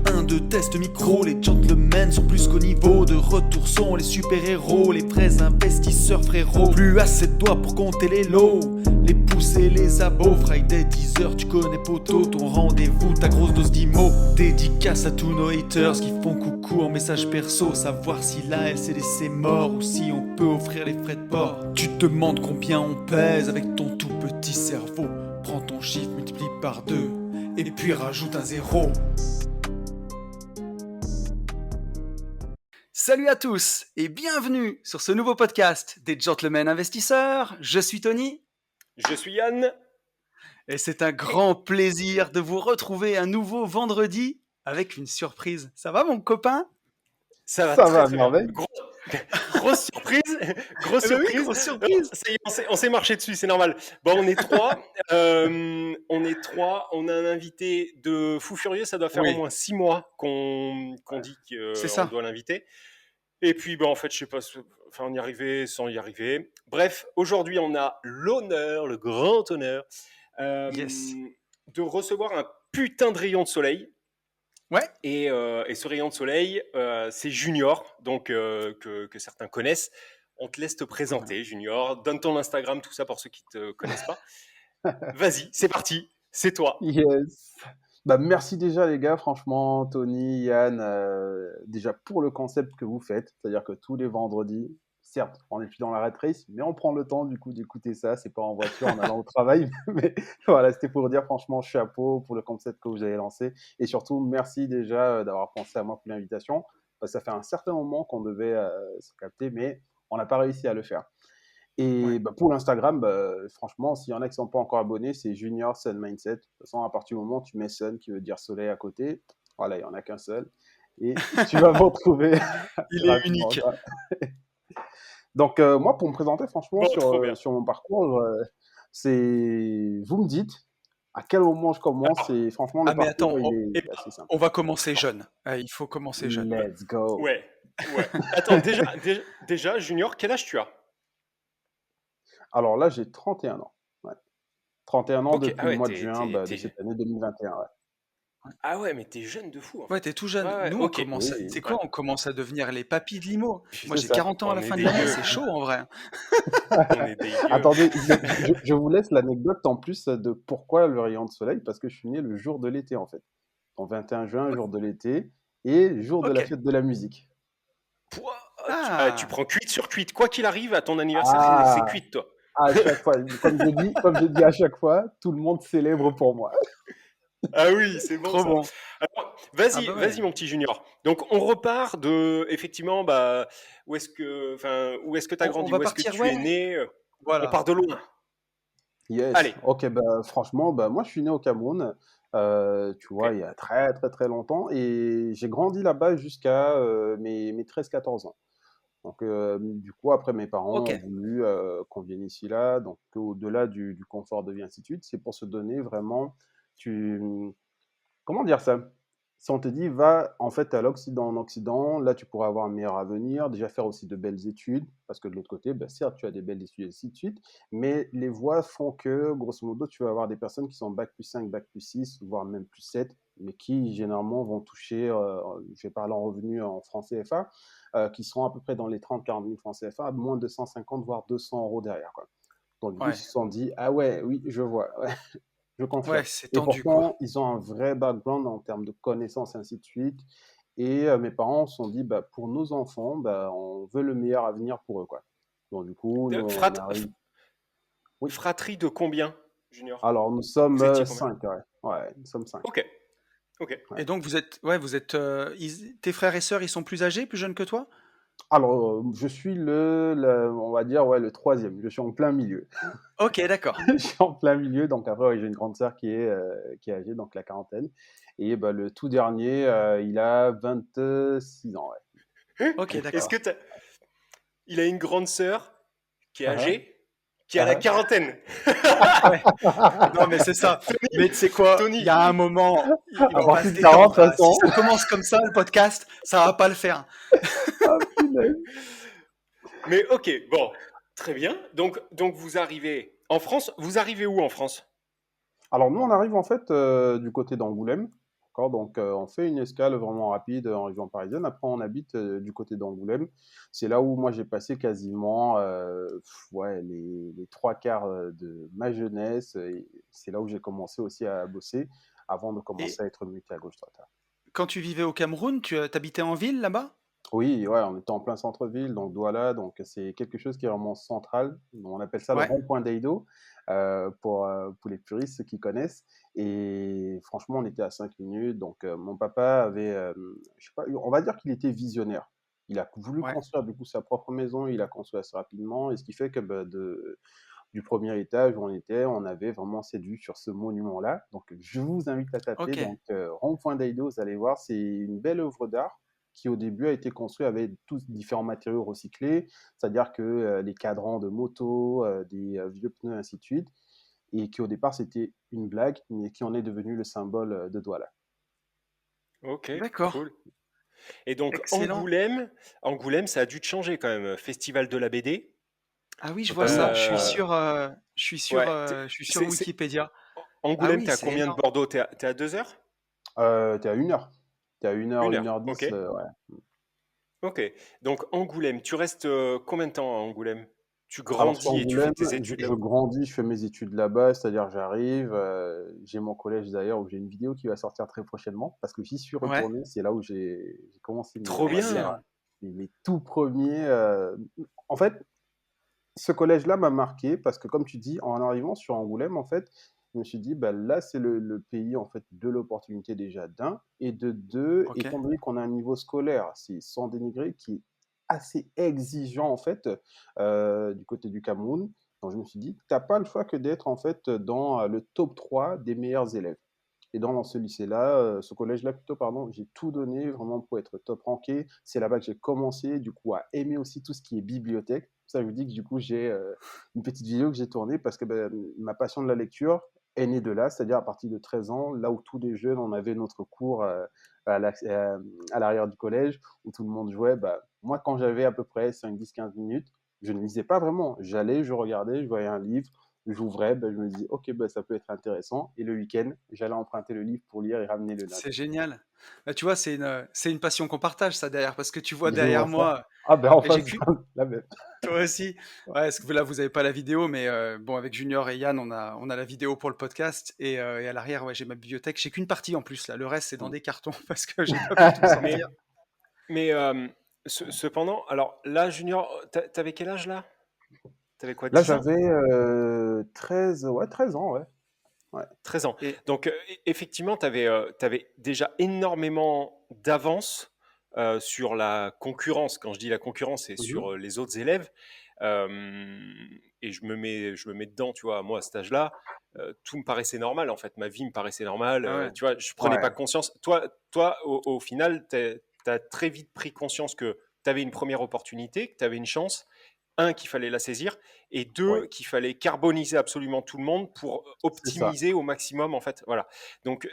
1, 2, test micro. Les gentlemen sont plus qu'au niveau. De retour sont les super-héros, les vrais investisseurs frérots. Plus assez de doigts pour compter les lots, les pouces et les abos. Friday 10h, tu connais poto, ton rendez-vous, ta grosse dose d'IMO. Dédicace à tous nos haters qui font coucou en message perso. Savoir si là elle s'est laissée mort ou si on peut offrir les frais de port. Tu te demandes combien on pèse avec ton tout petit cerveau. Prends ton chiffre, multiplie par 2 et puis rajoute un 0. Salut à tous et bienvenue sur ce nouveau podcast des Gentlemen Investisseurs. Je suis Tony. Je suis Yann. Et c'est un grand plaisir de vous retrouver un nouveau vendredi avec une surprise. Ça va mon copain ? Ça va à très merveille. bien. Grosse surprise. Grosse Eh ben oui, surprise. grosse surprise. Ça y est, on s'est marché dessus, c'est normal. Bon, on est trois. On a un invité de fou furieux. Ça doit faire Oui. au moins 6 mois qu'on dit C'est ça. qu'on doit l'inviter. Et puis, en fait, je sais pas, on y arriver sans y arriver. Bref, aujourd'hui, on a l'honneur, le grand honneur, Yes. de recevoir un putain de rayon de soleil. Ouais. Et ce rayon de soleil, c'est Junior, donc que certains connaissent. On te laisse te présenter, Junior. Donne ton Instagram, tout ça pour ceux qui ne te connaissent pas. Vas-y, c'est parti, c'est toi. Yes. Merci déjà les gars, franchement, Tony, Yann, déjà pour le concept que vous faites, c'est-à-dire que tous les vendredis, certes, on n'est plus dans la rat race, mais on prend le temps du coup d'écouter ça, c'est pas en voiture en allant au travail, mais voilà, c'était pour dire franchement chapeau pour le concept que vous avez lancé, et surtout merci déjà d'avoir pensé à moi pour l'invitation, parce que ça fait un certain moment qu'on devait se capter, mais on n'a pas réussi à le faire. Et pour l'Instagram, franchement, s'il y en a qui ne sont pas encore abonnés, c'est Junior Sun Mindset. De toute façon, à partir du moment où tu mets Sun, qui veut dire soleil à côté, voilà, il n'y en a qu'un seul. Et tu vas me retrouver. Il est unique. Donc, moi, pour me présenter, franchement, Trop bien. sur mon parcours, c'est. Vous me dites à quel moment je commence. Et franchement, le mais parcours, attends, il est assez simple. on va commencer jeune. Il faut commencer jeune. Let's go. Ouais. Attends, déjà, Junior, quel âge tu as ? Alors là, j'ai 31 ans. Ouais. 31 ans Ok. depuis le mois de juin de cette année 2021. Ouais. Ah ouais, mais t'es jeune de fou. En fait. Ouais, t'es tout jeune. Ouais, Nous, ok. on commence. Oui. C'est quoi ? On commence à devenir les papis de l'IMO. Moi, C'est j'ai ça. 40 ans à la On est fin de des l'année. vieux. C'est chaud en vrai. On est des vieux. Attendez, je vous laisse l'anecdote en plus de pourquoi le rayon de soleil, parce que je suis né le jour de l'été en fait. Donc 21 juin, jour de l'été, et jour de la Ok. fête de la musique. Tu prends cuite sur cuite. Quoi qu'il arrive, à ton anniversaire, Ah. c'est cuite, toi. À chaque fois, comme je dis à chaque fois, tout le monde célèbre pour moi. Ah oui, c'est bon. Trop ça. bon. Alors, vas-y, Ah bah ouais. vas-y, mon petit Junior. Donc, on repart de, effectivement, où est-ce que tu as grandi, On va où est-ce que partir, tu ouais. es né. Voilà. On part de loin. Yes. Allez. Ok, franchement, moi je suis né au Cameroun, tu vois, il y a très très très longtemps, et j'ai grandi là-bas jusqu'à mes 13-14 ans. Donc, du coup, après, mes parents Ok. ont voulu qu'on vienne ici, là, donc au-delà du confort de vie, ainsi de suite, c'est pour se donner vraiment, comment dire ça? Si on te dit, va en fait à l'Occident, en Occident, là, tu pourras avoir un meilleur avenir, déjà faire aussi de belles études, parce que de l'autre côté, certes, tu as des belles études, et ainsi de suite, mais les voies font que, grosso modo, tu vas avoir des personnes qui sont bac plus 5, bac plus 6, voire même plus 7, mais qui, généralement, vont toucher, je vais parler en revenus en francs CFA, qui seront à peu près dans les 30-40 000 francs CFA, à moins de 150, voire 200 euros derrière, quoi. Donc, du coup, ils se sont dit, ah ouais, oui, je vois, ouais, je confirme. Ouais, c'est Et tendu, pourtant, quoi. ils ont un vrai background en termes de connaissances, ainsi de suite. Et mes parents se sont dit, pour nos enfants, on veut le meilleur avenir pour eux, quoi. Donc, du coup, nous, on arrive. Oui. Fratrie de combien, Junior? Alors, nous Vous sommes étiez combien? 5, ouais. Ouais, nous sommes 5. Ok. Ouais. Et donc, vous êtes, tes frères et sœurs, ils sont plus âgés, plus jeunes que toi ? Alors, je suis on va dire, le troisième. Je suis en plein milieu. Ok, d'accord. Je suis en plein milieu. Donc, après, ouais, j'ai une grande sœur qui est âgée, donc la quarantaine. Et le tout dernier, il a 26 ans, ouais. Ok, d'accord. Est-ce que il a une grande sœur qui est Ah, âgée, qui a la quarantaine. Ouais. Non, mais c'est ça. Mais tu sais quoi, Tony. il y a un moment, on va partir se de 40, détendre, là. de toute façon. Si ça commence comme ça, le podcast, ça va pas le faire. Ah, punaise. Mais ok, bon, très bien. Donc vous arrivez en France. Vous arrivez où en France? Alors, nous, on arrive en fait du côté d'Angoulême, D'accord? Donc, on fait une escale vraiment rapide en région parisienne. Après, on habite du côté d'Angoulême. C'est là où moi j'ai passé quasiment ouais, les trois quarts de ma jeunesse. Et c'est là où j'ai commencé aussi à bosser avant de Et commencer à être muté à gauche-droite. quand tu vivais au Cameroun, t'habitais en ville là-bas? Oui, ouais, on était en plein centre-ville, donc Douala, donc c'est quelque chose qui est vraiment central. On appelle ça le Ouais, rond-point d'Eïdo, pour les puristes, ceux qui connaissent. Et franchement, on était à 5 minutes. Donc, mon papa avait, je sais pas, on va dire qu'il était visionnaire. Il a voulu ouais. construire du coup sa propre maison, il a construit assez rapidement, et ce qui fait que bah, du premier étage où on était, on avait vraiment cette vue sur ce monument-là. Donc, je vous invite à taper. OK. Donc, Rond-Point d'Aido, vous allez voir, c'est une belle œuvre d'art qui, au début, a été construite avec tous différents matériaux recyclés, c'est-à-dire que les cadrans de moto, des vieux pneus, ainsi de suite, et qui, au départ, c'était une blague, mais qui en est devenu le symbole de Douala. Ok, D'accord. cool. Et donc Excellent. Angoulême, ça a dû te changer quand même. Festival de la BD. Ah oui, je vois ça. Totalement. Ouais. Ouais, Je suis sur Wikipédia. Ah Angoulême, oui, t'es à c'est combien de énorme. Bordeaux? T'es à 2 heures? T'es à 1 heure. T'es à 1 heure, Une une heure, heure ok. 10. Ouais. Ok. Donc Angoulême, tu restes combien de temps à Angoulême? Tu Alors sur grandis et tu fais Angoulême, tes je, études je là-bas? grandis, je fais mes études là-bas, c'est-à-dire j'arrive, j'ai mon collège d'ailleurs où j'ai une vidéo qui va sortir très prochainement parce que j'y suis Ouais, retourné, c'est là où j'ai commencé mes, Trop on va dire, excellent. bien! mes tout premiers. En fait, ce collège-là m'a marqué parce que comme tu dis, en arrivant sur Angoulême, en fait, je me suis dit, bah, là, c'est le pays en fait de l'opportunité déjà d'un et de deux, OK. étant donné qu'on a un niveau scolaire, c'est sans dénigrer, qui est assez exigeant en fait du côté du Cameroun. Donc je me suis dit, t'as pas le choix que d'être en fait dans le top 3 des meilleurs élèves. Et dans ce lycée-là, ce collège-là plutôt, pardon, j'ai tout donné vraiment pour être top ranké. C'est là-bas que j'ai commencé, du coup, à aimer aussi tout ce qui est bibliothèque. Ça veut dire que du coup, j'ai une petite vidéo que j'ai tournée parce que ben, ma passion de la lecture est née de là, c'est-à-dire à partir de 13 ans, là où tous les jeunes, on avait notre cours à l'arrière du collège, où tout le monde jouait. Bah, moi, quand j'avais à peu près 5, 10, 15 minutes, je ne lisais pas vraiment. J'allais, je regardais, je voyais un livre, j'ouvrais, ben, je me dis, ok, ben, ça peut être intéressant. Et le week-end, j'allais emprunter le livre pour lire et ramener le note. C'est génial. Bah, tu vois, c'est une passion qu'on partage ça derrière parce que tu vois Je vois derrière ça. moi, Ah ben en j'ai face, cu la même. toi aussi. Ouais, parce que là, vous avez pas la vidéo, mais bon, avec Junior et Yann, on a la vidéo pour le podcast et à l'arrière, ouais, j'ai ma bibliothèque. J'ai qu'une partie en plus là, le reste c'est dans des cartons parce que j'ai pas pu tout Mais, sortir. mais cependant, alors là, Junior, t'avais quel âge là? T'avais quoi, Là, 10 ans? j'avais 13, ouais, 13 ans, ouais. Ouais. 13 ans. Et Donc, effectivement, tu avais déjà énormément d'avance sur la concurrence. Quand je dis la concurrence, c'est Mhm. sur les autres élèves. Euh, et je me mets dedans, tu vois. Moi, à cet âge-là, tout me paraissait normal, en fait. Ma vie me paraissait normale. ah ouais, Tu vois, je prenais pas Ouais, conscience. Toi au final, tu as très vite pris conscience que tu avais une première opportunité, que tu avais une chance. Un, qu'il fallait la saisir, et ouais, deux, qu'il fallait carboniser absolument tout le monde pour c'est ça. optimiser au maximum, en fait. Voilà. Donc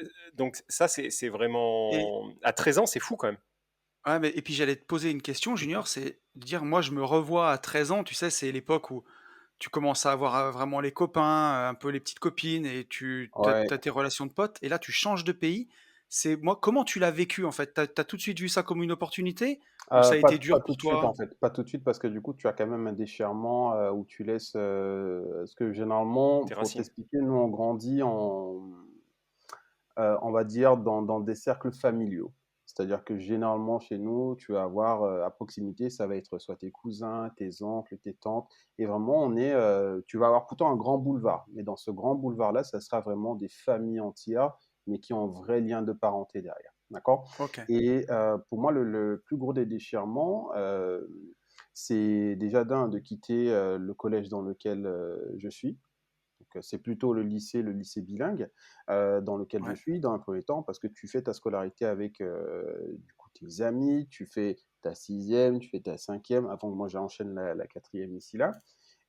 ça, c'est et vraiment... À 13 ans, c'est fou quand même. ouais, mais et puis j'allais te poser une question, Junior, c'est de dire moi je me revois à 13 ans, tu sais, c'est l'époque où tu commences à avoir vraiment les copains, un peu les petites copines et tu Ouais. as tes relations de potes et là tu changes de pays. C'est moi, comment tu l'as vécu en fait? T'as tout de suite vu ça comme une opportunité ou ça a Pas, été pas dur tout pour de suite en toi? fait, pas tout de suite parce que du coup tu as quand même un déchirement où tu laisses, ce que généralement, Tes pour racines. t'expliquer, nous on grandit on va dire, dans des cercles familiaux. C'est-à-dire que généralement, chez nous, tu vas avoir à proximité, ça va être soit tes cousins, tes oncles, tes tantes. Et vraiment, tu vas avoir plutôt un grand boulevard. Mais dans ce grand boulevard-là, ça sera vraiment des familles entières, mais qui ont un vrai lien de parenté derrière. D'accord? OK. Et pour moi, le plus gros des déchirements, c'est déjà d'un, de quitter le collège dans lequel je suis. Donc, c'est plutôt le lycée bilingue dans lequel je Ouais. suis dans un premier temps parce que tu fais ta scolarité avec du coup, tes amis, tu fais ta sixième, tu fais ta cinquième, avant que moi j'enchaîne la quatrième ici là.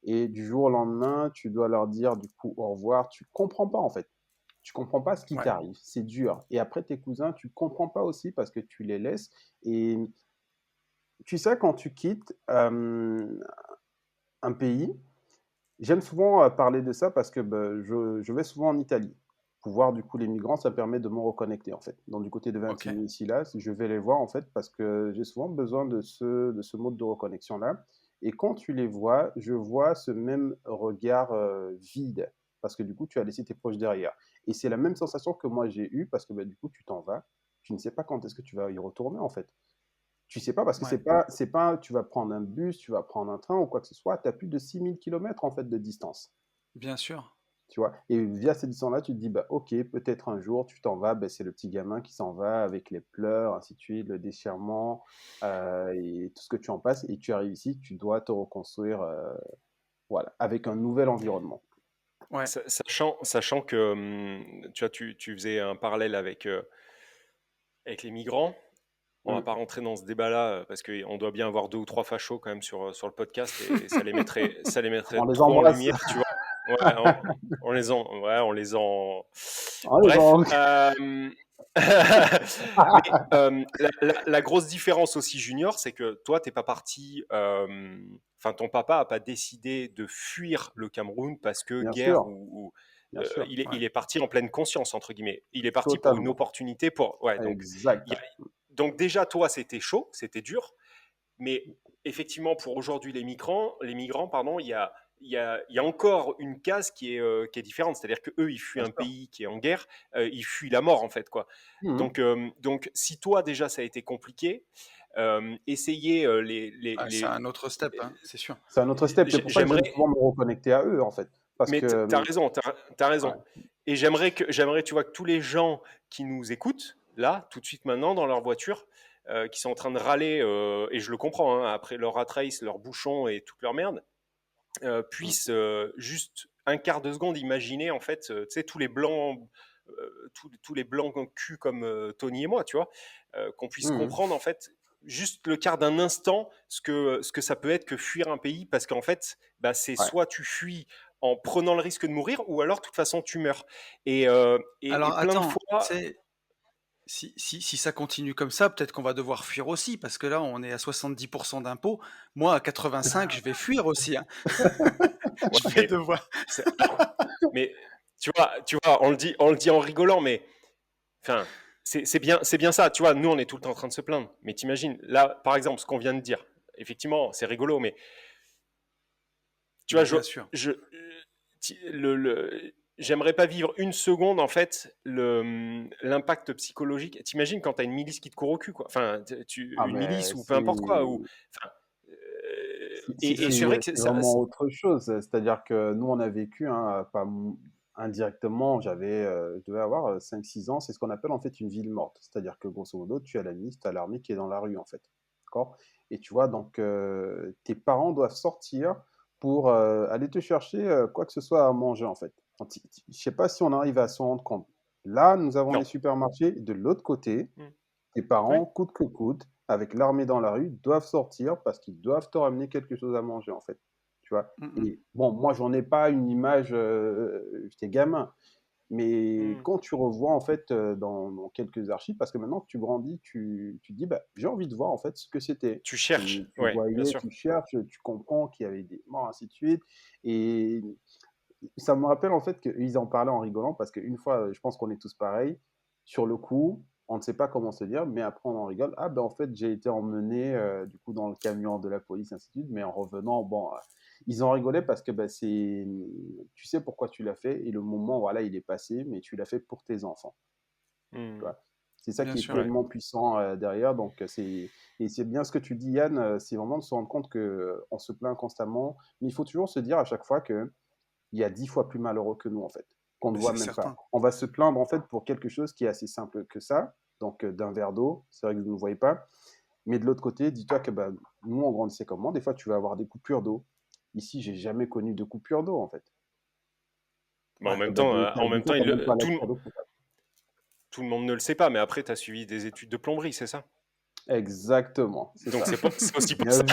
Et du jour au lendemain, tu dois leur dire du coup au revoir. Tu comprends pas en fait. Tu comprends pas ce qui Ouais. t'arrive. C'est dur. Et après tes cousins, tu comprends pas aussi parce que tu les laisses. Et tu sais, quand tu quittes un pays, j'aime souvent parler de ça parce que bah, je vais souvent en Italie. Pouvoir du coup les migrants, ça permet de me reconnecter en fait. Donc du côté de Ok. Vintimille ici là, je vais les voir en fait parce que j'ai souvent besoin de ce mode de reconnexion là. Et quand tu les vois, je vois ce même regard vide parce que du coup tu as laissé tes proches derrière. Et c'est la même sensation que moi j'ai eue parce que bah, du coup tu t'en vas, tu ne sais pas quand est-ce que tu vas y retourner en fait. Tu sais pas parce que Ouais. c'est pas tu vas prendre un bus, tu vas prendre un train ou quoi que ce soit, tu as plus de 6 000 kilomètres en fait de distance. Bien sûr. Tu vois? Et via cette distance-là, tu te dis, bah, OK, peut-être un jour, tu t'en vas, bah, c'est le petit gamin qui s'en va avec les pleurs, ainsi de suite, le déchirement, et tout ce que tu en passes. Et tu arrives ici, tu dois te reconstruire, voilà, avec un nouvel environnement. Ouais. Sachant que tu vois, tu faisais un parallèle avec les migrants. On va Mmh. pas rentrer dans ce débat-là parce qu'on doit bien avoir 2 ou 3 fachos quand même sur le podcast et ça les mettrait On les trop en embrasse. lumière, tu vois. Ouais, on les en. On les Bref. embrasse. Mais la grosse différence aussi, Junior, c'est que toi, t'es pas parti. Enfin, ton papa a pas décidé de fuir le Cameroun parce que Bien guerre sûr, bien sûr, il Ouais. est parti en pleine conscience entre guillemets. Il est parti pour une totalement. opportunité pour. Ouais, Exact. il y a- donc déjà toi, c'était chaud, c'était dur. Mais effectivement, pour aujourd'hui, les migrants, pardon, il y a encore une case qui est différente. C'est-à-dire qu'eux, ils fuient Bien un sûr. pays qui est en guerre, ils fuient la mort, en fait, quoi. Mmh. Donc, si toi, déjà, ça a été compliqué, essayez Ah, c'est un autre step, hein, c'est sûr. C'est un autre step. C'est pour ça que j'aime j'aimerais, souvent me reconnecter à eux, en fait. Parce mais que, t'as raison, t'as raison. ouais. Et j'aimerais, tu vois, que tous les gens qui nous écoutent, là, tout de suite maintenant, dans leur voiture, qui sont en train de râler, et je le comprends, hein, après leur rat race, leur bouchon et toute leur merde, Mmh. puissent juste un quart de seconde imaginer, en fait, tu sais, tous les blancs, tous les blancs cul comme Tony et moi, tu vois, qu'on puisse Mmh. comprendre, en fait, juste le quart d'un instant, ce que ça peut être que fuir un pays, parce qu'en fait, bah, c'est Ouais. soit tu fuis en prenant le risque de mourir, ou alors, de toute façon, tu meurs. Et Alors plein de attends, tu fois, sais, si ça continue comme ça, peut-être qu'on va devoir fuir aussi, parce que là, on est à 70% d'impôts. Moi, à 85, je vais fuir aussi, hein. ouais, Je vais devoir. mais tu vois, on le dit en rigolant, mais enfin, c'est bien ça, tu vois. Nous, on est tout le temps en train de se plaindre. Mais t'imagines, là, par exemple, ce qu'on vient de dire, effectivement, c'est rigolo, mais tu vois, Bien sûr. j'aimerais pas vivre une seconde, en fait, l'impact psychologique. T'imagines quand t'as une milice qui te court au cul, quoi. Enfin, Ah, une milice mais ou peu importe quoi. Enfin, et c'est vrai que c'est vraiment autre chose. C'est-à-dire que nous, on a vécu, hein, pas indirectement, je devais avoir 5-6 ans, c'est ce qu'on appelle en fait une ville morte. C'est-à-dire que grosso modo, tu as la milice, tu as l'armée qui est dans la rue en fait. D'accord? Et tu vois, donc tes parents doivent sortir pour aller te chercher quoi que ce soit à manger en fait. Je sais pas si on arrive à s'en rendre compte. Là, nous avons les non. supermarchés. De l'autre côté, Mm. tes Ouais. parents, coûte que coûte, avec l'armée dans la rue, doivent sortir parce qu'ils doivent te ramener quelque chose à manger, en fait. Tu vois? Mm. Et bon, moi, j'en ai pas une image, j'étais gamin, mais Mm. quand tu revois, en fait, dans quelques archives, parce que maintenant que tu grandis, tu te dis, bah, j'ai envie de voir, en fait, ce que c'était. Tu cherches, Tu ouais, bien voyais, sûr. tu cherches, tu comprends qu'il y avait des morts, ainsi de suite. Et ça me rappelle en fait qu'ils en parlaient en rigolant parce qu'une fois, je pense qu'on est tous pareils. Sur le coup, on ne sait pas comment se dire, mais après on en rigole. Ah ben en fait, j'ai été emmené du coup dans le camion de la police, ainsi de suite. Mais en revenant, bon, ils ont rigolé parce que ben, tu sais pourquoi tu l'as fait et le moment, voilà, il est passé, mais tu l'as fait pour tes enfants. Tu Mm. vois. C'est ça Bien qui est sûr. Ouais. tellement puissant derrière. Donc et c'est bien ce que tu dis, Yann. C'est vraiment de se rendre compte que on se plaint constamment, mais il faut toujours se dire à chaque fois que il y a 10 fois plus malheureux que nous, en fait, qu'on ne Mais voit c'est même pas. certain. On va se plaindre, en fait, pour quelque chose qui est assez simple que ça, donc d'un verre d'eau, c'est vrai que vous ne voyez pas. Mais de l'autre côté, dis-toi que bah, nous, on grandissait comme moi, des fois, tu vas avoir des coupures d'eau. Ici, j'ai jamais connu de coupure d'eau, en fait. Mais en Parce que même bah, temps, du coup, tu n'as même pas l'accès d'eau potable. tout le monde ne le sait pas, mais après, tu as suivi des études de plomberie, c'est ça? Exactement, c'est Donc, ça. c'est aussi pour Bien ça. vu.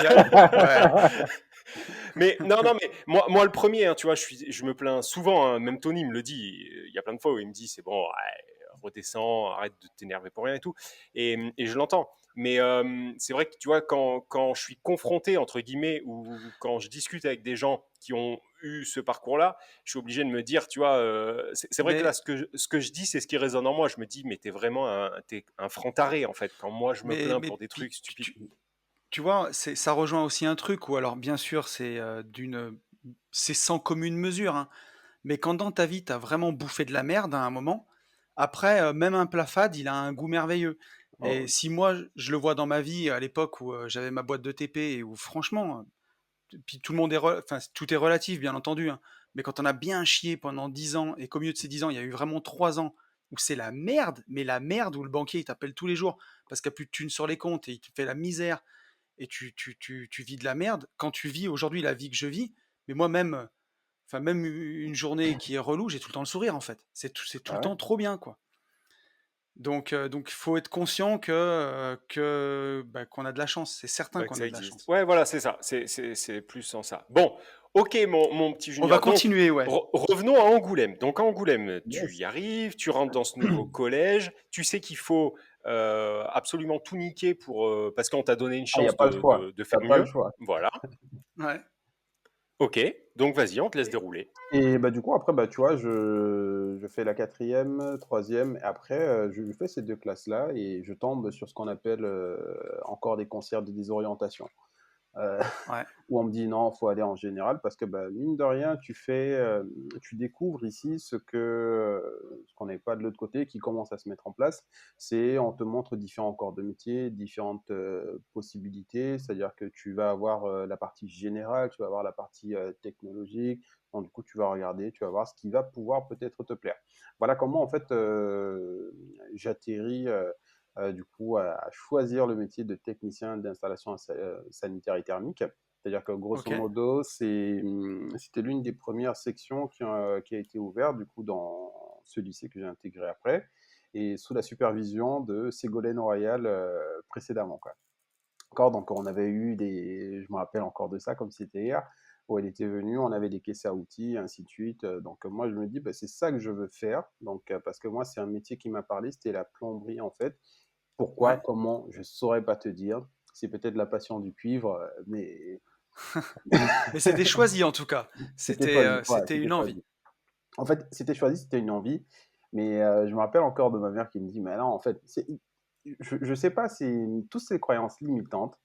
Ouais. Mais non, non, mais moi le premier, hein, tu vois, je me plains souvent, hein, même Tony me le dit, il y a plein de fois où il me dit, c'est bon, ouais, redescends, arrête de t'énerver pour rien et tout. Et je l'entends. Mais c'est vrai que, tu vois, quand je suis confronté, entre guillemets, ou quand je discute avec des gens qui ont eu ce parcours-là, je suis obligé de me dire, tu vois, c'est vrai que là, Mais, ce que je dis, c'est ce qui résonne en moi. Je me dis, mais t'es un franc taré, en fait, quand moi, je me plains mais pour des trucs stupides. tu vois, ça rejoint aussi un truc où alors bien sûr c'est sans commune mesure, hein, mais quand dans ta vie tu as vraiment bouffé de la merde à un moment, après même un plat fade, il a un goût merveilleux. Oh, Et oui. si moi je le vois dans ma vie à l'époque où j'avais ma boîte de TP et où franchement, puis tout le monde enfin tout est relatif bien entendu, hein, mais quand on a bien chié pendant 10 ans et qu'au milieu de ces 10 ans, il y a eu vraiment 3 ans où c'est la merde, mais la merde où le banquier il t'appelle tous les jours parce qu'il y a plus de thunes sur les comptes et il te fait la misère et tu vis de la merde. Quand tu vis aujourd'hui la vie que je vis, mais moi-même, enfin même une journée qui est relou, j'ai tout le temps le sourire en fait. C'est tout Ah le ouais. temps trop bien quoi. Donc faut être conscient qu'on a de la chance. C'est certain Ouais, que qu'on ça a de la existe. chance. Ouais, voilà, c'est ça. C'est plus en ça. Bon, ok, mon petit On va Junior. Donc, continuer, ouais. revenons à Angoulême. Donc, à Angoulême, tu Yes. y arrives, tu rentres dans ce nouveau collège. Tu sais qu'il faut absolument tout niquer parce qu'on t'a donné une Ah, il n'y a chance pas le choix. de T'as faire pas le mieux. choix. Voilà. Ouais. Ok. Donc, vas-y, on te laisse Et, dérouler. et bah, du coup, après, bah, tu vois, je fais la quatrième, troisième, et après, je fais ces deux classes-là et je tombe sur ce qu'on appelle encore des concerts de désorientation. Euh, Ouais. où on me dit non, faut aller en général parce que bah, mine de rien, tu découvres ici ce qu'on n'est pas de l'autre côté, qui commence à se mettre en place. C'est on te montre différents corps de métier, différentes possibilités. C'est-à-dire que tu vas avoir la partie générale, tu vas avoir la partie technologique. Donc, du coup, tu vas regarder, tu vas voir ce qui va pouvoir peut-être te plaire. Voilà comment en fait j'atterris. Du coup, à choisir le métier de technicien d'installation sanitaire et thermique. C'est-à-dire que grosso Ok. modo, c'était l'une des premières sections qui a été ouverte du coup dans ce lycée que j'ai intégré après, et sous la supervision de Ségolène Royal précédemment, quoi. Encore, donc on avait eu je me rappelle encore de ça comme si c'était hier, où elle était venue, on avait des caisses à outils, et ainsi de suite. Donc moi je me dis, bah, c'est ça que je veux faire, donc parce que moi c'est un métier qui m'a parlé, c'était la plomberie en fait. Pourquoi, Ouais. comment, je ne saurais pas te dire. C'est peut-être la passion du cuivre, mais Mais c'était choisi en tout cas. c'était choisi. Ouais, C'était c'était une envie. choisi. En fait, c'était choisi, c'était une envie. Mais je me rappelle encore de ma mère qui me dit, mais non, en fait, je ne sais pas, c'est toutes ces croyances limitantes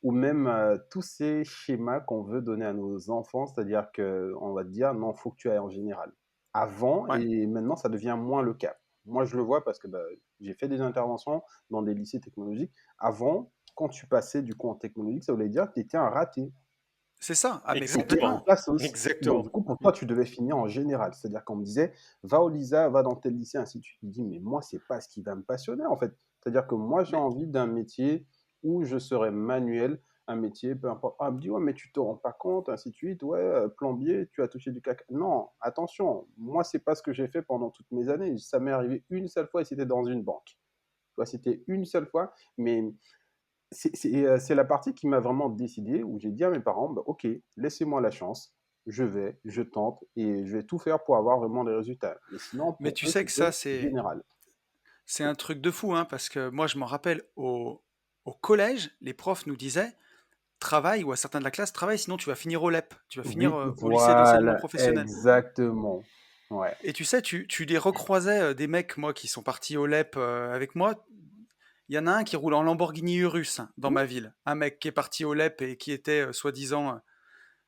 ou même tous ces schémas qu'on veut donner à nos enfants, c'est-à-dire qu'on va te dire, non, il faut que tu ailles en général. Avant, Ouais. et maintenant, ça devient moins le cas. Moi, je le vois parce que bah, j'ai fait des interventions dans des lycées technologiques. Avant, quand tu passais du coup en technologique, ça voulait dire que tu étais un raté. C'est ça. Ah mais Tu étais Exactement. un complètement. cassos. Donc, Exactement. du coup, pour toi, tu devais finir en général. C'est-à-dire qu'on me disait, va au LISA, va dans tel lycée, ainsi de suite. Je dis, mais moi, c'est pas ce qui va me passionner, en fait. C'est-à-dire que moi, j'ai Mais envie d'un métier où je serais manuel, un métier, peu importe. Ah, elle me dit, ouais, mais tu te rends pas compte, ainsi de suite. Ouais, plombier, tu as touché du caca. Non, attention. Moi, c'est pas ce que j'ai fait pendant toutes mes années. Ça m'est arrivé une seule fois et c'était dans une banque. Tu vois, c'était une seule fois, mais c'est la partie qui m'a vraiment décidé, où j'ai dit à mes parents, bah, ok, laissez-moi la chance, je vais, je tente, et je vais tout faire pour avoir vraiment des résultats. Mais sinon, mais pour tu eux, sais que ça c'était général. c'est un truc de fou hein, parce que moi je m'en rappelle au collège, les profs nous disaient travaille ou à certains de la classe travaille sinon tu vas finir au LEP, tu vas finir Oui, au lycée d'enseignement voilà, professionnel. exactement. Ouais. Et tu sais, tu les recroisais, des mecs, moi, qui sont partis au LEP avec moi. Il y en a un qui roule en Lamborghini Urus hein, dans ma ville. Un mec qui est parti au LEP et qui était soi-disant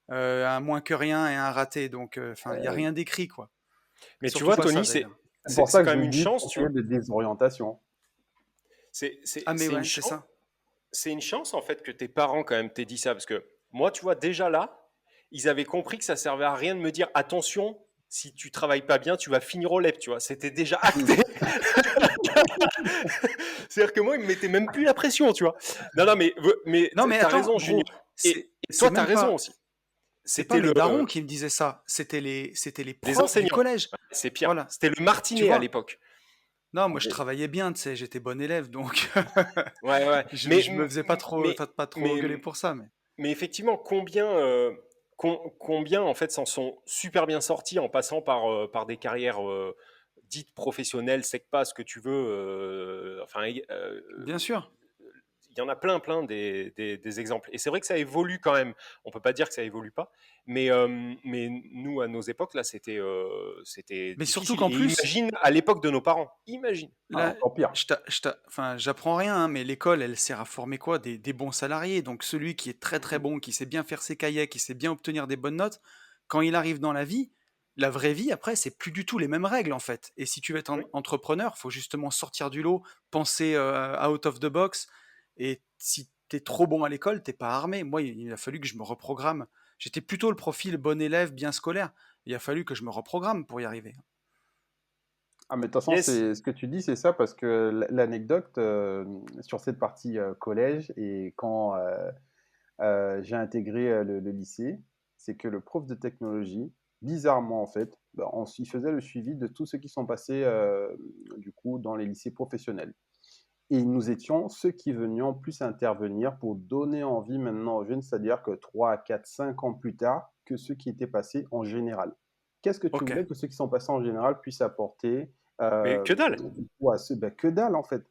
un moins que rien et un raté. Donc, enfin, il n'y a rien d'écrit, quoi. Mais tu Surtout vois, pas ça, Tony, d'ailleurs. C'est pour c'est ça que quand je même une dis chance, tu projet vois. de désorientation. Ah, mais C'est une ouais, c'est chance. ça. C'est une chance en fait que tes parents quand même t'aient dit ça parce que moi tu vois déjà là ils avaient compris que ça servait à rien de me dire attention si tu travailles pas bien tu vas finir au LEP tu vois c'était déjà Mm. acté. C'est-à-dire que moi ils me mettaient même plus la pression tu vois. Non non mais Non, mais t'as attends, raison Junior gros, et c'est toi t'as même raison pas, aussi c'est pas c'était mes le darons qui me disaient ça. C'était les les profs du enseignants. collège. Ouais, c'est pire Voilà. c'était le Tu martinet à vois? l'époque. Non, moi, je travaillais bien, tu sais, j'étais bon élève, donc Ouais ouais je me faisais mais pas trop mais engueuler pour ça, mais. Mais effectivement, combien en fait s'en sont super bien sortis en passant par des carrières dites professionnelles, c'est pas ce que tu veux. Bien sûr. y en a plein des exemples. Et c'est vrai que ça évolue quand même. On peut pas dire que ça évolue pas, mais nous, à nos époques, là, c'était Mais surtout difficile. qu'en Et plus, imagine à l'époque de nos parents. Imagine. Ah, là, encore pire. enfin, j'apprends rien, hein, mais l'école, elle sert à former quoi? Des bons salariés. Donc celui qui est très très bon, qui sait bien faire ses cahiers, qui sait bien obtenir des bonnes notes, quand il arrive dans la vraie vie, après, c'est plus du tout les mêmes règles en fait. Et si tu veux être Oui. entrepreneur, faut justement sortir du lot, penser out of the box. Et si t'es trop bon à l'école, t'es pas armé. Moi, il a fallu que je me reprogramme. J'étais plutôt le profil bon élève, bien scolaire. Il a fallu que je me reprogramme pour y arriver. Ah, mais de toute façon, Yes. ce que tu dis, c'est ça, parce que l'anecdote sur cette partie collège et quand j'ai intégré le lycée, c'est que le prof de technologie, bizarrement en fait, bah, il faisait le suivi de tous ceux qui sont passés du coup dans les lycées professionnels. Et nous étions ceux qui venions plus intervenir pour donner envie maintenant aux jeunes, c'est-à-dire que 3, 4, 5 ans plus tard, que ceux qui étaient passés en général. Qu'est-ce que tu Ok. voulais que ceux qui sont passés en général puissent apporter Mais que dalle. ben, que dalle en fait,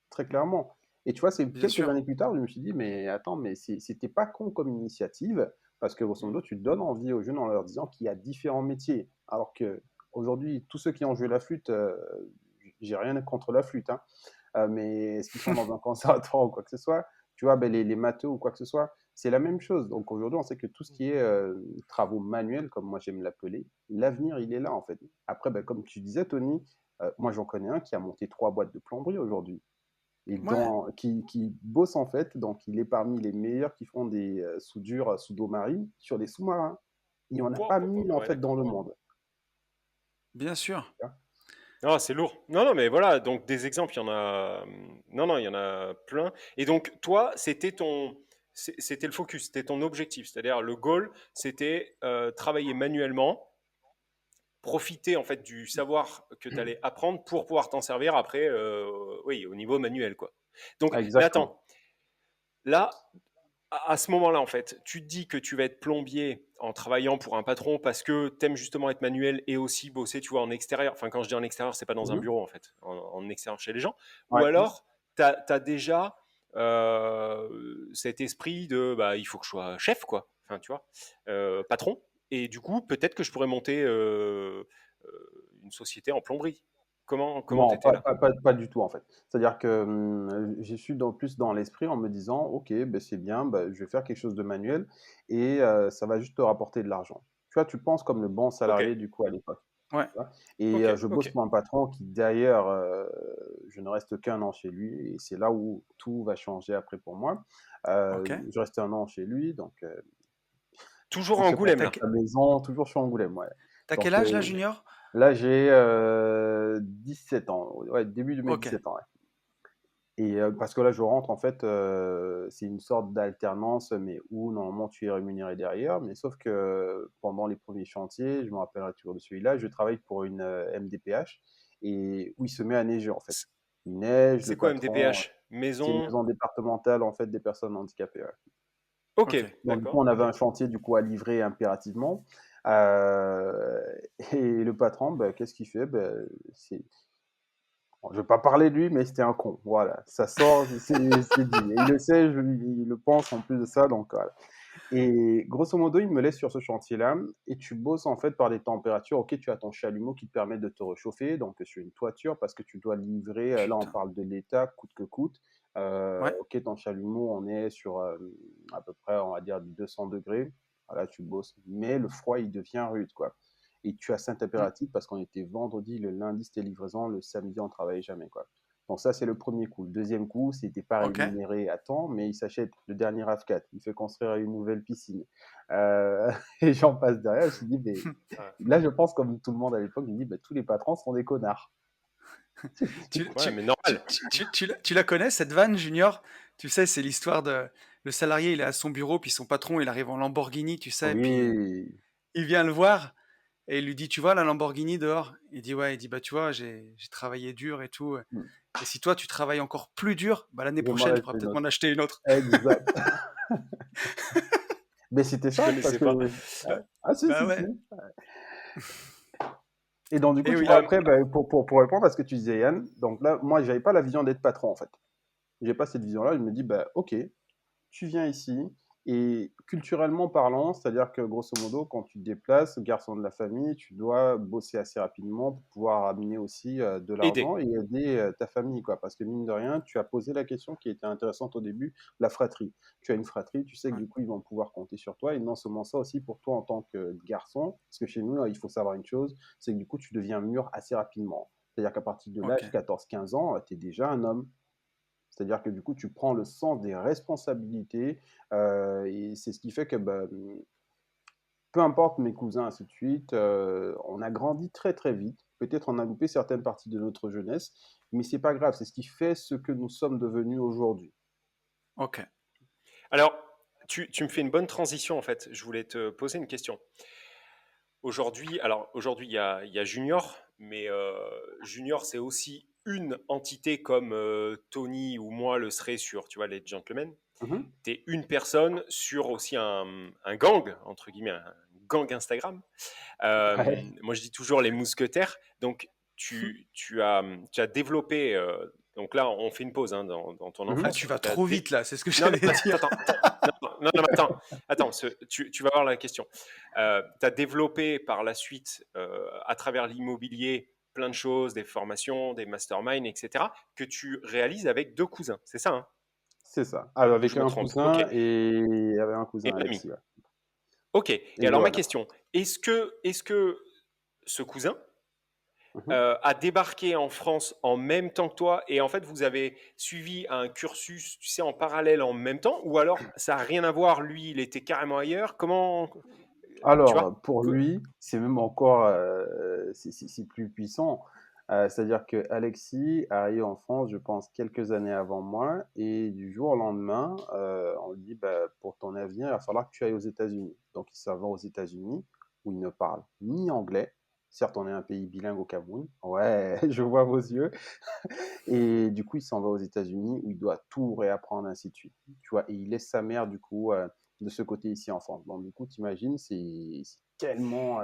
très clairement. Et tu vois, c'est Bien quelques sûr. années plus tard, je me suis dit, mais attends, mais c'était pas con comme initiative, parce que grosso modo, tu donnes envie aux jeunes en leur disant qu'il y a différents métiers. Alors que aujourd'hui, tous ceux qui ont joué la flûte, j'ai rien contre la flûte, hein, mais est-ce qu'ils sont dans un conservatoire ou quoi que ce soit? Tu vois, ben, les matheux ou quoi que ce soit, c'est la même chose. Donc aujourd'hui, on sait que tout ce qui est travaux manuels, comme moi j'aime l'appeler, l'avenir, il est là en fait. Après, ben, comme tu disais, Tony, moi j'en connais un qui a monté 3 boîtes de plomberie aujourd'hui et Ouais. qui bosse en fait, donc il est parmi les meilleurs qui font des soudures sous d'eau marine sur des sous-marins. Il n'y en a pas 1000 en Ouais, fait dans d'accord. le monde. Bien sûr. Non, c'est lourd. Non, non, mais voilà, donc des exemples, il y en a. Non, non, il y en a plein. Et donc, toi, c'était le focus, c'était ton objectif. C'est-à-dire, le goal, c'était travailler manuellement, profiter en fait du savoir que tu allais apprendre pour pouvoir t'en servir après, oui, au niveau manuel, quoi. Donc, Ah, mais exactement. attends, là, à ce moment-là, en fait, tu te dis que tu vas être plombier en travaillant pour un patron parce que tu aimes justement être manuel et aussi bosser, tu vois, en extérieur. Enfin, quand je dis en extérieur, c'est pas dans un Mhm. bureau, en fait, en extérieur chez les gens. Ou Ouais. alors, tu as déjà cet esprit de, bah, il faut que je sois chef, quoi. Enfin, tu vois, patron. Et du coup, peut-être que je pourrais monter une société en plomberie. Comment Non, t'étais là? pas du tout en fait. C'est-à-dire que je suis plus dans l'esprit en me disant, ok, ben, c'est bien, ben, je vais faire quelque chose de manuel et ça va juste te rapporter de l'argent. Tu vois, tu penses comme le bon Ok, salarié du coup à l'époque. Ouais. Tu vois. Et ok, je bosse ok. pour un patron qui d'ailleurs, je ne reste qu'un an chez lui et c'est là où tout va changer après pour moi. Ok. Je reste un an chez lui, donc Toujours il à se Angoulême, T'as là. construit que- sa maison, toujours sur Angoulême, ouais. t'as quel Donc âge là, Junior? là j'ai 17 ans, ouais, début de mes Ok. 17 ans. Ouais. Et parce que là, je rentre, en fait, c'est une sorte d'alternance, mais où normalement tu es rémunéré derrière. Mais sauf que pendant les premiers chantiers, je me rappellerai toujours de celui-là, je travaille pour une MDPH et où il se met à neiger, en fait. C- Il neige, C'est le quoi patron, MDPH? c'est une Maison. maison départementale, en fait, des personnes handicapées. Ouais. Ok, Ok. Donc, du coup, on d'accord, avait ok. un chantier, du coup, à livrer impérativement. Euh, et le patron, ben, qu'est-ce qu'il fait? Ben, bon, je ne vais pas parler de lui, mais c'était un con. Voilà, ça sort, c'est dit. Et il le sait, il le pense en plus de ça, donc voilà. Et grosso modo, il me laisse sur ce chantier-là, et tu bosses en fait par des températures. Ok, tu as ton chalumeau qui te permet de te réchauffer, donc sur une toiture, parce que tu dois livrer, là on Putain. parle de l'État, coûte que coûte. Ouais. Ok, ton chalumeau, on est sur à peu près, on va dire, 200 degrés. Voilà, tu bosses. Mais le froid, il devient rude, quoi. Et tu as cet Mm. impératif parce qu'on était vendredi, le lundi c'était livraison, le samedi on travaillait jamais, quoi. Donc ça c'est le premier coup. Le deuxième coup, c'était pas Ok. rémunéré à temps, mais il s'achète le dernier RAV4, il fait construire une nouvelle piscine. Euh, et j'en passe derrière, je me suis dit, mais Ah, là je pense comme tout le monde à l'époque, je me dis, bah, tous les patrons sont des connards. Tu, ouais, tu, mais normal. tu la connais, cette vanne, Junior? Tu sais, c'est l'histoire de le salarié, il est à son bureau, puis son patron, il arrive en Lamborghini, tu sais, puis Oui, il vient le voir et il lui dit, tu vois la Lamborghini dehors? Il dit, ouais, il dit, bah tu vois, j'ai travaillé dur et tout. Et si toi, tu travailles encore plus dur, bah l'année je m'en prochaine, tu laisse pourras une peut-être autre. m'en acheter une autre. Exact. Mais c'était Je ça, parce connaissais que... pas. Ah si, Bah si, si. ouais. Et donc du coup, Et tu oui. vois, après, bah, pour répondre à ce que tu disais, Yann, donc là, moi, j'avais pas la vision d'être patron, en fait. j'ai pas cette vision-là. Je me dis, bah, ok, tu viens ici et culturellement parlant, c'est-à-dire que grosso modo, quand tu te déplaces, garçon de la famille, tu dois bosser assez rapidement pour pouvoir amener aussi de l'argent Aider. et aider ta famille, quoi. Parce que mine de rien, tu as posé la question qui était intéressante au début, la fratrie. Tu as une fratrie, tu sais que Ouais. du coup, ils vont pouvoir compter sur toi. Et non seulement ça, aussi pour toi en tant que garçon, parce que chez nous, il faut savoir une chose, c'est que du coup, tu deviens mûr assez rapidement. C'est-à-dire qu'à partir de Ok. l'âge 14-15 ans, tu es déjà un homme. C'est-à-dire que du coup, tu prends le sens des responsabilités et c'est ce qui fait que bah, peu importe mes cousins, ainsi de suite, on a grandi très très vite. Peut-être on a loupé certaines parties de notre jeunesse, mais c'est pas grave, c'est ce qui fait ce que nous sommes devenus aujourd'hui. Ok. Alors, tu me fais une bonne transition en fait. Je voulais te poser une question. Aujourd'hui, il y a Junior, mais Junior, c'est aussi une entité comme Tony ou moi le serait sur, tu vois, les gentlemen. Mhm. Tu es une personne sur aussi un gang, entre guillemets, un gang Instagram. Ouais. Moi, je dis toujours les mousquetaires. Donc, tu as développé. Donc là, on fait une pause hein, dans ton Ah, Mhm. enfance. tu vas trop vite là, c'est ce que Non, mais j'allais dire. attends. Non, mais attends, tu vas voir la question. Tu as développé par la suite, à travers l'immobilier, plein de choses, des formations, des masterminds, etc., que tu réalises avec deux cousins. C'est ça, hein? C'est ça. Alors, Ou avec je me un trompe? Ok. cousin et avec un Et cousin mamie. Alexis. Ouais. Ok. Et Et alors, ma voilà. question, est-ce que ce cousin Mhm. a débarqué en France en même temps que toi et en fait vous avez suivi un cursus, tu sais, en parallèle en même temps ou alors ça n'a rien à voir, lui il était carrément ailleurs, comment, tu vois? Alors, pour lui, c'est même encore c'est plus puissant. C'est-à-dire que Alexis arrive en France, je pense, quelques années avant moi, et du jour au lendemain, on lui dit, bah, pour ton avenir, il va falloir que tu ailles aux États-Unis. Donc, il s'en va aux États-Unis, où il ne parle ni anglais. Certes, on est un pays bilingue au Cameroun. Ouais, je vois vos yeux. Et du coup, il s'en va aux États-Unis où il doit tout réapprendre, ainsi de suite. Tu vois, et il laisse sa mère, du coup, de ce côté ici en France. Donc, du coup, t'imagines, c'est tellement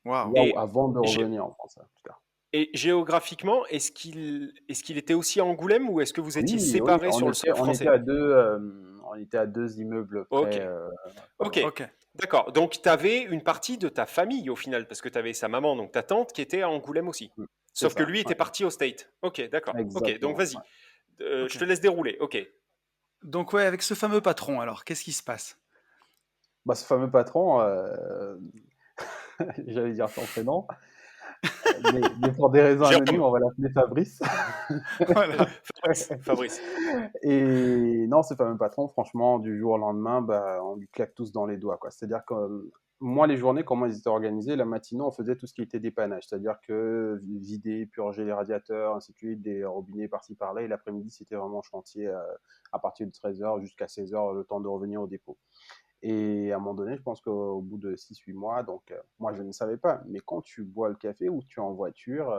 Waouh. waouh Et, avant de gé- revenir en France, hein, plus tard. et géographiquement, est-ce qu'il était aussi à Angoulême ou est-ce que vous étiez Oui, oui, séparés sur le sol on était français? à on était à 2 immeubles Ok, près, pas ok, loin. Ok. d'accord. Donc tu avais une partie de ta famille au final parce que tu avais sa maman, donc ta tante qui était à Angoulême aussi. Mm. C'est Sauf que ça, lui ouais, était parti au State. Ok, d'accord. Ok, donc exactement. vas-y. Ouais. Je Ok. te laisse dérouler. Ok. Donc ouais, avec ce fameux patron, alors, qu'est-ce qui se passe? Bah, ce fameux patron, j'allais dire son prénom, mais pour des raisons anonymes, Jérôme. on va l'appeler Fabrice. Voilà. Fabrice. Fabrice. Et non, ce fameux patron, franchement, du jour au lendemain, bah, on lui claque tous dans les doigts, quoi. C'est-à-dire que moi, les journées, comment elles étaient organisées, la matinée, on faisait tout ce qui était dépannage. C'est-à-dire que vider, purger les radiateurs, ainsi de suite, des robinets par-ci par-là. Et l'après-midi, c'était vraiment chantier à partir de 13h jusqu'à 16h, le temps de revenir au dépôt. Et à un moment donné, je pense qu'au bout de 6-8 mois, donc moi, je ne savais pas. Mais quand tu bois le café ou tu es en voiture,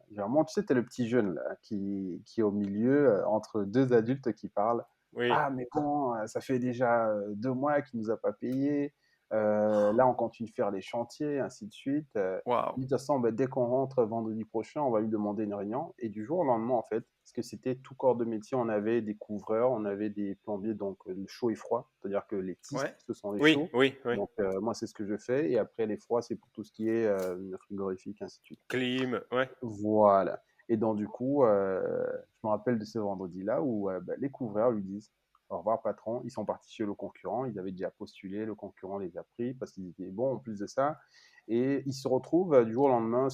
généralement, tu sais, tu es le petit jeune là, qui est au milieu entre deux adultes qui parlent. Oui. Ah, mais bon, ça fait déjà 2 mois qu'il ne nous a pas payé. Là, on continue de faire les chantiers, ainsi de suite. Waouh. De toute façon, bah, dès qu'on rentre vendredi prochain, on va lui demander une réunion. Et du jour au lendemain, en fait, parce que c'était tout corps de métier, on avait des couvreurs, on avait des plombiers, donc le chaud et froid. C'est-à-dire que les tistes, Ouais. ce sont les Oui, chauds. oui, oui. Donc, moi, c'est ce que je fais. Et après, les froids, c'est pour tout ce qui est frigorifique, ainsi de suite. Clim, ouais. Voilà. Et donc, du coup, je me rappelle de ce vendredi-là où bah, les couvreurs lui disent au revoir, patron. Ils sont partis chez le concurrent. Ils avaient déjà postulé. Le concurrent les a pris parce qu'ils étaient bons en plus de ça. Et ils se retrouvent du jour au lendemain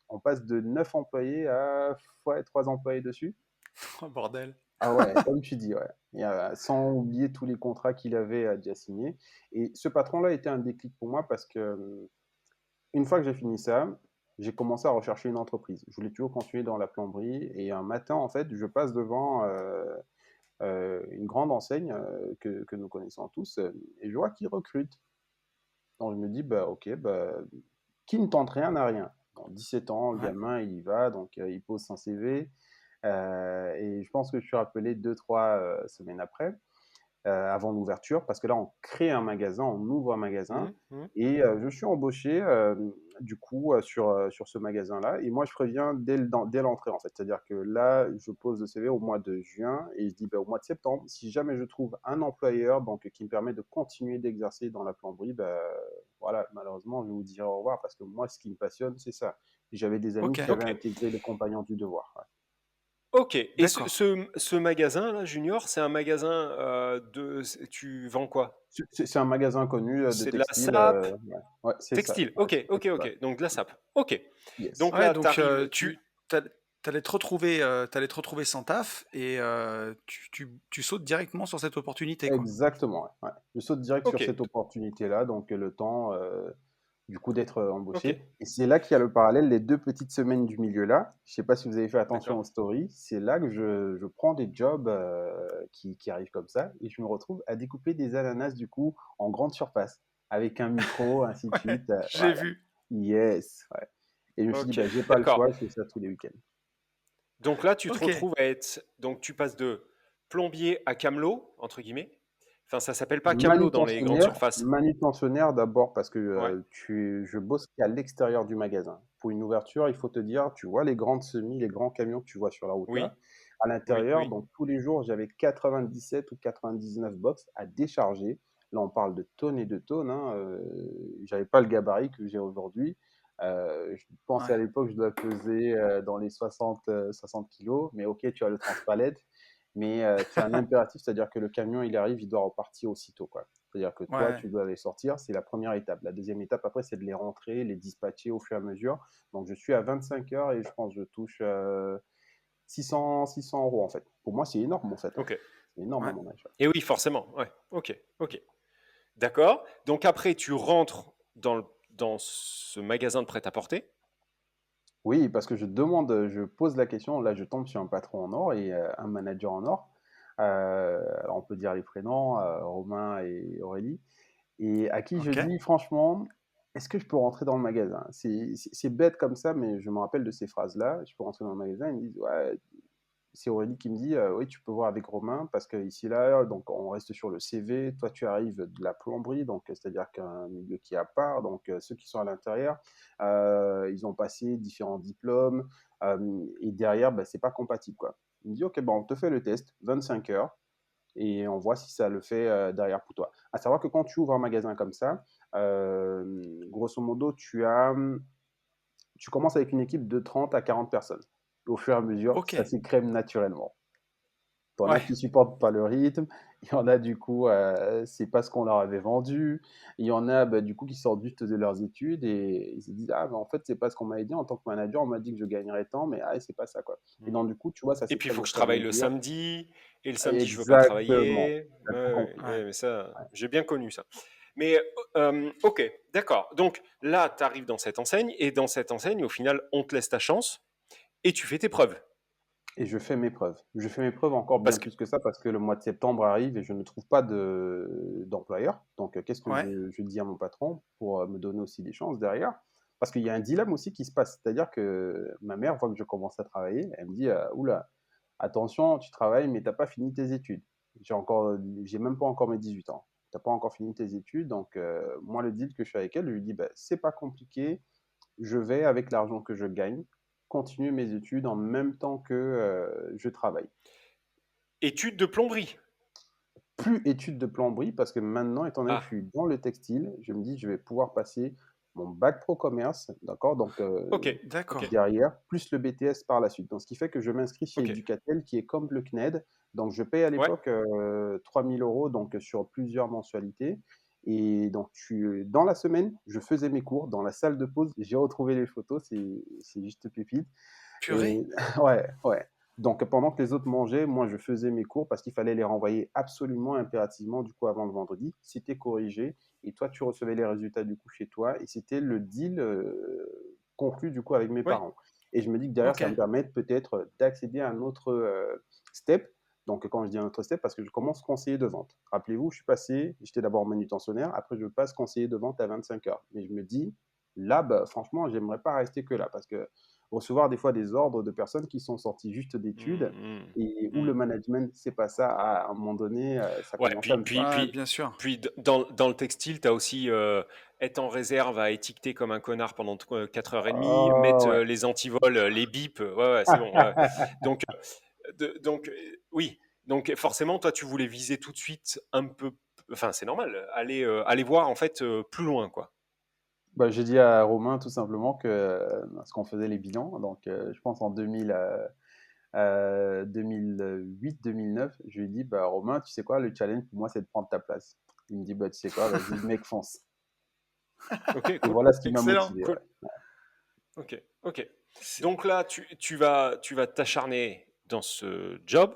on passe de 9 employés à 3 employés dessus. Oh, bordel. Ah ouais, comme tu dis, ouais. Sans oublier tous les contrats qu'il avait déjà signés. Et ce patron-là était un déclic pour moi parce que une fois que j'ai fini ça, j'ai commencé à rechercher une entreprise. Je voulais toujours continuer dans la plomberie et un matin, en fait, je passe devant une grande enseigne que nous connaissons tous et je vois qu'ils recrutent. Donc je me dis, bah ok, bah, qui ne tente rien n'a rien. Dans 17 ans, le Ouais. gamin, il y va, donc il pose son CV et je pense que je suis rappelé 2-3 semaines après. avant l'ouverture, parce que là, on crée un magasin, on ouvre un magasin, Mhm. et je suis embauché du coup sur ce magasin-là, et moi je préviens dès l'entrée en fait, c'est-à-dire que là, je pose le CV au mois de juin, et je dis bah, au mois de septembre, si jamais je trouve un employeur donc, qui me permet de continuer d'exercer dans la plomberie, bah, voilà, malheureusement, je vais vous dire au revoir, parce que moi, ce qui me passionne, c'est ça. J'avais des amis Ok, qui avaient Ok, intégré les compagnons du devoir. Ouais. ok. Et d'accord. ce magasin là, Junior, c'est un magasin tu vends quoi? C'est un magasin connu de C'est de la textile. SAP, Ouais, ouais, c'est ça. textile. Ouais, Ok, ok, ouais. ok. Donc de la SAP. Ok. Yes. Donc Ouais, là, donc t'arrives. t'allais te retrouver sans taf et tu sautes directement sur cette opportunité, quoi. Exactement. Ouais, ouais. Je saute direct Ok, sur cette opportunité-là, donc le temps du coup d'être ok. embauché. Et c'est là qu'il y a le parallèle, les 2 petites semaines du milieu là. Je sais pas si vous avez fait attention D'accord. aux stories. C'est là que je prends des jobs qui arrivent comme ça, et je me retrouve à découper des ananas du coup en grande surface avec un micro, ainsi de Ouais, suite. j'ai Voilà. vu. Yes. Ouais. Et je me suis dit, Ok, bah, j'ai pas le d'accord. choix, je fais ça tous les week-ends. Donc là, tu te Ok. retrouves à être. Donc tu passes de plombier à camelot, entre guillemets. Enfin, ça s'appelle pas camelot dans les grandes surfaces. Manutentionnaire d'abord parce que Ouais. je bosse qu'à l'extérieur du magasin. Pour une ouverture, il faut te dire, tu vois les grandes semis, les grands camions que tu vois sur la route là, Oui, à oui, l'intérieur, oui. donc tous les jours, j'avais 97 ou 99 box à décharger. Là, on parle de tonnes et de tonnes, hein. J'avais pas le gabarit que j'ai aujourd'hui. Je pensais Ouais. à l'époque, je dois peser dans les 60 kilos, mais ok, tu as le transpalette. Mais tu as un impératif, c'est-à-dire que le camion, il arrive, il doit repartir aussitôt, quoi. C'est-à-dire que toi, Ouais. tu dois les sortir, c'est la première étape. La deuxième étape, après, c'est de les rentrer, les dispatcher au fur et à mesure. Donc, je suis à 25 heures et je pense que je touche 600 euros, en fait. Pour moi, c'est énorme, en fait, hein. Ok. C'est énorme à Ouais. mon âge. Et oui, forcément. Ouais. Ok, ok. D'accord. Donc après, tu rentres dans ce magasin de prêt-à-porter. Oui, parce que je pose la question, là, je tombe sur un patron en or et un manager en or. Alors, on peut dire les prénoms, Romain et Aurélie. Et à qui je Ok. dis, franchement, est-ce que je peux rentrer dans le magasin? C'est bête comme ça, mais je me rappelle de ces phrases-là. Je peux rentrer dans le magasin, ils me disent, ouais, c'est Aurélie qui me dit, oui, tu peux voir avec Romain, parce que ici, là, donc on reste sur le CV. Toi, tu arrives de la plomberie, donc c'est-à-dire qu'un milieu qui est à part. Donc ceux qui sont à l'intérieur, ils ont passé différents diplômes, et derrière, bah, c'est pas compatible, quoi. Il me dit, ok, bon, on te fait le test, 25 heures, et on voit si ça le fait derrière pour toi. À savoir que quand tu ouvres un magasin comme ça, grosso modo, tu commences avec une équipe de 30 à 40 personnes. Au fur et à mesure, Ok. ça s'écrème naturellement. T'en as Ouais. qui supportent pas le rythme, il y en a du coup, c'est pas ce qu'on leur avait vendu, il y en a bah, du coup qui sortent juste de leurs études et ils se disent ah bah, en fait c'est pas ce qu'on m'avait dit en tant que manager, on m'a dit que je gagnerais tant, mais ah, c'est pas ça quoi. Et Hmm. donc du coup tu vois ça Et puis, il s'écrème faut au que je fur et à travaille le mesure. samedi. Et le samedi, je veux pas Exactement. travailler. T'as Ouais, tout ouais, compris. ouais, Ouais. mais ça, Ouais. j'ai bien connu ça. Mais ok, d'accord. Donc là, tu arrives dans cette enseigne. Et dans cette enseigne, au final, on te laisse ta chance. Et tu fais tes preuves. Et je fais mes preuves. Je fais mes preuves encore bien Parce que. plus que ça parce que le mois de septembre arrive et je ne trouve pas d'employeur. Donc, qu'est-ce que Ouais. je dis à mon patron pour me donner aussi des chances derrière? Parce qu'il y a un dilemme aussi qui se passe. C'est-à-dire que ma mère voit que je commence à travailler. Elle me dit, oula, attention, tu travailles, mais tu n'as pas fini tes études. J'ai même pas encore mes 18 ans. Tu n'as pas encore fini tes études. Donc, moi, le deal que je fais avec elle, je lui dis, bah, c'est pas compliqué. Je vais, avec l'argent que je gagne, continuer mes études en même temps que je travaille. Études de plomberie. Plus études de plomberie, parce que maintenant, étant donné que je Ah, suis dans le textile, je me dis je vais pouvoir passer mon bac pro commerce, d'accord? Donc ok, ok, D'accord. derrière, plus le BTS par la suite. Donc ce qui fait que je m'inscris chez ok. Educatel, qui est comme le CNED. Donc je paye à Ouais. l'époque 3 000 euros donc, sur plusieurs mensualités. Et donc dans la semaine, je faisais mes cours dans la salle de pause. J'ai retrouvé les photos, c'est juste pépite. Purée. Et ouais, ouais. Donc pendant que les autres mangeaient, moi je faisais mes cours parce qu'il fallait les renvoyer absolument impérativement du coup avant le vendredi. C'était corrigé et toi tu recevais les résultats du coup chez toi et c'était le deal conclu du coup avec mes Oui. parents. Et je me dis que derrière Ok. ça va me permettre peut-être d'accéder à un autre step. Donc quand je dis un autre step, parce que je commence conseiller de vente. Rappelez-vous, j'étais d'abord manutentionnaire, après je passe conseiller de vente à 25 heures. Mais je me dis, là, bah, franchement, j'aimerais pas rester que là parce que recevoir des fois des ordres de personnes qui sont sorties juste d'études Mmh, et où mmh. le management, c'est pas ça. À un moment donné, ça Ouais, commençait à puis, me puis, faire. Ouais, puis, bien sûr. puis dans le textile, tu as aussi être en réserve à étiqueter comme un connard pendant 4h30, mettre Ouais. les antivols, les bips, ouais, ouais, c'est bon. Ouais. Donc, oui, donc forcément, toi, tu voulais viser tout de suite un peu, enfin, c'est normal, aller voir en fait plus loin, quoi. Bah, j'ai dit à Romain tout simplement que parce qu'on faisait les bilans, donc je pense en 2008-2009, je lui ai dit, bah, Romain, tu sais quoi, le challenge pour moi, c'est de prendre ta place. Il me dit, bah, tu sais quoi, vas-y, mec, fonce. Ok, Et cool, voilà ce qui m'a Excellent. motivé. Ouais. cool, ok, ok. C'est- Donc là, tu vas t'acharner dans ce job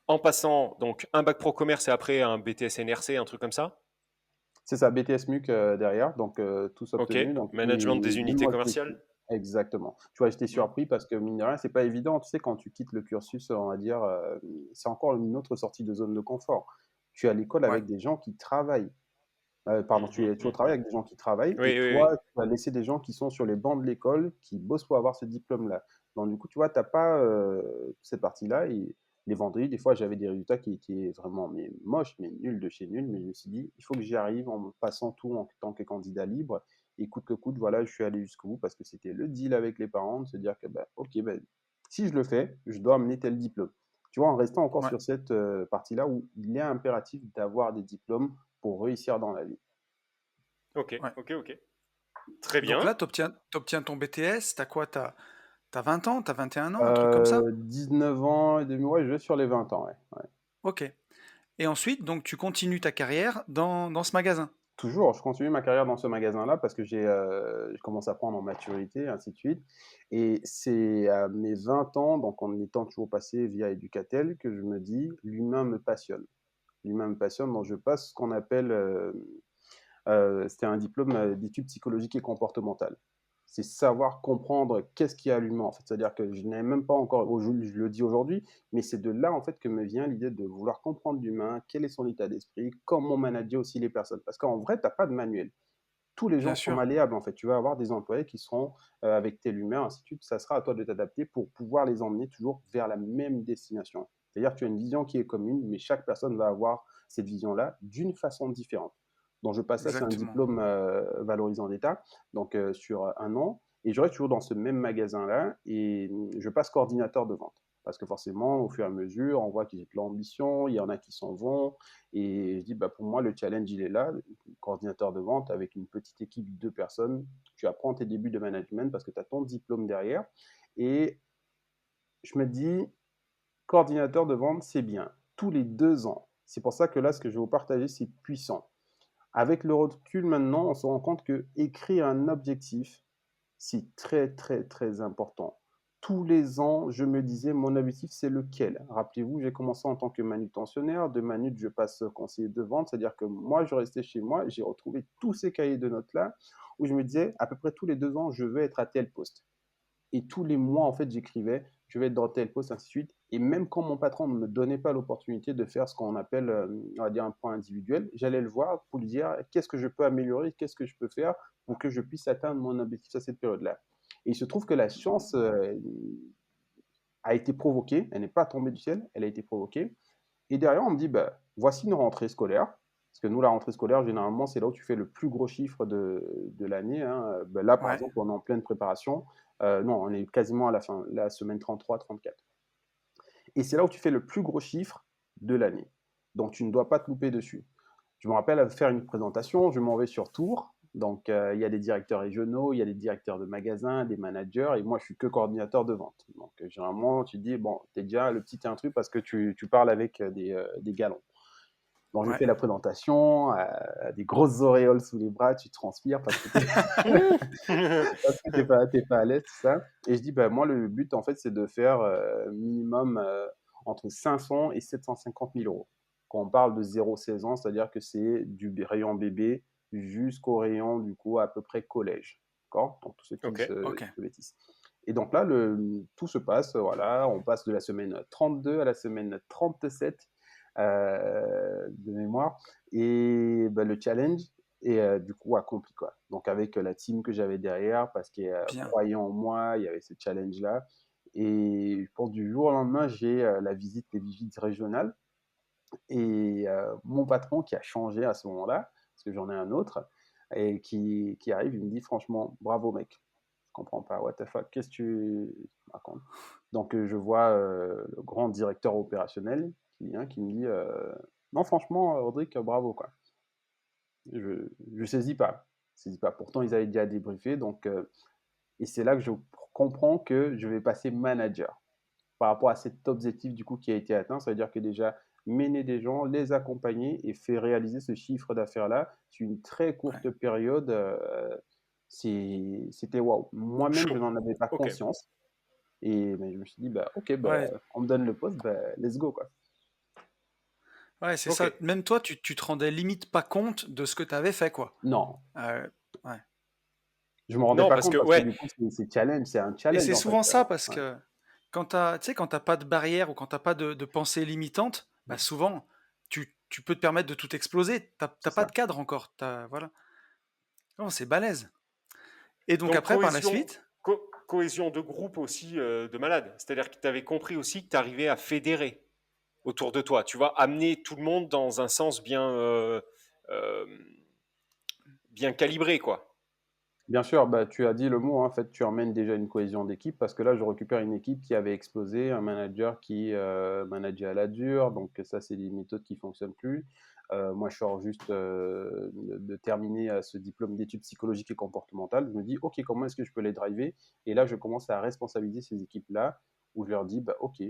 en passant donc un bac pro commerce et après un BTS NRC, un truc comme ça. C'est ça, BTS MUC derrière, donc tous Ok, obtenus. Donc, management et des même unités moi, j'étais commerciales. exactement. Tu vois, j'étais Hmm. surpris parce que mine de rien, c'est pas évident. Tu sais, quand tu quittes le cursus, on va dire, c'est encore une autre sortie de zone de confort. Tu es à l'école Ouais, avec des gens qui travaillent. Pardon, tu es au travail Mhm. avec des gens qui travaillent et Oui, oui, toi, oui. tu vas laisser des gens qui sont sur les bancs de l'école, qui bossent pour avoir ce diplôme-là. Donc, du coup, tu vois, tu n'as pas cette partie-là. Et les vendredis, des fois, j'avais des résultats qui étaient vraiment mais, moches, mais nuls de chez nuls. Mais je me suis dit, il faut que j'y arrive en me passant tout en tant que candidat libre. Et coûte que coûte, voilà, je suis allé jusqu'au bout parce que c'était le deal avec les parents de se dire que, bah, ok, bah, si je le fais, je dois amener tel diplôme. Tu vois, en restant encore ouais. sur cette partie-là où il est impératif d'avoir des diplômes pour réussir dans la vie. Ok, Ouais. ok, ok. Très Donc bien. là, t'obtiens ton BTS, t'as quoi? T'as 20 ans, t'as 21 ans, un truc comme ça? 19 ans et demi, ouais, je vais sur les 20 ans, ouais. Ouais. Ok. Et ensuite, donc tu continues ta carrière dans ce magasin. Toujours, je continue ma carrière dans ce magasin-là parce que je commence à prendre en maturité, ainsi de suite. Et c'est à mes 20 ans, donc en étant toujours passé via Educatel, que je me dis, l'humain me passionne. L'humain me passionne, donc je passe ce qu'on appelle, c'était un diplôme d'études psychologiques et comportementales. C'est savoir comprendre qu'est-ce qui a l'humain, en fait. C'est-à-dire que je n'ai même pas encore, je le dis aujourd'hui, mais c'est de là, en fait, que me vient l'idée de vouloir comprendre l'humain, quel est son état d'esprit, comment manager aussi les personnes. Parce qu'en vrai, tu n'as pas de manuel. Tous les Bien gens sont sûr. malléables, en fait. Tu vas avoir des employés qui seront avec tel humain, ainsi de suite. Ça sera à toi de t'adapter pour pouvoir les emmener toujours vers la même destination. C'est-à-dire que tu as une vision qui est commune, mais chaque personne va avoir cette vision-là d'une façon différente. Donc, je passe ça, c'est un Exactement. diplôme valorisant d'État, donc sur un an. Et je reste toujours dans ce même magasin-là et je passe coordinateur de vente. Parce que forcément, au fur et à mesure, on voit qu'ils ont de l'ambition, il y en a qui s'en vont. Et je dis, bah, pour moi, le challenge, il est là. Coordinateur de vente avec une petite équipe de 2 personnes. Tu apprends tes débuts de management parce que tu as ton diplôme derrière. Et je me dis, coordinateur de vente, c'est bien. Tous les 2 ans. C'est pour ça que là, ce que je vais vous partager, c'est puissant. Avec le recul maintenant, on se rend compte que écrire un objectif, c'est très, très, très important. Tous les ans, je me disais, mon objectif, c'est lequel? Rappelez-vous, j'ai commencé en tant que manutentionnaire. De manut, je passe conseiller de vente. C'est-à-dire que moi, je restais chez moi, j'ai retrouvé tous ces cahiers de notes-là où je me disais, à peu près tous les 2 ans, je veux être à tel poste. Et tous les mois, en fait, j'écrivais, je vais être dans tel poste, ainsi de suite. Et même quand mon patron ne me donnait pas l'opportunité de faire ce qu'on appelle, on va dire, un point individuel, j'allais le voir pour lui dire qu'est-ce que je peux améliorer, qu'est-ce que je peux faire pour que je puisse atteindre mon objectif à cette période-là. Et il se trouve que la chance a été provoquée, elle n'est pas tombée du ciel, elle a été provoquée. Et derrière, on me dit, bah, voici une rentrée scolaire. Parce que nous, la rentrée scolaire, généralement, c'est là où tu fais le plus gros chiffre de l'année. Hein. Ben là, par Ouais. exemple, on est en pleine préparation. Non, on est quasiment à la fin, la semaine 33-34. Et c'est là où tu fais le plus gros chiffre de l'année. Donc, tu ne dois pas te louper dessus. Je me rappelle à faire une présentation, je m'en vais sur Tours. Donc, il y a des directeurs régionaux, il y a des directeurs de magasins, des managers, et moi, je suis que coordinateur de vente. Donc, généralement, tu te dis, bon, tu es déjà le petit intrus parce que tu parles avec des galons. Donc, je Ouais. fais la présentation, des grosses auréoles sous les bras, tu transpires parce que t'es pas à l'aise, tout ça. Et je dis, bah, moi, le but, en fait, c'est de faire minimum entre 500 et 750 000 euros. Quand on parle de 0-16 ans, c'est-à-dire que c'est du rayon bébé jusqu'au rayon, du coup, à peu près collège. D'accord? Donc, tous ceux qui Ok. se Ok. bêtisent. Et donc là, tout se passe, voilà, on passe de la semaine 32 à la semaine 37 de mémoire. Et bah, le challenge, et du coup accompli quoi. Donc avec la team que j'avais derrière, parce qu'ils Bien. croyaient en moi, il y avait ce challenge-là. Et je pense du jour au lendemain, j'ai les visites régionales. Et mon patron qui a changé à ce moment-là, parce que j'en ai un autre, et qui arrive, il me dit franchement, bravo mec. Je comprends pas, what the fuck, qu'est-ce que tu racontes? Donc je vois le grand directeur opérationnel qui vient, qui me dit non franchement Rodrigue, bravo quoi. Je saisis pas, je saisis pas. Pourtant ils avaient déjà débriefé, donc et c'est là que je comprends que je vais passer manager par rapport à cet objectif du coup qui a été atteint. Ça veut dire que déjà mener des gens, les accompagner et faire réaliser ce chiffre d'affaires-là sur une très Ouais. courte période, c'était waouh. Moi-même, je Chaud. n'en avais pas Ok. conscience. Et mais je me suis dit, bah, ok, bah, Ouais, on me donne le poste, bah, let's go, quoi. ouais, c'est Ok. ça. Même toi, tu te rendais limite pas compte de ce que tu avais fait, quoi. Non, Euh, ouais. je me rendais Non, pas parce que, compte parce que ouais, du coup, c'est un Et challenge c'est en fait. souvent ça parce Ouais. que tu sais, quand t'as pas de barrière ou quand t'as pas de pensée limitante, bah souvent, tu peux te permettre de tout exploser. T'as C'est pas de ça. cadre encore. Voilà. Non, c'est balèze. Et donc donc après, par la suite, cohésion de groupe aussi de malade. C'est-à-dire que tu avais compris aussi que tu arrivais à fédérer autour de toi. Tu vois, amener tout le monde dans un sens euh, bien calibré, quoi. Bien sûr, bah, tu as dit le mot, hein, en fait, tu emmènes déjà une cohésion d'équipe parce que là, je récupère une équipe qui avait explosé, un manager qui manageait à la dure, donc ça, c'est des méthodes qui fonctionnent plus. Moi, je sors juste de terminer ce diplôme d'études psychologiques et comportementales. Je me dis, OK, comment est-ce que je peux les driver? Et là, je commence à responsabiliser ces équipes-là où je leur dis, bah, OK,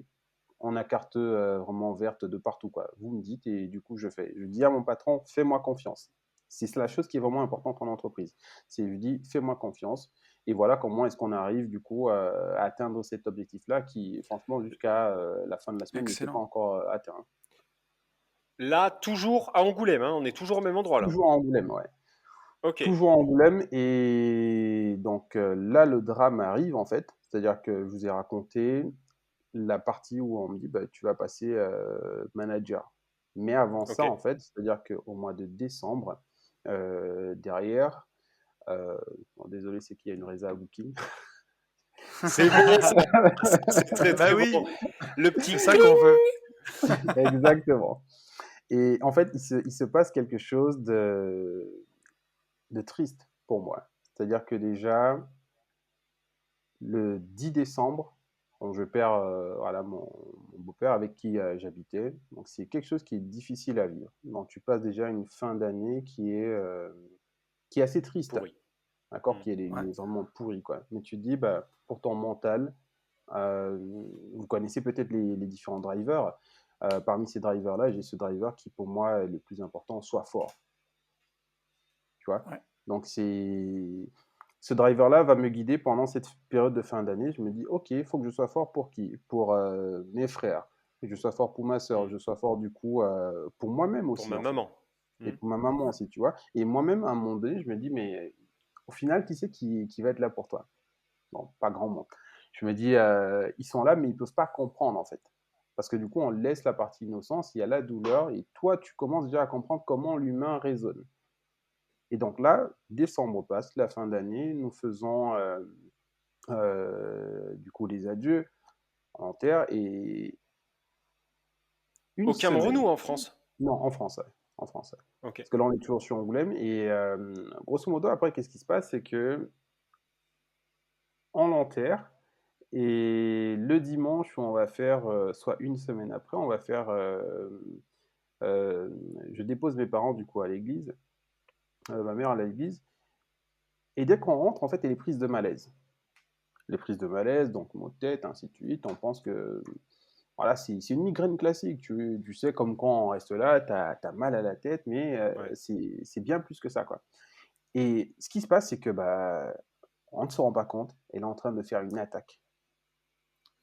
on a carte vraiment verte de partout, quoi. Vous me dites et du coup, je fais. Je dis à mon patron, fais-moi confiance. C'est la chose qui est vraiment importante en entreprise. C'est, je dis, fais-moi confiance. Et voilà comment est-ce qu'on arrive du coup à atteindre cet objectif-là qui, franchement, jusqu'à la fin de la semaine, n'était pas excellent. encore atteint. Là, toujours à Angoulême, hein, on est toujours au même endroit, là. Toujours à Angoulême, ouais. Ok. Toujours à Angoulême. Et donc là, le drame arrive en fait. C'est-à-dire que je vous ai raconté la partie où on me dit bah, tu vas passer manager. Mais avant Ok. ça, en fait, c'est-à-dire qu'au mois de décembre, derrière, bon, désolé, c'est qu'il y a une résa à Booking. C'est bon, ça. C'est très, Bah très oui, bon. Le c'est petit... ça qu'on veut. Exactement. Et en fait, il se passe quelque chose de triste pour moi. C'est-à-dire que déjà, le 10 décembre, bon, je perds voilà, mon beau-père avec qui j'habitais. Donc c'est quelque chose qui est difficile à vivre. Donc tu passes déjà une fin d'année qui est assez triste, pourri. d'accord, Hmm. Ouais, qui est vraiment pourrie, quoi. Mais tu te dis, bah, pour ton mental, euh, vous connaissez peut-être les différents drivers. Parmi ces drivers-là, j'ai ce driver qui pour moi est le plus important, soit fort, tu vois. ouais, Donc c'est ce driver-là va me guider pendant cette période de fin d'année. Je me dis, ok, il faut que je sois fort pour qui? Pour mes frères, que je sois fort pour ma soeur, Hmm. que je sois fort du coup pour moi-même Pour aussi ma en fait, maman. et Hmm. pour ma maman aussi, tu vois. Et moi-même à un moment donné, je me dis, mais au final, qui c'est qui va être là pour toi? Bon, pas grand monde. Je me dis, ils sont là, mais ils peuvent pas comprendre en fait. Parce que du coup, on laisse la partie innocence, il y a la douleur, et toi, tu commences déjà à comprendre comment l'humain raisonne. Et donc là, décembre passe, la fin d'année, nous faisons du coup les adieux en terre, et une Au Cameroun semaine, ou en France? non, en français, en français. Ok. Parce que là, on est toujours sur Angoulême, et grosso modo, après, qu'est-ce qui se passe, c'est que on l'enterre. Et le dimanche, on va faire, soit une semaine après, on va faire. Euh, je dépose mes parents du coup à l'église, ma mère à l'église. Et dès qu'on rentre, en fait, elle est prise de malaise. Les prises de malaise, donc maux de tête, ainsi de suite. On pense que voilà, c'est une migraine classique. Tu sais, comme quand on reste là, tu as mal à la tête, mais Ouais. c'est bien plus que ça, quoi. Et ce qui se passe, c'est que bah, on ne se rend pas compte. Elle est en train de faire une attaque.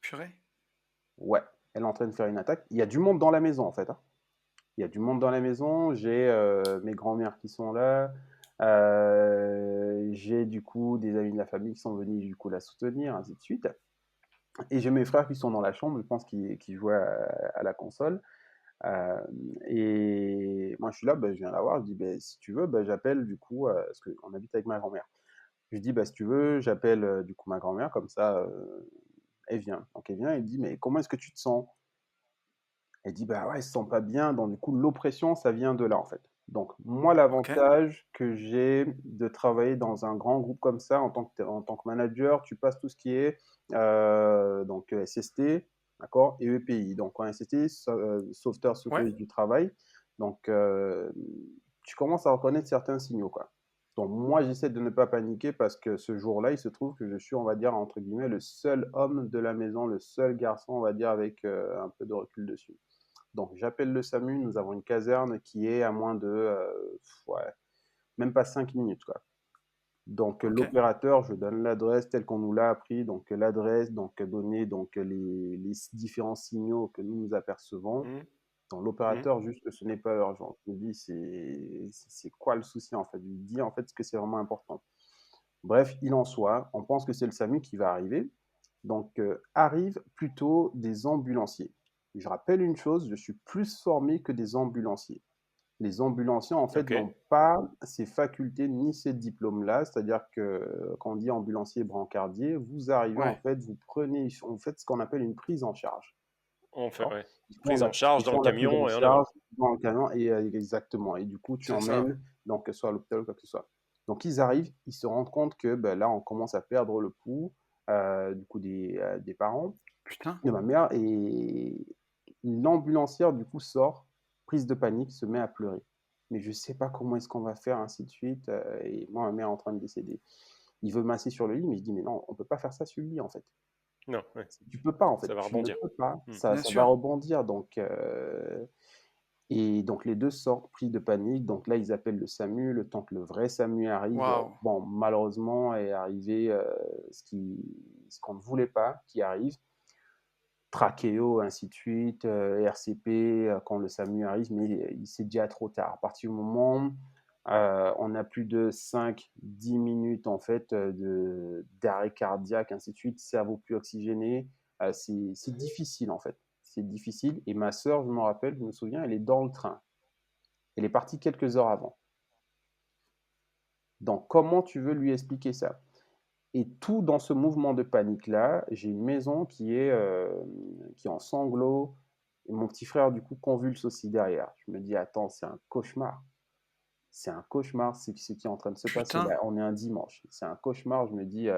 purée. Ouais, elle est en train de faire une attaque. Il y a du monde dans la maison, en fait, hein. Il y a du monde dans la maison. J'ai mes grands-mères qui sont là. J'ai du coup des amis de la famille qui sont venus du coup la soutenir, ainsi de suite. Et j'ai mes frères qui sont dans la chambre, je pense, qui jouaient à la console. Euh, et moi je suis là, je viens la voir, je dis: «Beh, si tu veux, j'appelle du coup», parce qu'on habite avec ma grand-mère. Je lui dis: «Bah, si tu veux, j'appelle, du coup ma grand-mère comme ça, elle vient». Donc elle vient, elle me dit: «Mais comment est-ce que tu te sens?» Elle dit: «Bah, ouais, elle se sent pas bien», donc du coup l'oppression, ça vient de là, en fait. Donc moi, OK. l'avantage que j'ai de travailler dans un grand groupe comme ça en tant que manager, tu passes tout ce qui est, donc SST, d'accord? Et EPI. Donc en SST, sauveteur Ouais. sécurité du travail, donc tu commences à reconnaître certains signaux, quoi. Donc moi, j'essaie de ne pas paniquer parce que ce jour-là, il se trouve que je suis, on va dire, entre guillemets, «le seul homme de la maison», le seul garçon, on va dire, avec, un peu de recul dessus. Donc j'appelle le SAMU, nous avons une caserne qui est à moins de, ouais, même pas 5 minutes, quoi. Donc OK. l'opérateur, je donne l'adresse telle qu'on nous l'a appris, donc l'adresse, donc donner donc les différents signaux que nous apercevons. Mmh. Donc Mmh. l'opérateur, juste, ce n'est pas urgent. Je me dis: «C'est quoi le souci, en fait?» Je lui dis, en fait, ce que c'est vraiment important. Bref, il en soit, on pense que c'est le SAMU qui va arriver. Donc, arrivent plutôt des ambulanciers. Je rappelle une chose, je suis plus formé que des ambulanciers. Les ambulanciers, en fait, OK. n'ont pas ces facultés ni ces diplômes-là. C'est-à-dire que quand on dit ambulancier brancardier, vous arrivez, en Ouais. fait, vous faites ce qu'on appelle une prise en charge. On fait D'accord? ouais. Prise en charge Ils dans le font la prise en camion et on y va. charge dans le camion et exactement. Et du coup, tu C'est ça. emmènes, donc, soit à l'hôpital ou quoi que ce soit. Donc, ils arrivent, ils se rendent compte que là, on commence à perdre le pouls, du coup, des parents Putain. de ma mère. Et l'ambulancière, du coup, sort, prise de panique, se met à pleurer. Mais je sais pas comment est-ce qu'on va faire, ainsi de suite. Et moi, ma mère est en train de décéder. Il veut masser sur le lit, mais je dis, mais non, on peut pas faire ça sur le lit, en fait. Non, ouais, Tu peux pas, en fait. ça va Tu ne rebondir. peux pas. Mmh. Ça, Bien ça va sûr. rebondir. Donc, et donc les deux sortent pris de panique. Donc là, ils appellent le SAMU, le temps que le vrai SAMU arrive. Waouh. Bon, malheureusement, est arrivé ce qu'on ne voulait pas qui arrive. Trachéo, ainsi de suite, RCP, quand le SAMU arrive, mais c'est déjà trop tard. À partir du moment, on a plus de 5-10 minutes, en fait, d'arrêt cardiaque, ainsi de suite, cerveau plus oxygéné. C'est difficile, en fait. C'est difficile. Et ma sœur, je me rappelle, je me souviens, elle est dans le train. Elle est partie quelques heures avant. Donc, comment tu veux lui expliquer ça? Et tout dans ce mouvement de panique-là, j'ai une maison qui est en sanglots, et mon petit frère, du coup, convulse aussi derrière. Je me dis: «Attends, c'est un cauchemar. C'est un cauchemar, c'est ce qui est en train de se passer Putain. là». On est un dimanche. C'est un cauchemar. Je me dis: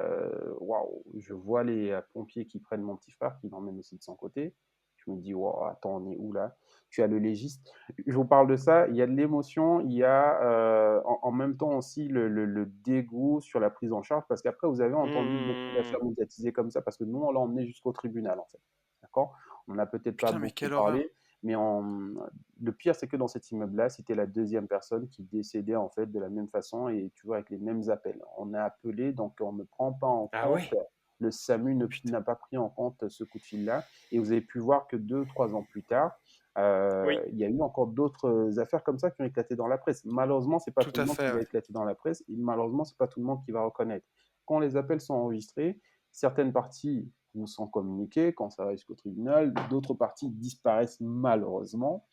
«Waouh!» Je vois les, pompiers qui prennent mon petit frère, qui l'emmènent aussi de son côté. Je me dis: «Waouh, attends, on est où là?» Tu as le légiste. Je vous parle de ça, il y a de l'émotion, il y a, en même temps aussi le dégoût sur la prise en charge, parce qu'après vous avez entendu beaucoup Mmh. d'affaires médiatisées comme ça, parce que nous, on l'a emmené jusqu'au tribunal, en fait. D'accord? On n'a peut-être pas Putain, mais beaucoup quelle parlé, horreur. mais le pire, c'est que dans cet immeuble-là, c'était la deuxième personne qui décédait, en fait, de la même façon, et tu vois, avec les mêmes appels. On a appelé, donc on ne prend pas en Ah compte, ouais? le SAMU Putain. n'a pas pris en compte ce coup de fil-là, et vous avez pu voir que 2-3 ans plus tard, Oui. il y a eu encore d'autres affaires comme ça qui ont éclaté dans la presse. Malheureusement, c'est pas Tout tout le à monde qui fait, va ouais. éclater dans la presse, et malheureusement, c'est pas tout le monde qui va reconnaître. Quand les appels sont enregistrés, certaines parties vous sont communiquées quand ça va jusqu'au tribunal, d'autres parties disparaissent malheureusement,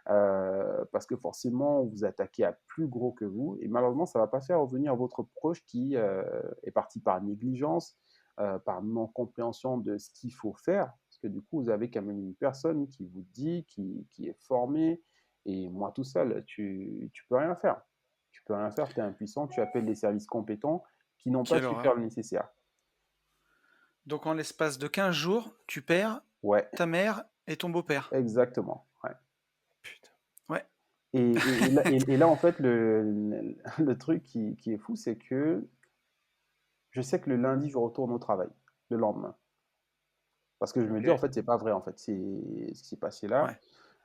parce que forcément, vous attaquez à plus gros que vous, et malheureusement, ça va pas faire revenir votre proche qui est parti par négligence, par non-compréhension de ce qu'il faut faire, parce que du coup, vous avez quand même une personne qui vous dit, qui est formée, et moi tout seul, tu peux rien faire. Tu peux rien faire, tu es impuissant, tu appelles les services compétents qui n'ont pas Quelle su faire horreur. le nécessaire. Donc en l'espace de 15 jours, tu perds Ouais, ta mère et ton beau-père. exactement. Ouais. Putain. Ouais. Et là, en fait, le truc qui est fou, c'est que je sais que le lundi, je retourne au travail, le lendemain. Parce que je me dis, en OK. fait, c'est pas vrai, en fait, c'est ce qui s'est passé là. Ouais.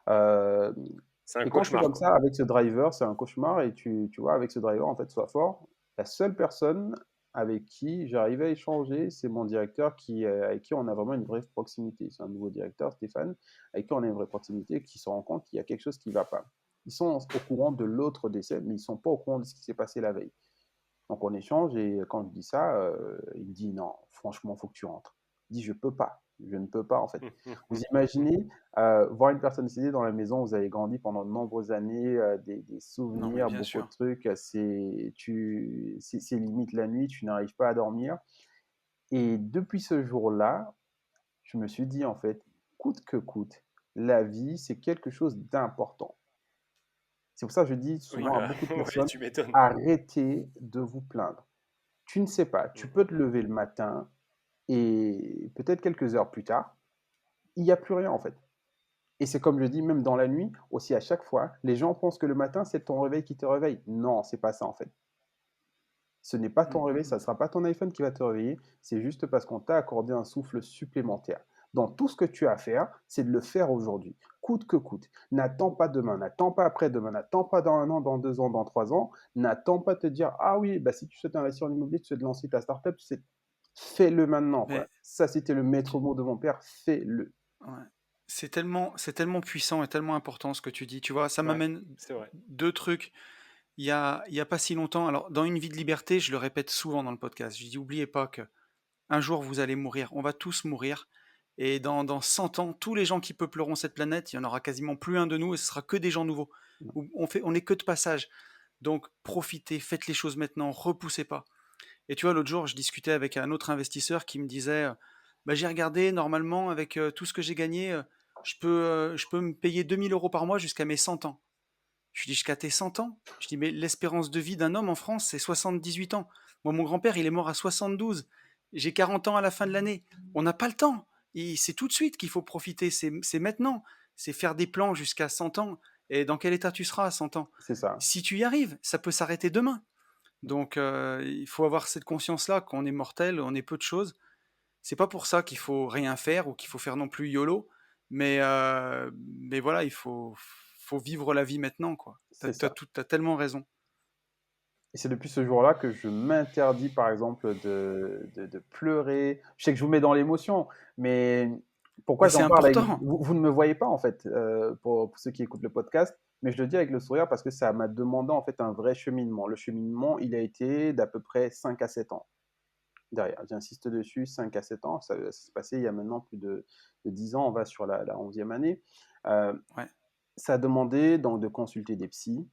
Euh, C'est un et quand je suis cauchemar, comme quoi. ça, avec ce driver, c'est un cauchemar. Et tu vois, avec ce driver, en fait, sois fort. La seule personne avec qui j'arrivais à échanger, c'est mon directeur avec qui on a vraiment une vraie proximité. C'est un nouveau directeur, Stéphane, avec qui on a une vraie proximité, qui se rend compte qu'il y a quelque chose qui ne va pas. Ils sont au courant de l'autre décès, mais ils ne sont pas au courant de ce qui s'est passé la veille. Donc on échange, et quand je dis ça, il me dit: «Non, franchement, il faut que tu rentres». Je dis: «Je peux pas». Je ne peux pas, en fait. Vous imaginez voir une personne décédée dans la maison où vous avez grandi pendant de nombreuses années, des Non, mais souvenirs, bien beaucoup de sûr. trucs. C'est limite la nuit, tu n'arrives pas à dormir. Et depuis ce jour-là, je me suis dit, en fait, coûte que coûte, la vie, c'est quelque chose d'important. C'est pour ça que je dis Oui, souvent à beaucoup de ouais, personnes, tu m'étonnes. arrêtez de vous plaindre. Tu ne sais pas, tu peux Mhm. te lever le matin et peut-être quelques heures plus tard, il n'y a plus rien en fait. Et c'est comme je dis, même dans la nuit, aussi à chaque fois, les gens pensent que le matin, c'est ton réveil qui te réveille. Non, c'est pas ça en fait. Ce n'est pas Mm, ton mm, réveil, ça mm. ne sera pas ton iPhone qui va te réveiller, c'est juste parce qu'on t'a accordé un souffle supplémentaire. Dans tout ce que tu as à faire, c'est de le faire aujourd'hui, coûte que coûte. N'attends pas demain, n'attends pas après-demain, n'attends pas dans 1 an, dans 2 ans, dans 3 ans, n'attends pas de te dire, ah oui, bah, si tu souhaites investir en immobilier, tu souhaites lancer ta startup, fais-le maintenant, quoi. Mais Ça, c'était le maître tu- mot de mon père, fais-le. ouais. C'est tellement puissant et tellement important ce que tu dis. Tu vois, ça Ouais, m'amène c'est vrai. deux trucs. Il y a pas si longtemps, alors dans Une vie de liberté, je le répète souvent dans le podcast, je dis, oubliez pas que un jour vous allez mourir, on va tous mourir, et dans 100 ans, tous les gens qui peupleront cette planète, il y en aura quasiment plus un de nous, et ce sera que des gens nouveaux. On est que de passage. Donc profitez, faites les choses maintenant, repoussez pas. Et tu vois, l'autre jour, je discutais avec un autre investisseur qui me disait, bah, j'ai regardé, normalement, avec tout ce que j'ai gagné, je peux me payer 2 000 € par mois jusqu'à mes 100 ans. Je lui dis, jusqu'à tes 100 ans? Je dis, mais l'espérance de vie d'un homme en France, c'est 78 ans. Moi, mon grand-père, il est mort à 72. J'ai 40 ans à la fin de l'année. On n'a pas le temps. C'est tout de suite qu'il faut profiter. C'est maintenant. C'est faire des plans jusqu'à 100 ans. Et dans quel état tu seras à 100 ans? C'est ça. Si tu y arrives, ça peut s'arrêter demain. Donc, il faut avoir cette conscience-là qu'on est mortel, on est peu de choses. C'est pas pour ça qu'il faut rien faire ou qu'il faut faire non plus YOLO, mais voilà, il faut vivre la vie maintenant, quoi. C'est ça. T'as tellement raison. Et c'est depuis ce jour-là que je m'interdis, par exemple, de pleurer. Je sais que je vous mets dans l'émotion, mais pourquoi Mais c'est j'en parle avec... important. Vous ne me voyez pas, en fait, pour ceux qui écoutent le podcast, mais je le dis avec le sourire parce que ça m'a demandé, en fait, un vrai cheminement. Le cheminement, il a été d'à peu près 5 à 7 ans derrière. J'insiste dessus, 5 à 7 ans. Ça s'est passé il y a maintenant plus de 10 ans. On va sur la 11e année. Euh, Ouais. Ça a demandé donc de consulter des psys,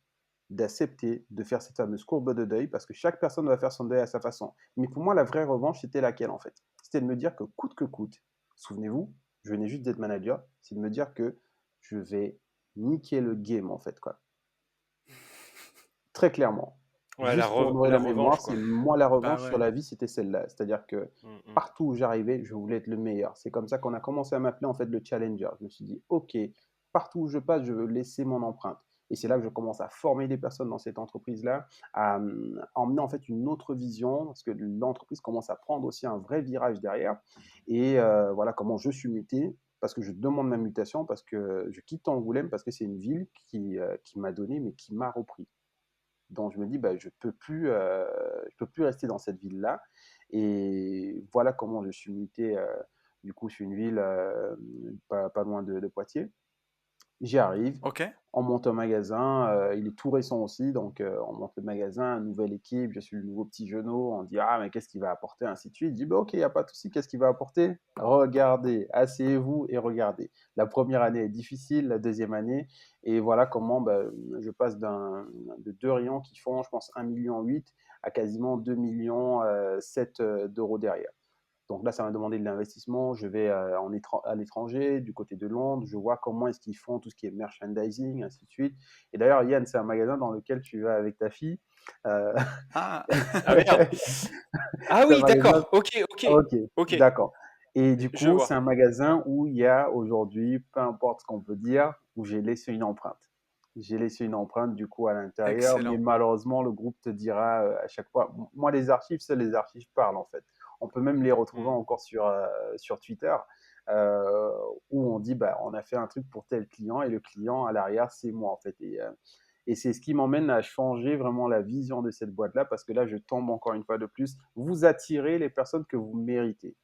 d'accepter de faire cette fameuse courbe de deuil, parce que chaque personne va faire son deuil à sa façon. Mais pour moi, la vraie revanche, c'était laquelle en fait? C'était de me dire que coûte, souvenez-vous, je venais juste d'être manager, c'est de me dire que je vais niquer le game en fait, quoi. Très clairement. Ouais, Juste pour nourrir la la mémoire, revanche, c'est quoi. moi la Bah revanche sur ouais. la vie, c'était celle-là. C'est-à-dire que Mm, mm. partout où j'arrivais, je voulais être le meilleur. C'est comme ça qu'on a commencé à m'appeler en fait le challenger. Je me suis dit, ok, partout où je passe, je veux laisser mon empreinte. Et c'est là que je commence à former des personnes dans cette entreprise-là, à emmener en fait une autre vision, parce que l'entreprise commence à prendre aussi un vrai virage derrière. Et voilà comment je suis muté, parce que je demande ma mutation, parce que je quitte Angoulême, parce que c'est une ville qui m'a donné, mais qui m'a repris. Donc je me dis, bah, je peux plus rester dans cette ville-là. Et voilà comment je suis muté, du coup, sur une ville pas loin de Poitiers. J'y arrive, Ok. on monte un magasin, il est tout récent aussi, donc on monte le magasin, nouvelle équipe, je suis le nouveau petit genou, on dit ah mais qu'est-ce qu'il va apporter, ainsi de suite. Il dit bah ok, il n'y a pas de souci, qu'est-ce qu'il va apporter? Regardez, asseyez-vous et regardez. La première année est difficile, la deuxième année, et voilà comment bah, je passe de 2 rayons qui font, je pense, 1,8 million à quasiment 2,7 millions d'euros derrière. Donc là, ça m'a demandé de l'investissement. Je vais à l'étranger, du côté de Londres. Je vois comment est-ce qu'ils font tout ce qui est merchandising, ainsi de suite. Et d'ailleurs, Yann, c'est un magasin dans lequel tu vas avec ta fille. Euh, Ah, Ah merde. Ah c'est un oui, magasin. d'accord. Ok, ok, Ok, ok. d'accord. Et du Je coup, c'est vois. un magasin où il y a aujourd'hui, peu importe ce qu'on peut dire, où j'ai laissé une empreinte. J'ai laissé une empreinte du coup à l'intérieur, mais excellent. malheureusement, le groupe te dira à chaque fois. Moi, les archives, seules les archives parlent en fait. On peut même les retrouver Mm. encore sur Twitter, euh, où on dit bah, on a fait un truc pour tel client et le client à l'arrière, c'est moi en fait. Et c'est ce qui m'emmène à changer vraiment la vision de cette boîte-là, parce que là, je tombe encore une fois de plus. Vous attirez les personnes que vous méritez.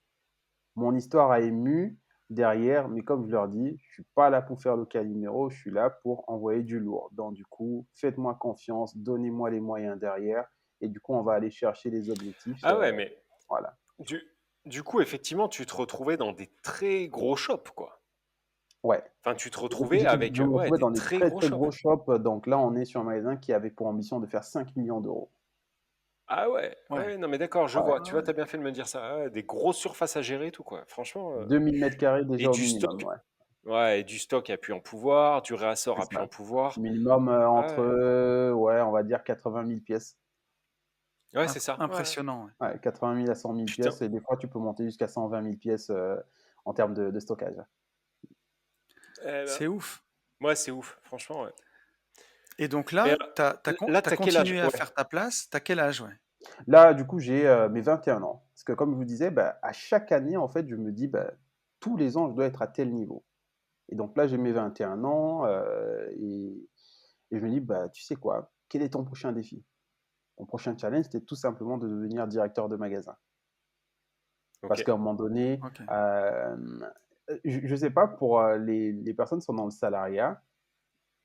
Mon histoire a ému derrière, mais comme je leur dis, je suis pas là pour faire le numéro, je suis là pour envoyer du lourd. Donc du coup, faites-moi confiance, donnez-moi les moyens derrière, et du coup, on va aller chercher les objectifs. Ah ouais, mais Voilà. du, du coup, effectivement, tu te retrouvais dans des très gros shops, quoi. Ouais. Enfin, tu te Je, retrouvais avec je me ouais, retrouvais des dans des très très gros très gros shops. shops. Donc là, on est sur un magasin qui avait pour ambition de faire 5 millions d'euros. Ah ouais, Ouais. ouais, non mais d'accord, je Ouais. vois. Ah Tu vois, ouais. t'as bien fait de me dire ça. Ah ouais, des grosses surfaces à gérer, tout quoi. Franchement, 2000 mètres carrés et déjà au du minimum, stock. ouais. Ouais, et du stock a pu en pouvoir, du réassort C'est a pu en ça. pouvoir. Minimum Ah entre, ouais, ouais, on va dire 80 000 pièces. ouais, c'est ça. Ouais. Impressionnant, ouais. Ouais, 80 000 à 100 000 Putain. pièces. Et des fois, tu peux monter jusqu'à 120 000 pièces en termes de stockage. Eh ben, C'est ouf. ouais, c'est ouf, franchement, ouais. Et donc Mais là, là, t'as t'as quel âge? continué à Ouais. faire ta place. T'as quel âge, ouais? Là, du coup, j'ai mes 21 ans. Parce que comme je vous disais, bah, à chaque année, en fait, je me dis, bah, tous les ans, je dois être à tel niveau. Et donc là, j'ai mes 21 ans et je me dis, bah, tu sais quoi, quel est ton prochain défi? Mon prochain challenge, c'était tout simplement de devenir directeur de magasin. Ok. Parce qu'à un moment donné, Ok. je ne sais pas, pour les personnes qui sont dans le salariat,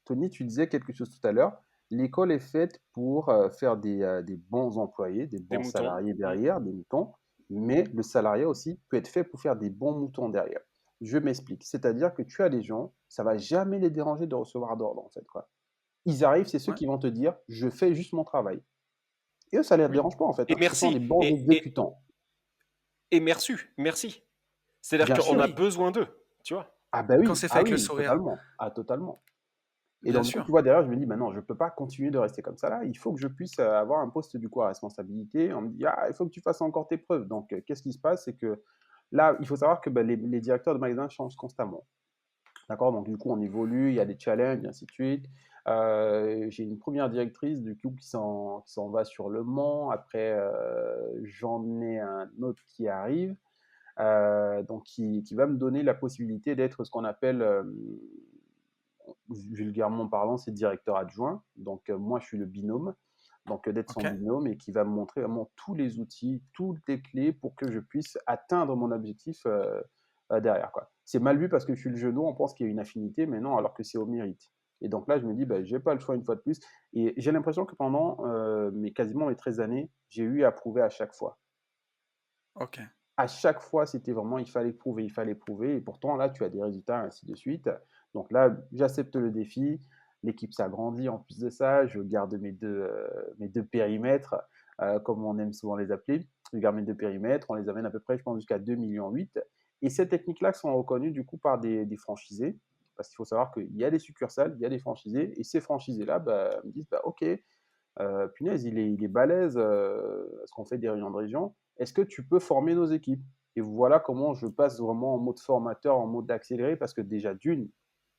Tony, tu disais quelque chose tout à l'heure. L'école est faite pour faire des bons employés, des Des bons moutons. salariés Hmm. derrière, des moutons, mais le salariat aussi peut être fait pour faire des bons moutons derrière. Je m'explique. C'est-à-dire que tu as des gens, ça va jamais les déranger de recevoir d'ordre, en fait, quoi. Ils arrivent, c'est ceux Ouais. qui vont te dire, je fais juste mon travail. Et eux, ça les Oui. dérange pas, en fait, Et hein. Ce sont des merci. bons exécutants. Et merci. Merci. C'est-à-dire Bien qu'on Et sûr. a oui. besoin d'eux, tu vois. Ah ben Quand oui, c'est fait ah avec le oui, sourire. totalement. Ah, totalement. Et Bien donc, du coup, tu sûr. vois, derrière, je me dis, bah non, je ne peux pas continuer de rester comme ça là. Il faut que je puisse avoir un poste du coup à responsabilité. On me dit, ah, il faut que tu fasses encore tes preuves. Donc, qu'est-ce qui se passe? C'est que là, il faut savoir que bah, les directeurs de magasins changent constamment. D'accord? Donc, du coup, on évolue, il y a des challenges, et ainsi de suite. J'ai une première directrice, du coup, qui s'en va sur Le Mans. Après, j'en ai un autre qui arrive. Donc, qui va me donner la possibilité d'être ce qu'on appelle vulgairement parlant, c'est directeur adjoint. Donc, moi, je suis le binôme. Donc, d'être son Ok. binôme et qui va me montrer vraiment tous les outils, toutes les clés pour que je puisse atteindre mon objectif derrière, quoi. C'est mal vu parce que je suis le genou, on pense qu'il y a une affinité, mais non, alors que c'est au mérite. Et donc là, je me dis, bah, j'ai pas le choix une fois de plus. Et j'ai l'impression que pendant quasiment mes 13 années, j'ai eu à prouver à chaque fois. Ok. À chaque fois, c'était vraiment, il fallait prouver, il fallait prouver. Et pourtant, là, tu as des résultats, ainsi de suite. Donc là, j'accepte le défi. L'équipe s'agrandit en plus de ça. Je garde mes deux périmètres, comme on aime souvent les appeler. Je garde mes deux périmètres. On les amène à peu près, je pense, jusqu'à 2,8 millions. Et ces techniques-là sont reconnues du coup par des franchisés. Parce qu'il faut savoir qu'il y a des succursales, il y a des franchisés. Et ces franchisés-là bah, me disent, bah, OK, punaise, il est balèze, parce qu'on fait des réunions de région. Est-ce que tu peux former nos équipes? Et voilà comment je passe vraiment en mode formateur, en mode accéléré, parce que déjà, d'une,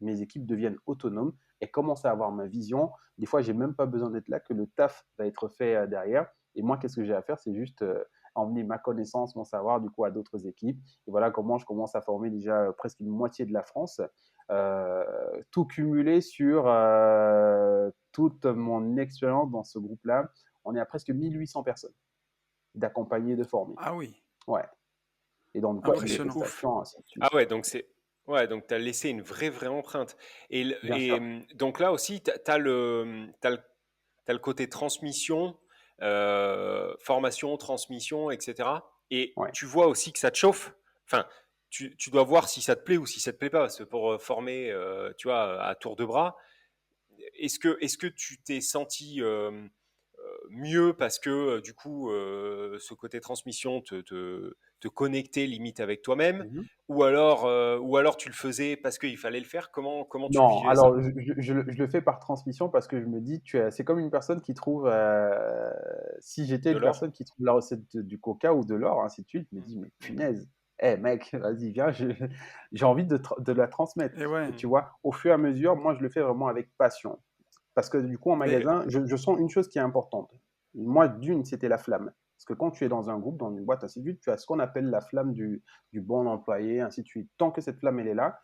mes équipes deviennent autonomes et commencent à avoir ma vision. Des fois, j'ai même pas besoin d'être là, que le taf va être fait derrière. Et moi, qu'est-ce que j'ai à faire? C'est juste emmener ma connaissance, mon savoir, du coup, à d'autres équipes. Et voilà comment je commence à former déjà presque une moitié de la France. Tout cumulé sur toute mon expérience dans ce groupe-là. On est à presque 1800 personnes d'accompagner, de former. Ah oui. Ouais. Et donc, quoi, Ok, des Impressionnant. ouf. prestations, ainsi de Ah suite. ouais, donc c'est. Ouais, donc tu as laissé une vraie empreinte. Bien sûr. Donc là aussi, tu as t'as le côté transmission, formation, transmission, etc. Et Ouais. tu vois aussi que ça te chauffe. Enfin, tu dois voir si ça te plaît ou si ça te plaît pas. Parce que pour former, tu vois, à tour de bras, est-ce que tu t'es senti mieux parce que du coup, ce côté transmission te connectait limite avec toi-même, Mhm. ou alors tu le faisais parce qu'il fallait le faire. Comment tu Non, vivais ça? alors je le fais par transmission parce que je me dis, c'est comme une personne qui trouve, si j'étais De une personne l'or? qui trouve la recette du coca ou de l'or, ainsi de suite, je me dis, mais punaise, eh mec, vas-y, viens, j'ai envie de la transmettre. Et Et ouais. tu vois, au fur et à mesure, moi, je le fais vraiment avec passion. Parce que du coup, en Mais magasin, je sens une chose qui est importante. Moi, d'une, c'était la flamme. Parce que quand tu es dans un groupe, dans une boîte, ainsi de suite, tu as ce qu'on appelle la flamme du bon employé, ainsi de suite. Tant que cette flamme, elle est là,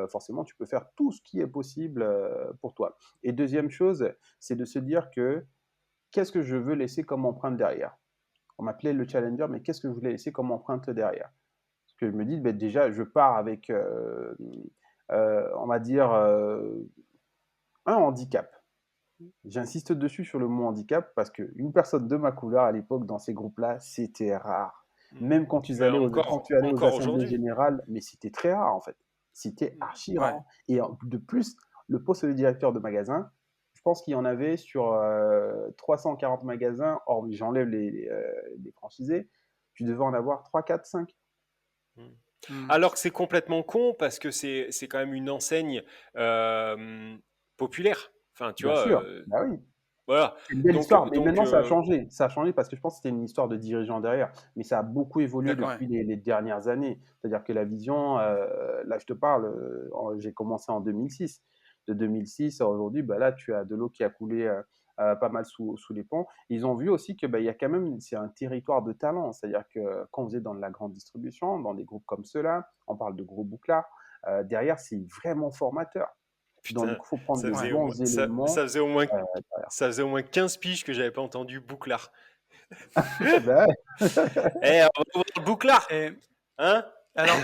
forcément, tu peux faire tout ce qui est possible pour toi. Et deuxième chose, c'est de se dire que qu'est-ce que je veux laisser comme empreinte derrière? On m'appelait le challenger, mais qu'est-ce que je voulais laisser comme empreinte derrière? Parce que je me dis, ben, déjà, je pars avec, on va dire, un handicap. J'insiste dessus sur le mot handicap parce qu'une personne de ma couleur à l'époque dans ces groupes-là, c'était rare. Même quand tu Ouais, allais quand encore, tu allais aux encore assemblées aujourd'hui. générales, mais c'était très rare en fait. C'était archi Ouais. rare. Et de plus, le poste de directeur de magasin, je pense qu'il y en avait sur 340 magasins, hormis j'enlève les franchisés, tu devais en avoir 3, 4, 5. Mm. Mm. Alors que c'est complètement con parce que c'est quand même une enseigne populaire. Enfin, tu Bien vois, sûr, bah oui. voilà. C'est une belle Donc, histoire, mais donc maintenant ça a changé. Ça a changé parce que je pense que c'était une histoire de dirigeant derrière, mais ça a beaucoup évolué D'accord, ouais. depuis les dernières années. C'est-à-dire que la vision, là je te parle, j'ai commencé en 2006. De 2006 à aujourd'hui, bah là tu as de l'eau qui a coulé pas mal sous les ponts. Ils ont vu aussi que bah, il y a quand même, c'est un territoire de talent. C'est-à-dire que quand vous êtes dans de la grande distribution, dans des groupes comme ceux-là, on parle de gros bouclards, derrière c'est vraiment formateur. Donc putain, il faut prendre ça des faisait au moins, bons éléments. ça faisait au moins, euh, ça faisait au moins 15 piges que j'avais pas entendu Bouclard. bah, Eh, on va ouvrir le Bouclard, Et hein? alors,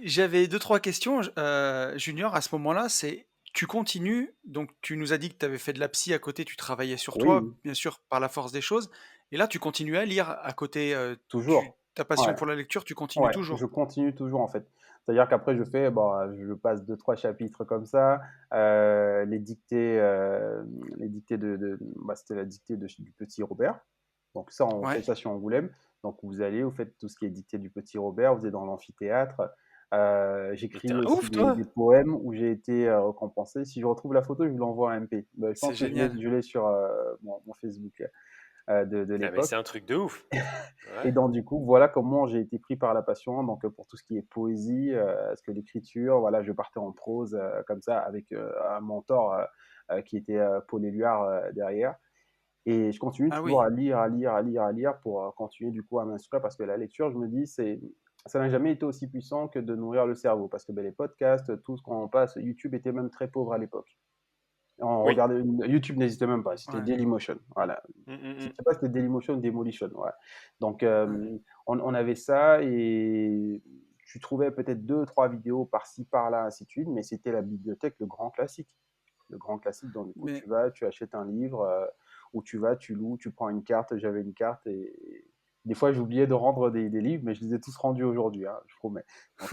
j'avais deux, trois questions, Junior, à ce moment-là. Tu continues, donc tu nous as dit que tu avais fait de la psy à côté, tu travaillais sur toi, oui, bien sûr, par la force des choses. Et là, tu continues à lire à côté, toujours. ta passion Ouais, pour la lecture, tu continues ouais, je toujours. continue toujours en fait. C'est-à-dire qu'après je fais, bon, je passe deux, trois chapitres comme ça. Les dictées bah, c'était la dictée du petit Robert. Donc ça, on fait Ouais. ça sur Angoulême. Donc vous allez, vous faites tout ce qui est dictée du petit Robert, vous êtes dans l'amphithéâtre. Mais t'es J'écrivais un aussi ouf, toi! des poèmes où j'ai été récompensé. Si je retrouve la photo, je vous l'envoie en MP. Bah, je C'est pense que génial. je l'ai sur mon Facebook de Ah, mais l'époque. c'est un truc de ouf. Et Ouais. donc, du coup, voilà comment j'ai été pris par la passion. Donc, pour tout ce qui est poésie, parce que l'écriture, voilà, je partais en prose comme ça avec un mentor qui était Paul Éluard derrière. Et je continue Ah toujours oui. à lire, à lire, à lire, à lire pour continuer du coup à m'instruire parce que la lecture, je me dis, ça n'a jamais été aussi puissant que de nourrir le cerveau parce que ben, les podcasts, tout ce qu'on passe, YouTube était même très pauvre à l'époque. On Oui. regardait, YouTube n'existait même pas, c'était Ouais. Dailymotion. Voilà. Mm, mm, Je mm. sais pas si c'était Dailymotion ou Demolition. Ouais. Donc, Ouais. on avait ça et tu trouvais peut-être deux, trois vidéos par-ci, par-là, ainsi de suite, mais c'était la bibliothèque, le grand classique. Le grand classique, donc du coup, Mais tu vas, tu achètes un livre, ou tu vas, tu loues, tu prends une carte. J'avais une carte et des fois, j'oubliais de rendre des livres, mais je les ai tous rendus aujourd'hui, hein, je promets. Donc,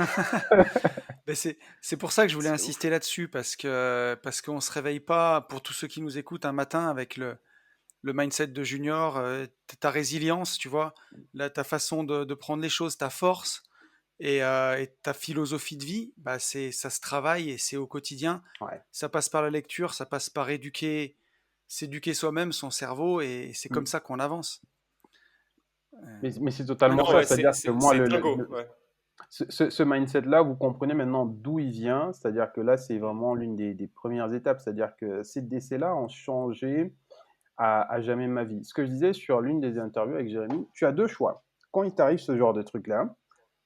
Ben, c'est pour ça que je voulais C'est ouf. insister là-dessus, parce qu'on se réveille pas, pour tous ceux qui nous écoutent, un matin avec le mindset de Junior, ta résilience, tu vois, là, ta façon de prendre les choses, ta force et ta philosophie de vie, bah ça se travaille et c'est au quotidien. ouais. Ça passe par la lecture, ça passe par s'éduquer soi-même, son cerveau, et c'est comme Mm. ça qu'on avance. Mais c'est Ah totalement non, ça, ouais, c'est-à-dire que moi, c'est dingo. Ouais. ce mindset-là, vous comprenez maintenant d'où il vient, c'est-à-dire que là, c'est vraiment l'une des premières étapes, c'est-à-dire que ces décès-là ont changé à jamais ma vie. Ce que je disais sur l'une des interviews avec Jérémy, tu as deux choix. Quand il t'arrive ce genre de truc-là,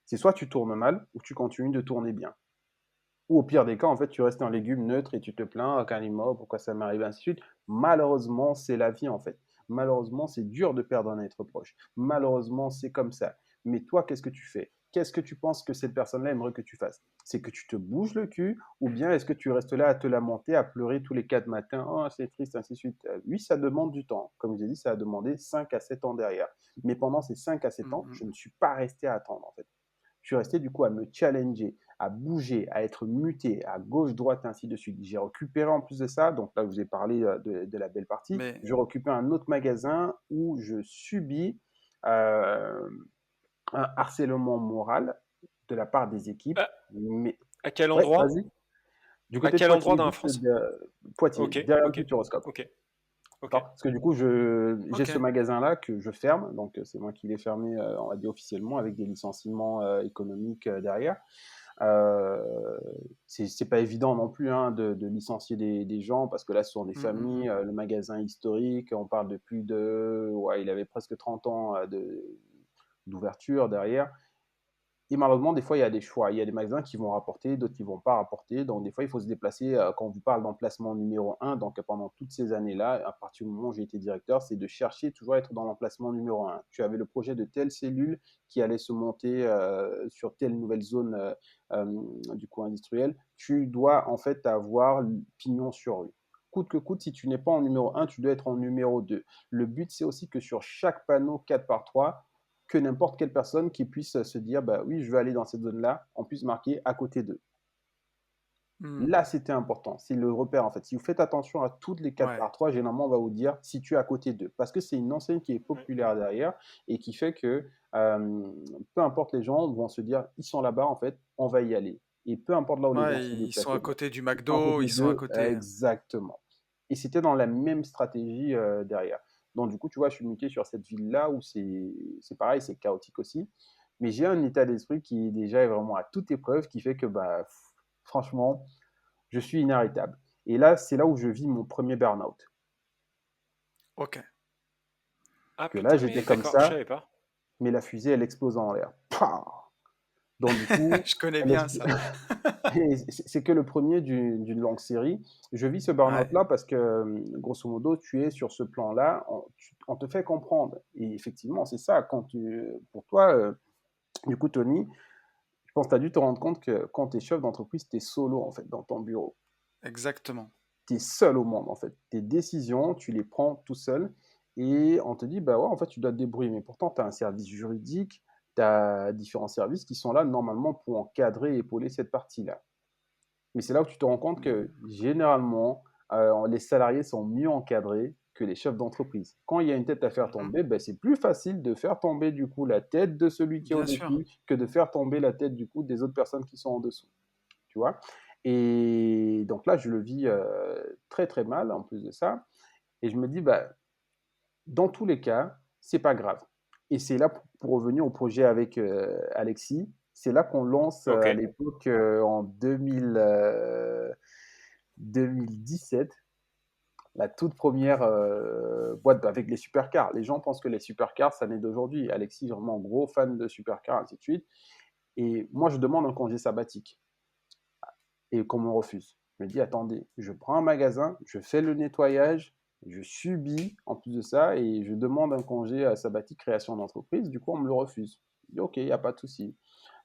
c'est soit tu tournes mal ou tu continues de tourner bien. Ou au pire des cas, en fait, tu restes un légume neutre et tu te plains, ah, Kalima, pourquoi ça m'arrive, ainsi de suite. Malheureusement, c'est la vie, en fait. Malheureusement, c'est dur de perdre un être proche. Malheureusement, c'est comme ça. Mais toi, qu'est-ce que tu fais? Qu'est-ce que tu penses que cette personne-là aimerait que tu fasses? C'est que tu te bouges le cul ou bien est-ce que tu restes là à te lamenter, à pleurer tous les 4 matins? Oh, c'est triste, ainsi de suite. Oui, ça demande du temps. Comme j'ai dit, ça a demandé 5 à 7 ans derrière. Mais pendant ces 5 à 7 ans, je Mm, ne suis pas resté à attendre, en fait. Je suis resté du coup à me challenger, à bouger, à être muté à gauche, droite, ainsi de suite. J'ai récupéré en plus de ça, donc là je vous ai parlé de la belle partie, Mais je récupère un autre magasin où je subis euh, un harcèlement moral de la part des équipes. À, Mais à quel ouais, endroit? vas-y. Du À côté de quel endroit Poitiers, dans la juste France? Poitiers, Ok, derrière le ok, Futuroscope. ok, ok. D'accord. Parce que du coup, j'ai ok. ce magasin-là que je ferme, donc c'est moi qui l'ai fermé, on va dire officiellement, avec des licenciements économiques derrière. Euh, c'est pas évident non plus hein, de licencier des gens parce que là, ce sont des Mm, mm, familles. mm. Le magasin historique, on parle de plus de. Ouais, il avait presque 30 ans d'ouverture derrière. Et malheureusement, des fois, il y a des choix. Il y a des magasins qui vont rapporter, d'autres qui ne vont pas rapporter. Donc, des fois, il faut se déplacer. Quand on vous parle d'emplacement numéro un, donc pendant toutes ces années-là, à partir du moment où j'ai été directeur, c'est de chercher toujours à être dans l'emplacement numéro un. Tu avais le projet de telle cellule qui allait se monter sur telle nouvelle zone du coup industriel. Tu dois en fait avoir pignon sur rue. coûte que coûte, si tu n'es pas en numéro 1, tu dois être en numéro 2. Le but, c'est aussi que sur chaque panneau 4x3, que n'importe quelle personne qui puisse se dire, bah oui, je veux aller dans cette zone-là, on puisse marquer à côté d'eux. Là, c'était important. C'est le repère, en fait. Si vous faites attention à toutes les 4x3, généralement, on va vous dire si tu es à côté d'eux. Parce que c'est une enseigne qui est populaire derrière et qui fait que peu importe les gens vont se dire ils sont là-bas, en fait, on va y aller. Et peu importe là où les gens se Ils sont déplacent, à côté du ils sont à McDo, côté ils sont à d'eux. côté. Exactement. Et c'était dans la même stratégie derrière. Donc, du coup, tu vois, je suis muté sur cette ville-là où c'est pareil, c'est chaotique aussi. Mais j'ai un état d'esprit qui déjà est vraiment à toute épreuve, qui fait que, bah, franchement, je suis inarrêtable. Et là, c'est là où je vis mon premier burn-out. Ok. Ah Que là, putain, j'étais mais comme d'accord, je ça, savais pas. mais la fusée, elle explose en l'air. Pah. Donc, du coup, Je connais elle bien expl- ça. et c'est que le premier d'une longue série. Je vis ce Ouais, burn-out-là parce que, grosso modo, tu es sur ce plan-là, on te fait comprendre. Et effectivement, c'est ça. Pour toi, du coup, Tony, je pense que tu as dû te rendre compte que quand tu es chef d'entreprise, tu es solo, en fait, dans ton bureau. exactement. Tu es seul au monde, en fait. Tes décisions, tu les prends tout seul. Et on te dit, bah ouais, en fait, tu dois te débrouiller. Mais pourtant, tu as un service juridique, tu as différents services qui sont là, normalement, pour encadrer et épauler cette partie-là. Mais c'est là où tu te rends compte que, généralement, les salariés sont mieux encadrés que les chefs d'entreprise. Quand il y a une tête à faire tomber, ben, c'est plus facile de faire tomber, du coup, la tête de celui qui est Bien sûr. au-dessus que de faire tomber la tête, du coup, des autres personnes qui sont en dessous. Tu vois. Et donc là, je le vis très très mal en plus de ça. Et je me dis, bah, dans tous les cas, c'est pas grave. Et c'est là, pour revenir au projet avec Alexis, c'est là qu'on lance Ok. à l'époque en 2017 la toute première boîte avec les supercars. Les gens pensent que les supercars, ça n'est d'aujourd'hui. Alexis est vraiment gros fan de supercars, ainsi de suite. Et moi, je demande un congé sabbatique. Et qu'on me refuse. Je me dis, attendez, je prends un magasin, je fais le nettoyage, je subis en plus de ça et je demande un congé à sabbatique création d'entreprise. Du coup, on me le refuse. Je dis, ok, il n'y a pas de souci,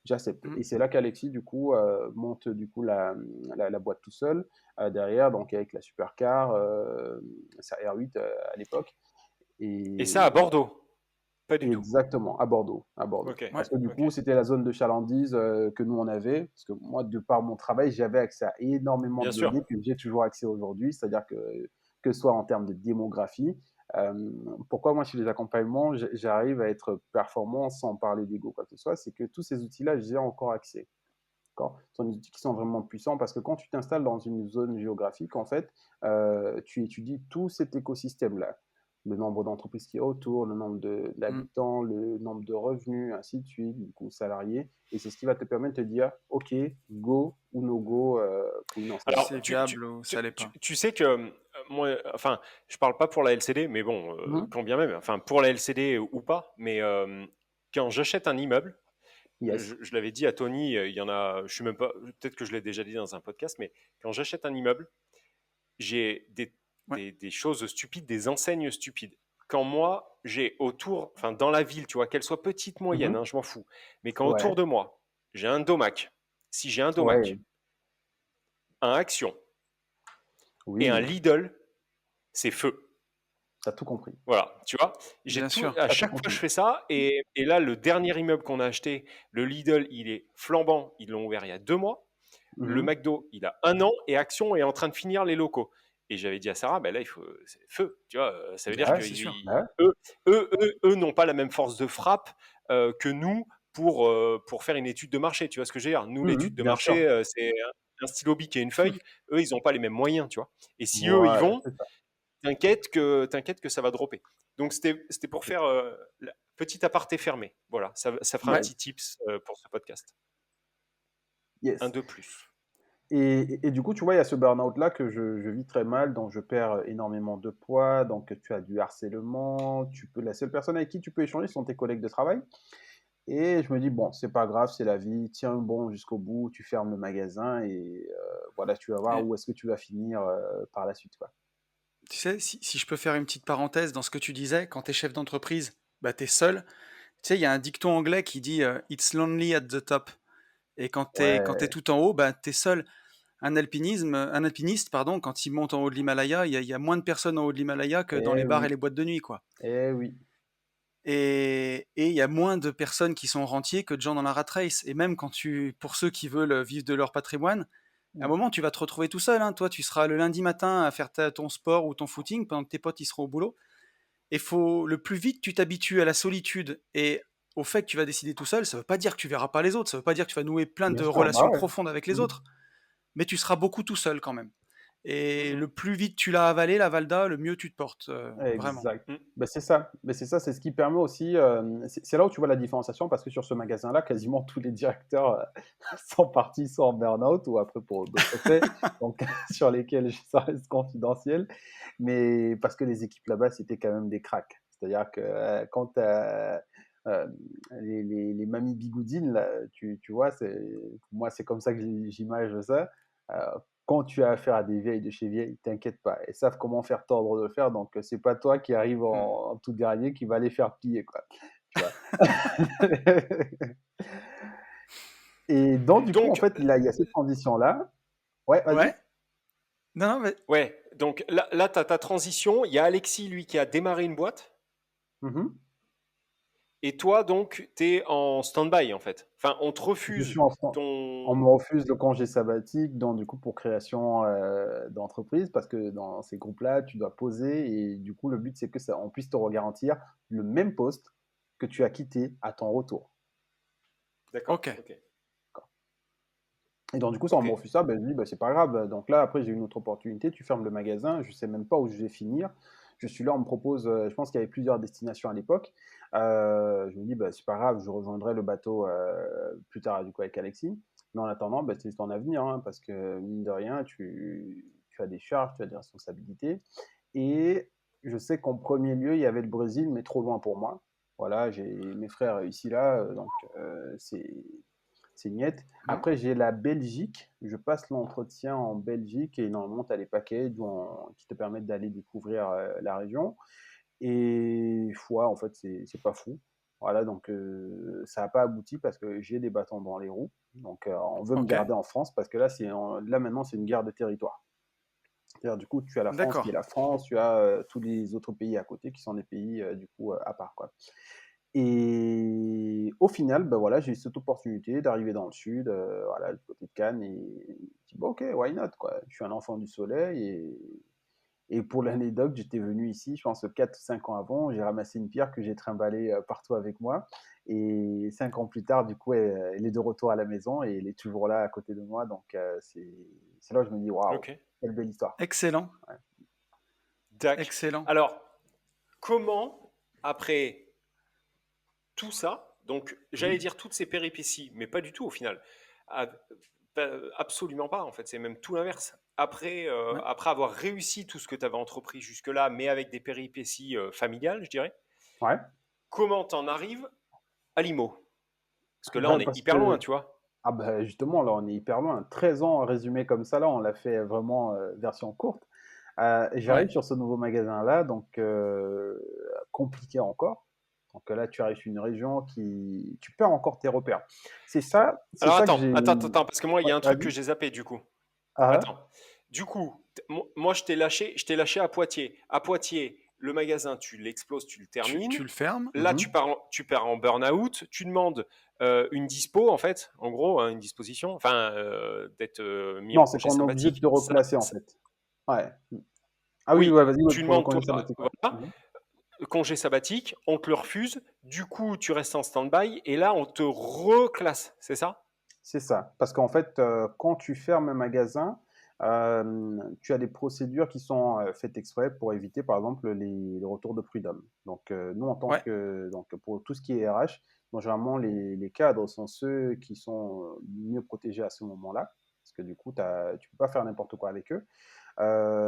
j'accepte. Et c'est là qu'Alexis, du coup, monte du coup la boîte tout seul derrière, donc avec la supercar, sa R8 à l'époque. Et ça à Et Bordeaux? Pas du tout. exactement, à Bordeaux, à Bordeaux. Ok, Parce que du ok. coup, c'était la zone de chalandise que nous on avait. Parce que moi, de par mon travail, j'avais accès à énormément Bien de sûr. données que j'ai toujours accès aujourd'hui. C'est-à-dire que ce soit en termes de démographie. euh, Pourquoi moi, chez les accompagnements, j'arrive à être performant sans parler d'ego, quoi que ce soit, c'est que tous ces outils-là, j'ai encore accès. D'accord. Ce sont des outils qui sont vraiment puissants parce que quand tu t'installes dans une zone géographique, en fait, tu étudies tout cet écosystème-là. Le nombre d'entreprises qui est autour, le nombre d'habitants, le nombre de revenus, ainsi de suite, du coup, salariés. Et c'est ce qui va te permettre de te dire, OK, go ou no go pour une enseigne. Alors, C'est viable ou ça l'est pas. tu sais que moi, enfin, je parle pas pour la LCD, mais bon, quand bien même, enfin, pour la LCD ou pas, mais quand j'achète un immeuble, Yes. je l'avais dit à Tony, il y en a, je suis même pas, peut-être que je l'ai déjà dit dans un podcast, mais quand j'achète un immeuble, j'ai Ouais. des choses stupides, des enseignes stupides. Quand moi, j'ai autour, enfin, dans la ville, tu vois, qu'elle soit petite, moyenne, hein, je m'en fous, mais quand autour Ouais. de moi, j'ai un domac, si j'ai un Ouais. domac, un Action et un Oui. Lidl, c'est feu. T'as tout compris. Voilà, tu vois, j'ai Bien tout, sûr. à T'as tout chaque fois je compris. fais ça, et là, le dernier immeuble qu'on a acheté, le Lidl, il est flambant, ils l'ont ouvert il y a 2 mois, le Mhm. McDo, il a 1 an, et Action est en train de finir les locaux. Et j'avais dit à Sarah, ben là, il faut, c'est feu, tu vois, ça veut dire Ouais. que C'est sûr. Ouais. eux n'ont pas la même force de frappe que nous pour faire une étude de marché, tu vois ce que je veux dire. Nous, Mhm. l'étude de Bien marché, sûr. c'est un stylo bic et une feuille, eux, ils n'ont pas les mêmes moyens, tu vois. Et si eux, ils Voilà, vont, c'est ça. t'inquiète que ça va dropper. Donc c'était pour faire la petit aparté fermé. Voilà, ça fera un Ouais. petit tips pour ce podcast. Un Yes. de plus. Et du coup, tu vois, il y a ce burn-out-là que je vis très mal, donc je perds énormément de poids, donc tu as du harcèlement, la seule personne avec qui tu peux échanger sont tes collègues de travail. Et je me dis, bon, c'est pas grave, c'est la vie, tiens bon jusqu'au bout, tu fermes le magasin et voilà, tu vas voir Et où est-ce que tu vas finir par la suite, quoi. tu sais, si je peux faire une petite parenthèse dans ce que tu disais, quand tu es chef d'entreprise, bah, tu es seul. Tu sais, il y a un dicton anglais qui dit It's lonely at the top. Et quand t'es Ouais, tout en haut, bah, tu es seul. un alpiniste, pardon, quand il monte en haut de l'Himalaya, il y a moins de personnes en haut de l'Himalaya que dans Eh les bars et oui, les boîtes de nuit, quoi. eh oui. Et il y a moins de personnes qui sont rentiers que de gens dans la rat race. Et même pour ceux qui veulent vivre de leur patrimoine, à un Mm. moment, tu vas te retrouver tout seul, hein. Toi, tu seras le lundi matin à faire ton sport ou ton footing pendant que tes potes ils seront au boulot. Et le plus vite tu t'habitues à la solitude et au fait que tu vas décider tout seul, ça veut pas dire que tu verras pas les autres, ça veut pas dire que tu vas nouer plein Bien de sûr, bah relations ouais. profondes avec les Mm. autres, mais tu seras beaucoup tout seul quand même. Et Mhm. le plus vite tu l'as avalé, la Valda, le mieux tu te portes, vraiment. Exact. Mhm. Ben, c'est ça. Ben, c'est ça, c'est ce qui permet aussi. C'est là où tu vois la différenciation parce que sur ce magasin-là, quasiment tous les directeurs sont partis soit en burn-out ou après pour d'autres faits, donc sur lesquels ça reste confidentiel. Mais parce que les équipes là-bas, c'était quand même des cracks. C'est-à-dire que quand t'as, les mamies bigoudines, là, tu vois, pour moi, c'est comme ça que j'image ça. Quand tu as affaire à des vieilles de chez vieilles, t'inquiète pas, elles savent comment faire tordre le fer, donc c'est pas toi qui arrive Hmm. en tout dernier qui va les faire plier, quoi. Tu vois. Et donc, du coup, en Donc, fait, il y a cette transition-là. Ouais, vas-y. Ouais. Non, non, mais ouais, donc là tu as ta transition. Il y a Alexis, lui, qui a démarré une boîte. Mhm. Et toi, donc, tu es en stand-by, en fait. Enfin, on te Je suis refuse enfant. On ton... me refuse le congé sabbatique, donc du coup pour création d'entreprise, parce que dans ces groupes-là, tu dois poser et du coup le but c'est que ça, on puisse te garantir le même poste que tu as quitté à ton retour. D'accord, ok. ok. Et donc du coup ça on Ok. me refuse ça, ben, je dis ben, c'est pas grave. Donc là après j'ai une autre opportunité, tu fermes le magasin, je sais même pas où je vais finir. Je suis là, on me propose, je pense qu'il y avait plusieurs destinations à l'époque. Je me dis ben, c'est pas grave, je rejoindrai le bateau plus tard du coup avec Alexis. Mais en attendant, ben, c'est ton avenir, hein, parce que mine de rien, tu as des charges, tu as des responsabilités. Et je sais qu'en premier lieu, il y avait le Brésil, mais trop loin pour moi. Voilà, j'ai mes frères ici, là, donc c'est niette. Mhm. Après, j'ai la Belgique. Je passe l'entretien en Belgique et normalement, tu as les packages qui te permettent d'aller découvrir la région. Et ouais, en fait, c'est pas fou. Voilà, donc ça n'a pas abouti parce que j'ai des bâtons dans les roues. Donc on veut me Ok. garder en France parce que là, là maintenant, c'est une guerre de territoire. C'est-à-dire, du coup, tu as la France qui est D'accord. la France, tu as tous les autres pays à côté qui sont des pays, du coup, à part, quoi. Et au final, ben voilà, j'ai eu cette opportunité d'arriver dans le sud, voilà, du côté de Cannes, et je me dis, bon, ok, why not, quoi. Je suis un enfant du soleil, et pour l'anecdote, j'étais venu ici, je pense, 4 ou 5 ans avant, j'ai ramassé une pierre que j'ai trimballée partout avec moi, et 5 ans plus tard, du coup, elle est de retour à la maison, et elle est toujours là à côté de moi, donc c'est là où je me dis, waouh, Ok. quelle belle histoire. Excellent. Ouais. Tac. Excellent. Alors, comment, après tout ça, donc j'allais Mhm. dire toutes ces péripéties, mais pas du tout au final. Ah, absolument pas, en fait, c'est même tout l'inverse. Ouais. Après avoir réussi tout ce que tu avais entrepris jusque-là, mais avec des péripéties familiales, je dirais, Ouais. comment t'en arrives à l'IMO? Parce que là, on est Parce hyper loin, que tu vois. ah bah justement, là, on est hyper loin. 13 ans résumé comme ça, là, on l'a fait vraiment version courte. J'arrive Ouais. sur ce nouveau magasin-là, donc compliqué encore. Donc là, tu arrives sur une région qui... Tu perds encore tes repères. C'est Alors ça que attends, j'ai... attends, parce que moi, il y Ouais, a un truc que vas-y. j'ai zappé du coup. Ah, Attends. Du coup, moi, je t'ai lâché à Poitiers. À Poitiers, le magasin, tu l'exploses, tu le Tu termines. le fermes. Là, mhm. tu pars en burn-out. Tu demandes une dispo, en fait, en gros, hein, une disposition, enfin, d'être mis en Non, c'est congé qu'on est obligé de sabbatique. te reclasser, en fait. Ouais. Ah oui, Oui, ouais, vas-y, ouais, tu pour le demandes, congé toi, sabbatique, ouais. voilà, Mhm. congé sabbatique, on te le refuse. Du coup, tu restes en stand-by et là, on te reclasse, c'est ça? C'est ça. Parce qu'en fait, quand tu fermes un magasin, tu as des procédures qui sont faites exprès pour éviter, par exemple, les retours de prud'homme. Donc, nous, en tant Ouais. que, donc, pour tout ce qui est RH, donc, généralement, les cadres sont ceux qui sont mieux protégés à ce moment-là. Parce que du coup, tu ne peux pas faire n'importe quoi avec eux.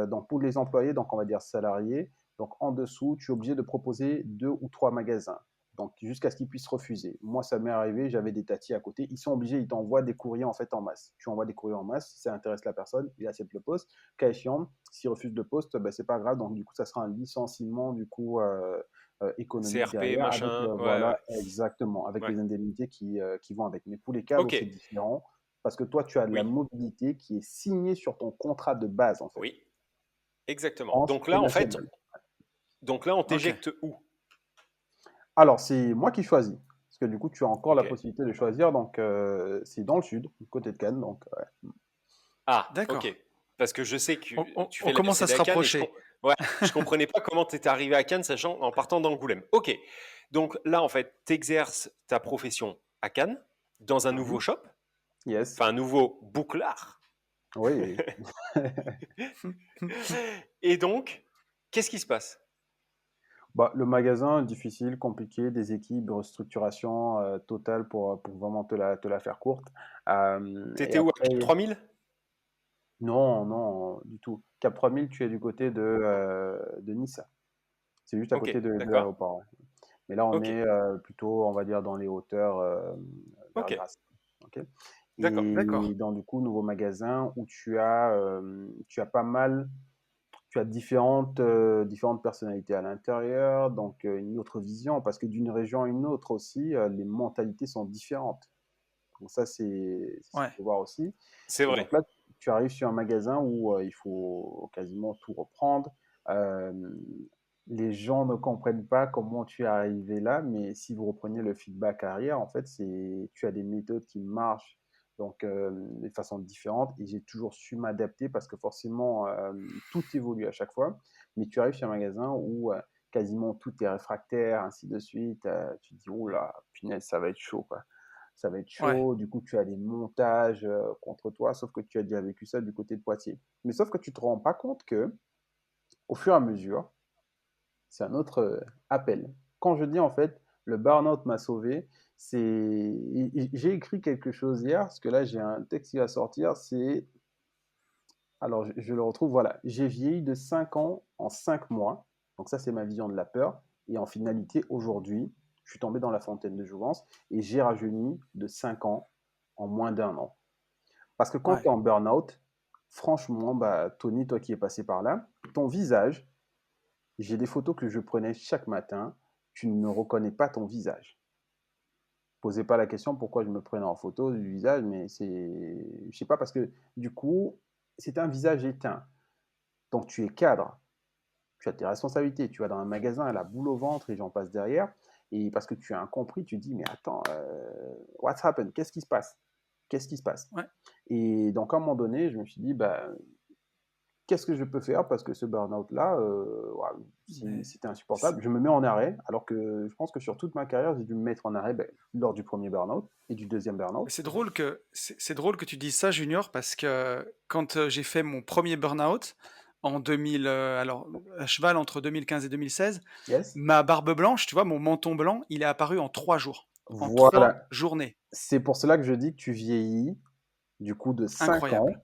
Donc, pour les employés, donc on va dire salariés, donc en dessous, tu es obligé de proposer 2 ou 3 magasins. Donc, jusqu'à ce qu'ils puissent refuser. Moi, ça m'est arrivé, j'avais des tatis à côté. Ils sont obligés, ils t'envoient des courriers en fait en masse. Tu envoies des courriers en masse, si ça intéresse la personne, il accepte le poste. Cas échéant, s'il refuse le poste, ben, c'est pas grave. Donc, du coup, ça sera un licenciement du coup économique CRP, derrière, avec machin, ouais, voilà, ouais, exactement, avec ouais. les indemnités qui vont avec. Mais pour les cadres, Ok, c'est différent. Parce que toi, tu as de la Oui, mobilité qui est signée sur ton contrat de base, en fait, oui, exactement. France et national. Donc là, on Ok. t'éjecte où? Alors, c'est moi qui choisis. Parce que du coup, tu as encore la Ok. possibilité de choisir. Donc, c'est dans le sud, du côté de Cannes. Donc, ouais. Ah, ok. D'accord. Parce que je sais que tu On fais la commence à LCD se à Cannes rapprocher. ouais, je comprenais pas comment tu étais arrivé à Cannes, sachant en partant d'Angoulême. Ok. Donc là, en fait, tu exerces ta profession à Cannes, dans un nouveau Mhm. shop, Yes. enfin un nouveau bouclard. Oui. Et donc, qu'est-ce qui se passe? Bah, le magasin, difficile, compliqué, des équipes, restructuration totale pour vraiment te la faire courte. Et T'étais où, à Cap après, 3000? non, non, du tout. Cap 3000, tu es du côté de Nice. C'est juste à Ok, côté de d'accord. l'aéroport, ouais. Mais là, on Ok, est plutôt, on va dire, dans les hauteurs vers ok, Grasse. Ok. d'accord. Et dans du coup, nouveau magasin où tu as pas mal, tu as différentes personnalités à l'intérieur, donc une autre vision, parce que d'une région à une autre aussi, les mentalités sont différentes. Donc ça, c'est ce qu'il Ouais. faut voir aussi. C'est Et vrai. donc là, tu arrives sur un magasin où il faut quasiment tout reprendre. Euh, les gens ne comprennent pas comment tu es arrivé là, mais si vous reprenez le feedback arrière, en fait, tu as des méthodes qui marchent donc de façon différente et j'ai toujours su m'adapter parce que forcément, tout évolue à chaque fois. Mais tu arrives sur un magasin où quasiment tout est réfractaire, ainsi de suite. Tu te dis, oh là, punaise, ça va être chaud, quoi. Ça va être Ouais. chaud, du coup tu as des montages contre toi, sauf que tu as déjà vécu ça du côté de Poitiers. Mais sauf que tu te rends pas compte que, au fur et à mesure, c'est un autre appel. Quand je dis en fait, le burn-out m'a sauvé, j'ai écrit quelque chose hier, parce que là j'ai un texte qui va sortir, alors je le retrouve, voilà, j'ai vieilli de 5 ans en 5 mois, donc ça c'est ma vision de la peur, et en finalité aujourd'hui, je suis tombé dans la fontaine de jouvence, et j'ai rajeuni de 5 ans en moins d'un an. Parce que quand tu Ouais. es en burn-out, franchement, bah, Tony, toi qui es passé par là, ton visage, j'ai des photos que je prenais chaque matin, tu ne reconnais pas ton visage. Posez pas la question pourquoi je me prenais en photo du visage, mais je sais pas, parce que du coup, c'est un visage éteint. Donc tu es cadre, tu as tes responsabilités, tu vas dans un magasin à la boule au ventre et j'en passe derrière, et parce que tu as incompris, tu te dis, mais attends, what's happened? Qu'est-ce qui se passe? Qu'est-ce qui se passe? Ouais. Et donc à un moment donné, je me suis dit, bah, qu'est-ce que je peux faire parce que ce burn-out-là, Mais c'était c'est insupportable. Je me mets en arrêt, alors que je pense que sur toute ma carrière, j'ai dû me mettre en arrêt lors du premier burn-out et du deuxième burn-out. c'est drôle que tu dises ça, Junior, parce que quand j'ai fait mon premier burn-out en 2000, alors à cheval entre 2015 et 2016, Yes. ma barbe blanche, tu vois, mon menton blanc, il est apparu en 3 jours, en Voilà. 3 journées. C'est pour cela que je dis que tu vieillis du coup de 5 Incroyable. ans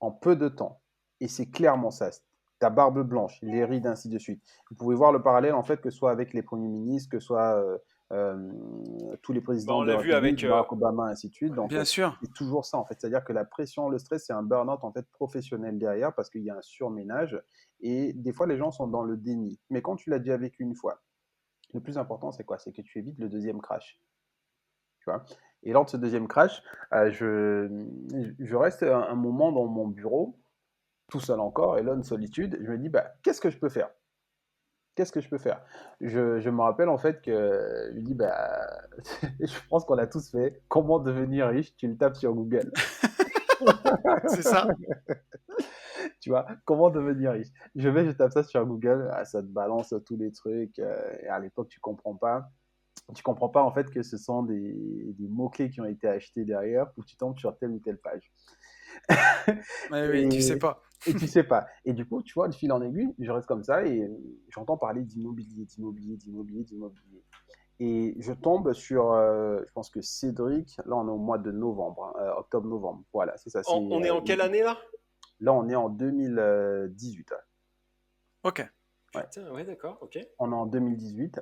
en peu de temps. Et c'est clairement ça. Ta barbe blanche, les rides, ainsi de suite. Vous pouvez voir le parallèle, en fait, que ce soit avec les premiers ministres, que ce soit tous les Bah, présidents on de l'a la vu République, avec. Barack Obama, ainsi de suite. Donc, Bien sûr. c'est toujours ça, en fait. C'est-à-dire que la pression, le stress, c'est un burn-out, en fait, professionnel derrière, parce qu'il y a un surménage. Et des fois, les gens sont dans le déni. Mais quand tu l'as déjà vécu une fois, le plus important, c'est quoi? C'est que tu évites le deuxième crash. Tu vois. Et lors de ce deuxième crash, je reste un moment dans mon bureau, tout seul encore, et là, une solitude. Je me dis, bah, qu'est-ce que je peux faire? Qu'est-ce que je peux faire? Je me rappelle en fait que je me dis, bah, je pense qu'on l'a tous fait. Comment devenir riche? Tu le tapes sur Google. C'est ça. Tu vois, comment devenir riche? Je tape ça sur Google, ça te balance tous les trucs. Et à l'époque, tu comprends pas. Tu comprends pas en fait que ce sont des mots-clés qui ont été achetés derrière pour que tu tombes sur telle ou telle page. Ouais, oui, tu sais Et, pas. et tu sais pas. Et du coup, tu vois, de fil en aiguille, je reste comme ça et j'entends parler d'immobilier, d'immobilier, d'immobilier, d'immobilier. Et je tombe sur, je pense que Cédric, là on est au mois de novembre, hein, octobre-novembre. Voilà, c'est ça. On est en quelle année là? Là on est en 2018. Ok. Ouais, Putain, ouais, d'accord, ok. on est en 2018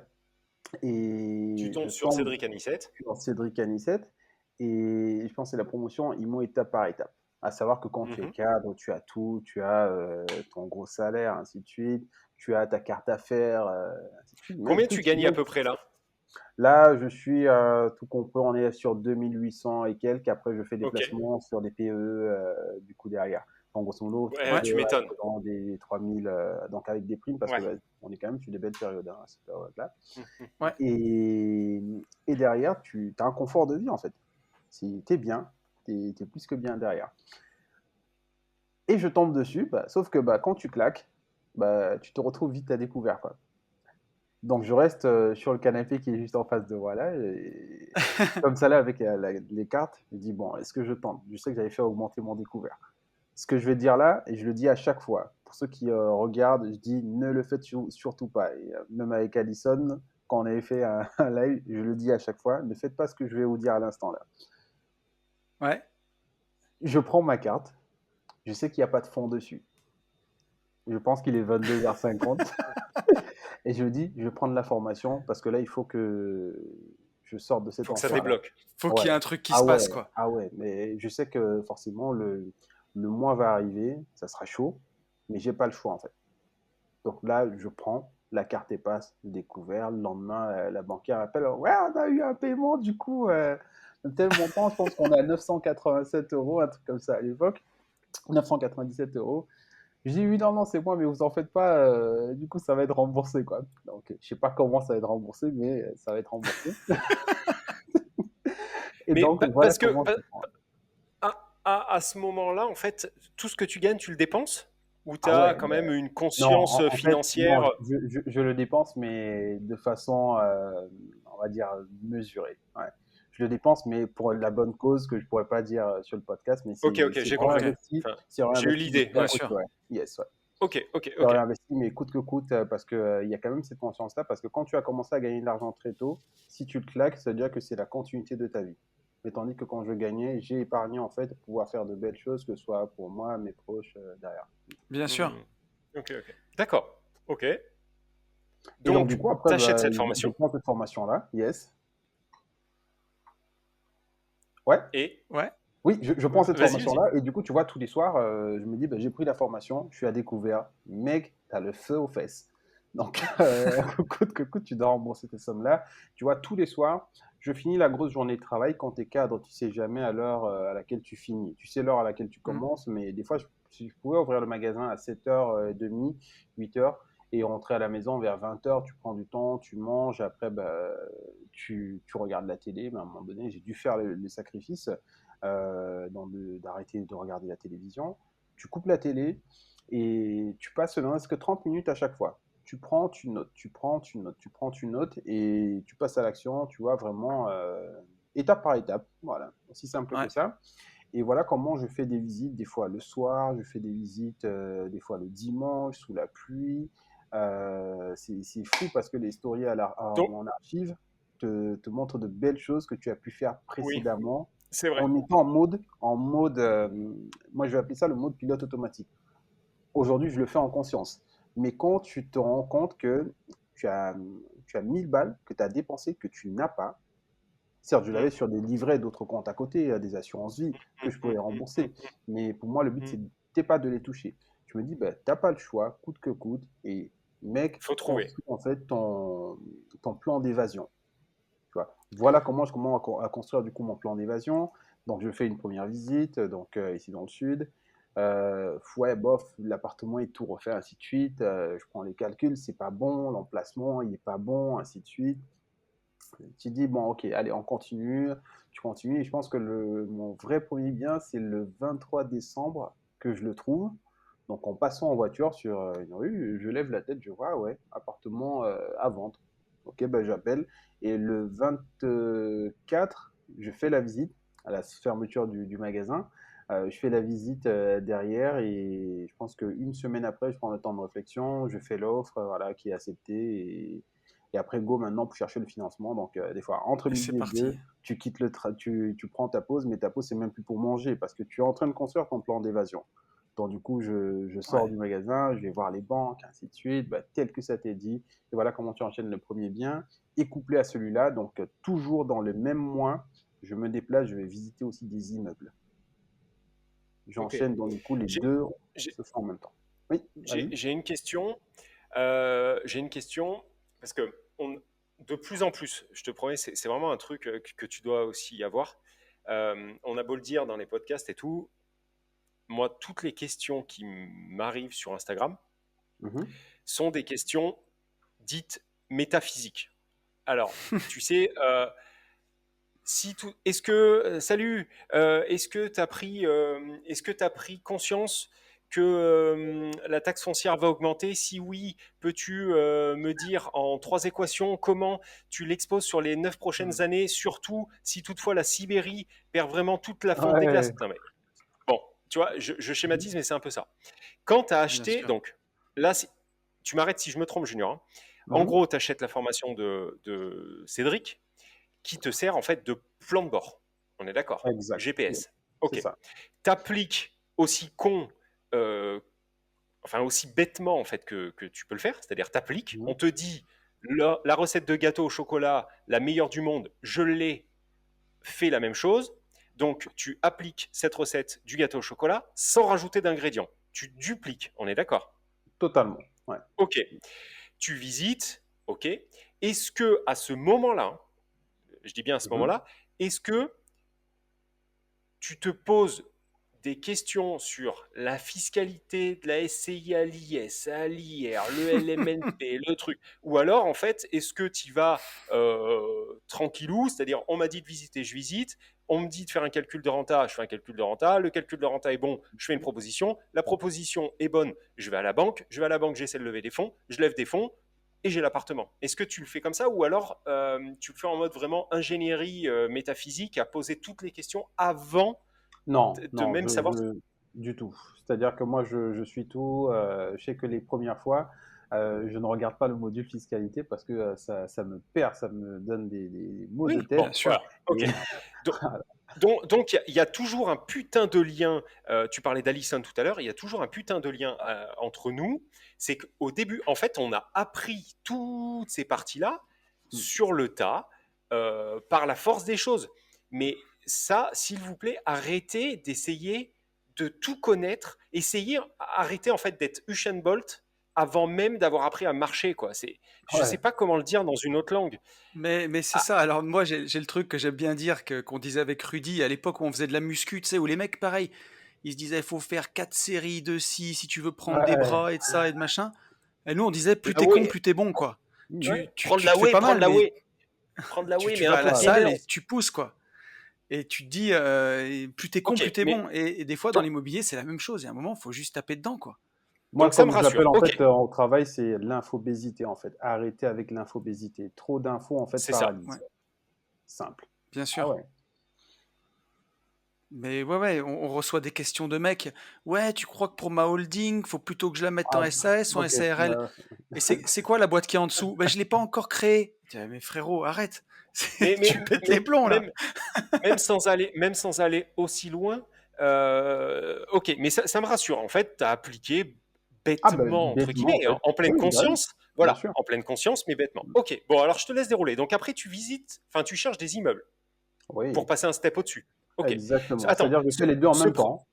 Tu et tombes je sur tombe Cédric Anissette. sur Cédric Anissette et je pense que c'est la promotion IMO étape par étape. À savoir que quand tu es Mhm. cadre, tu as tout, tu as ton gros salaire, ainsi de suite, tu as ta carte d'affaires, ainsi de suite. Même Combien plus tu tu gagnes à gagnes. peu près là? Là, je suis, tout compris, on est sur 2800 et quelques. Après, je fais des Ok. placements sur des PE, du coup, derrière. En grosso modo, Ouais, Ouais. tu PE m'étonnes. dans des 3000, donc avec des primes, parce que Ouais. bah, on est quand même sur des belles périodes hein, à cette période-là. Ouais. Et, et derrière, tu as un confort de vie, en fait. Si tu es bien, tu es plus que bien derrière. Et je tombe dessus, bah, sauf que bah, quand tu claques, bah, tu te retrouves vite à découvert, quoi. Donc je reste sur le canapé qui est juste en face de moi là, et comme ça là avec les cartes, je dis bon, est-ce que je tente? Je sais que j'avais fait augmenter mon découvert. Ce que je vais te dire là, et je le dis à chaque fois, pour ceux qui regardent, je dis ne le faites surtout pas. Et, même avec Allison, quand on avait fait un live, je le dis à chaque fois, ne faites pas ce que je vais vous dire à l'instant là. Ouais. Je prends ma carte, je sais qu'il n'y a pas de fond dessus. Je pense qu'il est 22h50. Et je me dis, je vais prendre la formation parce que là, il faut que je sorte de cet Faut que ça enfer-là. débloque. Faut qu'il y Ouais. ait un truc qui Ah se ouais, passe, quoi. ah ouais. Mais je sais que forcément, le mois va arriver, ça sera chaud, mais j'ai pas le choix en fait. Donc là, je prends, la carte est passe, découvert. Le lendemain, la banquière appelle, ouais, on a eu un paiement, du coup, de tel montant, je pense qu'on est à 987 euros, un truc comme ça à l'époque, 997 euros. Je dis oui, non, non, c'est moi, mais vous en faites pas, du coup, ça va être remboursé, quoi. Donc, je sais pas comment ça va être remboursé, mais ça va être remboursé. Et Mais donc, voilà parce que comment je prends. à ce moment-là, en fait, tout ce que tu gagnes, tu le dépenses? Ou tu Ah as ouais, quand même une non, conscience en fait, non, financière? je le dépense, mais de façon, on va dire, mesurée. Ouais. Je le dépense, mais pour Ok, la bonne cause que je pourrais pas dire sur le podcast, mais ok, ok, c'est j'ai compris. Ok. réinvesti, Enfin, c'est j'ai eu réinvesti, mais l'idée. coûte que Bien Ouais. coûte, sûr. ouais. Yes, ouais. Ok, ok, C'est ok. réinvesti, mais coûte que coûte, parce que il y a quand même cette conscience-là, parce que quand tu as commencé à gagner de l'argent très tôt, si tu le claques, ça veut dire que c'est la continuité de ta vie. Mais tandis que quand je gagnais, j'ai épargné en fait pour pouvoir faire de belles choses, que ce soit pour moi, mes proches, derrière. Bien sûr. Hmm. Ok, ok. D'accord. Ok. Et donc du Donc, coup, après, tu achètes bah, cette je formation prends cette formation-là, yes. Ouais, et Ouais. oui, je prends cette vas-y, vas-y. formation-là, et du coup, tu vois, tous les soirs, je me dis, bah, j'ai pris la formation, je suis à découvert, mec, t'as le feu aux fesses. Donc, coûte que coûte, tu dois rembourser ces sommes-là. Tu vois, tous les soirs, je finis la grosse journée de travail. Quand tu es cadre, tu sais jamais à l'heure à laquelle tu finis. Tu sais l'heure à laquelle tu Mm. commences, mais des fois, si je pouvais ouvrir le magasin à 7h30, 8h, et rentrer à la maison vers 20h, tu prends du temps, tu manges, après, bah, tu regardes la télé. Mais à un moment donné, j'ai dû faire le sacrifice d'arrêter de regarder la télévision. Tu coupes la télé et tu passes ne reste que 30 minutes à chaque fois. Tu prends, tu notes, tu prends, tu notes, tu prends, tu notes, et tu passes à l'action, tu vois, vraiment étape par étape. Voilà, aussi simple que Ouais. ça. Et voilà comment je fais des visites, des fois le soir, je fais des visites des fois le dimanche, sous la pluie. C'est fou parce que les stories Donc, en archive te montrent de belles choses que tu as pu faire oui, précédemment c'est vrai. en étant en mode moi je vais appeler ça le mode pilote automatique. Aujourd'hui, je le fais en conscience. Mais quand tu te rends compte que tu as, tu as 1000 balles que tu as dépensées, que tu n'as pas, certes, je Hmm, l'avais sur des livrets d'autres comptes à côté, des assurances vie que je hmm, pourrais hmm, hmm, rembourser. Mais pour moi, le but, hmm. c'était pas de les toucher. Je me dis, bah, t'as pas le choix, coûte que coûte, et mec, Faut trouver. construis en fait ton plan d'évasion. Tu vois. Voilà comment je commence à construire du coup mon plan d'évasion. Donc je fais une première visite, donc ici dans le sud. Ouais, bof, l'appartement est tout refait, ainsi de suite. Je prends les calculs, c'est pas bon, l'emplacement, il est pas bon, ainsi de suite. Tu dis, bon, ok, allez, on continue, tu continues. Et je pense que mon vrai premier bien, c'est le 23 décembre que je le trouve. Donc en passant en voiture sur une rue, je lève la tête, je vois, ouais, appartement à vendre. Ok, ben j'appelle. Et le 24, je fais la visite à la fermeture du magasin. Je fais la visite derrière, et je pense qu'une semaine après, je prends le temps de réflexion, je fais l'offre voilà, qui est acceptée, et après, go maintenant pour chercher le financement. Donc, des fois, entre Et c'est midi et parti. deux, tu quittes tu prends ta pause, mais ta pause, c'est même plus pour manger parce que tu es en train de construire ton plan d'évasion. Donc, du coup, je sors Ouais. du magasin, je vais voir les banques, ainsi de suite, bah, tel que ça t'est dit. Et voilà comment tu enchaînes le premier bien. Et couplé à celui-là, donc toujours dans le même mois, je me déplace, je vais visiter aussi des immeubles. Ok. J'enchaîne, donc du coup, les J'ai deux j'ai- se font en même temps. Oui, j'ai- vas-y. j'ai une question. J'ai une question parce que de plus en plus, je te promets, c'est vraiment un truc que tu dois aussi avoir. On a beau le dire dans les podcasts et tout, moi, toutes les questions qui m'arrivent sur Instagram Mhm. sont des questions dites métaphysiques. Alors, tu sais, si tout, est-ce que, salut, est-ce que tu as pris conscience que la taxe foncière va augmenter? Si oui, peux-tu me dire en 3 équations comment tu l'exposes sur les 9 prochaines années, surtout si toutefois la Sibérie perd vraiment toute la fonte des Ouais. glaces? Non mais, bon, tu vois, je schématise, mais c'est un peu ça. Quand tu as Bien acheté, sûr. donc là, tu m'arrêtes si je me trompe, Junior, hein. En Mhm. gros, tu achètes la formation de Cédric qui te sert en fait de plan de bord. On est d'accord? Exact. GPS. C'est Ok. ça. T'appliques aussi con, euh, enfin aussi bêtement en fait que tu peux le faire, c'est-à-dire t'appliques, Mhm. on te dit la recette de gâteau au chocolat, la meilleure du monde, je l'ai, fait la même chose. Donc tu appliques cette recette du gâteau au chocolat sans rajouter d'ingrédients. Tu dupliques, on est d'accord? Totalement. Ouais. Ok. Tu visites, ok. Est-ce que à ce moment-là, je dis bien à ce Mhm. moment-là, est-ce que tu te poses des questions sur la fiscalité de la SCI à l'IS, à l'IR, le LMNP, le truc, ou alors en fait, est-ce que tu vas tranquillou, c'est-à-dire on m'a dit de visiter, je visite, on me dit de faire un calcul de renta, je fais un calcul de renta, le calcul de renta est bon, je fais une proposition, la proposition est bonne, je vais à la banque, j'essaie de lever des fonds, je lève des fonds, et j'ai l'appartement. Est-ce que tu le fais comme ça ou alors tu le fais en mode vraiment ingénierie métaphysique à poser toutes les questions avant Non, de non, même savoir. du tout. C'est-à-dire que moi, je suis tout. Je sais que les premières fois, je ne regarde pas le module fiscalité parce que ça me perd, ça me donne des maux de Oui, bon, Bien tête. sûr. voilà, ok. Et Donc, donc, il y a toujours un putain de lien. Tu parlais d'Alison tout à l'heure, il y a toujours un putain de lien entre nous. C'est qu'au début, en fait, on a appris toutes ces parties-là sur le tas par la force des choses. Mais ça, s'il vous plaît, arrêtez d'essayer de tout connaître. Arrêtez en fait d'être Usain Bolt avant même d'avoir appris à marcher, quoi. Je sais ouais, pas comment le dire dans une autre langue. Mais c'est Ah, ça. Alors moi, j'ai le truc que j'aime bien dire qu'on disait avec Rudy à l'époque où on faisait de la muscu, tu sais, où les mecs, pareil, ils se disaient, il faut faire 4 séries de ci si tu veux prendre des ouais. bras et de ça et de machin. Et nous, on disait, plus la t'es con, whey, plus t'es bon, quoi. Ouais. Tu te fais pas prendre mal, la mais whey, prendre la whey, tu mais un vas à peu la de Ouais. salle gaineur. et tu pousses, quoi. Et tu te dis, plus t'es con, Ok, plus t'es mais bon. Et des fois, dans donc, l'immobilier, c'est la même chose. Il y a un moment, il faut juste taper dedans, quoi. Moi, donc ça me comme je rassure. l'appelle en Ok, fait au travail, c'est l'infobésité en fait. Arrêtez avec l'infobésité. Trop d'infos en fait c'est ça. Ouais, paralyse. Simple. bien Ah sûr. ouais. Mais ouais, on reçoit des questions de mecs. Ouais, tu crois que pour ma holding, faut plutôt que je la mette en Ah, SAS ou en ok. SARL? Et c'est quoi la boîte qui est en dessous? Ben, je l'ai pas encore créée. Je dis, ah, mais frérot, arrête. Mais, mais, Tu pètes les mais plombs, là. même sans aller aussi loin, ok, mais ça me rassure. En fait, tu as appliqué Ah ben bêtement, entre bêtement en guillemets, fait. en pleine Oui, bah oui, conscience. bien Voilà, sûr. en pleine conscience, mais bêtement. Ok, bon, alors je te laisse dérouler. Donc après, tu cherches des immeubles pour Oui, passer un step au-dessus. Ok. exactement. Attends, C'est-à-dire que je fais les deux en ce même pro- temps.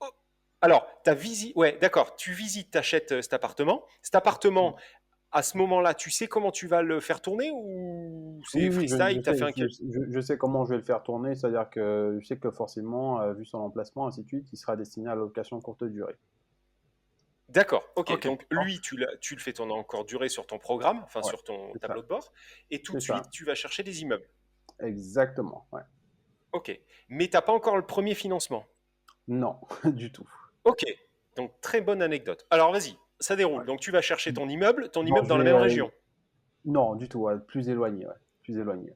oh, alors, ouais, d'accord, tu visites, t'achètes cet appartement. Cet appartement, à ce moment-là, tu sais comment tu vas le faire tourner ou Oui, c'est oui, freestyle, t'as fait un je sais comment je vais le faire tourner, c'est-à-dire que je sais que forcément, vu son emplacement, ainsi de suite, il sera destiné à la location courte durée. D'accord, ok. Ok. Donc lui, tu le fais tourner encore durer sur ton programme, enfin Ouais, sur ton c'est tableau ça, de bord, et tout de c'est ça, suite, tu vas chercher des immeubles. exactement. Ouais. Ok. Mais t'as pas encore le premier financement. Non, du tout. Ok. Donc très bonne anecdote. Alors vas-y, ça Ouais. déroule. Donc tu vas chercher ton Bon, immeuble je dans la vais, même région. non, du tout, ouais, plus éloigné, ouais, plus éloigné.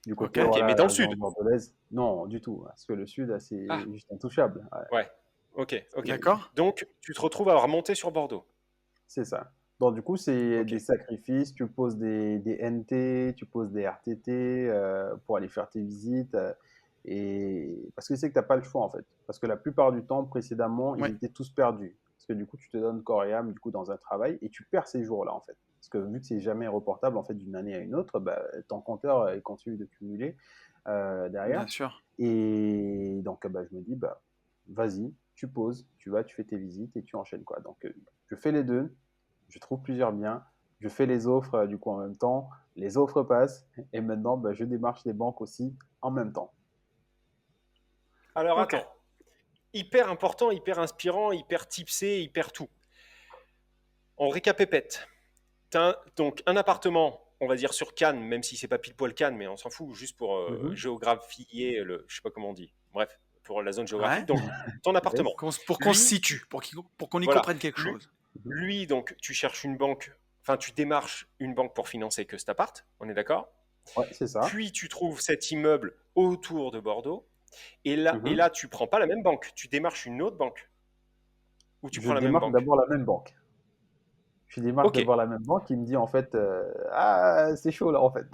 Du Ok. côté, Ok, voilà, mais dans le dans sud. le bordelaise, non, du tout, parce que le sud, Ah, c'est juste intouchable. Ouais, ouais. Ok, ok. c'est D'accord. Donc tu te retrouves à remonter sur Bordeaux. c'est ça. Donc, du coup, c'est Ok. des sacrifices. Tu poses des NT, tu poses des RTT pour aller faire tes visites. Et parce que c'est que tu n'as pas le choix, en fait. Parce que la plupart du temps, précédemment, ils Ouais, étaient tous perdus. Parce que du coup, tu te donnes corps et âme du coup, dans un travail et tu perds ces jours-là, en fait. Parce que vu que c'est jamais reportable, en fait, d'une année à une autre, bah, ton compteur il continue de cumuler derrière. bien sûr. Et donc, bah, je me dis, bah, vas-y, tu poses, tu vas, tu fais tes visites et tu enchaînes, quoi. Donc, je fais les deux, je trouve plusieurs biens, Je fais les offres du coup en même temps, les offres passent, et maintenant bah, je démarche les banques aussi en même temps. Alors Ok. attends, hyper important, hyper inspirant, hyper tipsé, hyper tout. On récapépète. Donc un appartement, on va dire sur Cannes, même si c'est pas pile poil Cannes, mais on s'en fout, juste pour Mhm. géographier je sais pas comment on dit. Bref, pour la zone géographique. Ouais. Donc ton appartement. Yes. Pour qu'on se Lui, situe, pour qu'on y voilà. comprenne quelque Lui, chose. Mhm. lui, donc tu cherches une banque, enfin tu démarches une banque pour financer que cet appart. On est d'accord? Ouais, c'est ça. Puis tu trouves cet immeuble autour de Bordeaux. Et Mhm. là, tu prends pas la même banque. Tu démarches une autre banque. Ou tu Je prends la même démarque banque. d'abord la même banque. Je démarque Ok. d'abord la même banque qui me dit en fait ah c'est chaud là en fait.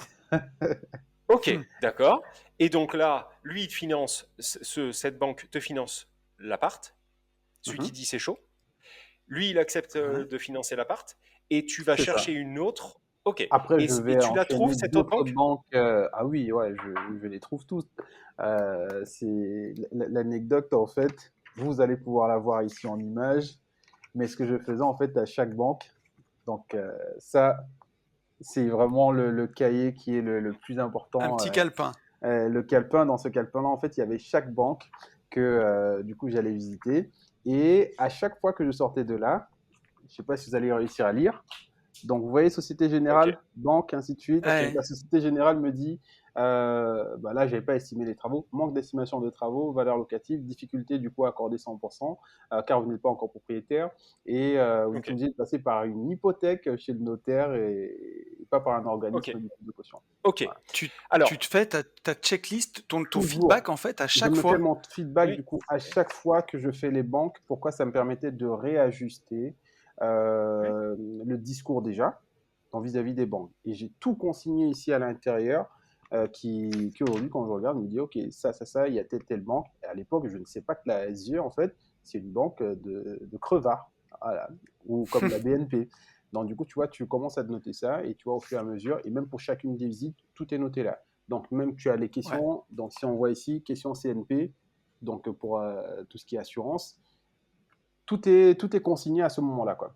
Ok, Hmm. d'accord. Et donc là, lui, il te finance, cette banque te finance l'appart. Celui qui Mhm. dit c'est chaud. Lui, il accepte Ouais. de financer l'appart. Et tu vas C'est ça. chercher une autre. Ok. Après, je Et vais tu la trouves, enchaîner cette autre d'autres banque? banques. Ah oui, ouais, je les trouve tous. C'est l'anecdote en fait. Vous allez pouvoir la voir ici en image. Mais ce que je faisais en fait à chaque banque. Donc ça, c'est vraiment le cahier qui est le plus Un important. petit calepin. Le calepin, dans ce calepin-là, en fait, il y avait chaque banque que du coup j'allais visiter. Et à chaque fois que je sortais de là, je ne sais pas si vous allez réussir à lire. Donc, vous voyez, Société Ok. Générale, banque, ainsi de suite. Donc, Ouais. la Société Générale me dit, bah là, je n'avais pas estimé les travaux, manque d'estimation de travaux, valeur locative, difficulté du coup à accorder 100%, car vous n'êtes pas encore propriétaire, et vous êtes Ok. obligé de passer par une hypothèque chez le notaire et pas par un Ok. organisme de caution. Ok. Voilà. Tu, tu Alors, te fais ta checklist, ton Toujours. feedback en fait à Je chaque me fais fois. mon feedback oui. du coup à chaque fois que je fais les banques. Pourquoi ça me permettait de réajuster Oui. le discours déjà vis-à-vis des banques. Et j'ai tout consigné ici à l'intérieur qui aujourd'hui, quand je regarde, me dit ok, ça, il y a telle banque. Et à l'époque, je ne sais pas que la SE, en fait, c'est une banque de crevards. Voilà. Ou comme la BNP. Donc, du coup, tu vois, tu commences à te noter ça et tu vois au fur et à mesure, et même pour chacune des visites, tout est noté là. Donc, même tu as les Ouais. questions. Donc, si on voit ici, question CNP, donc pour tout ce qui est assurance, tout est consigné à ce moment-là, quoi.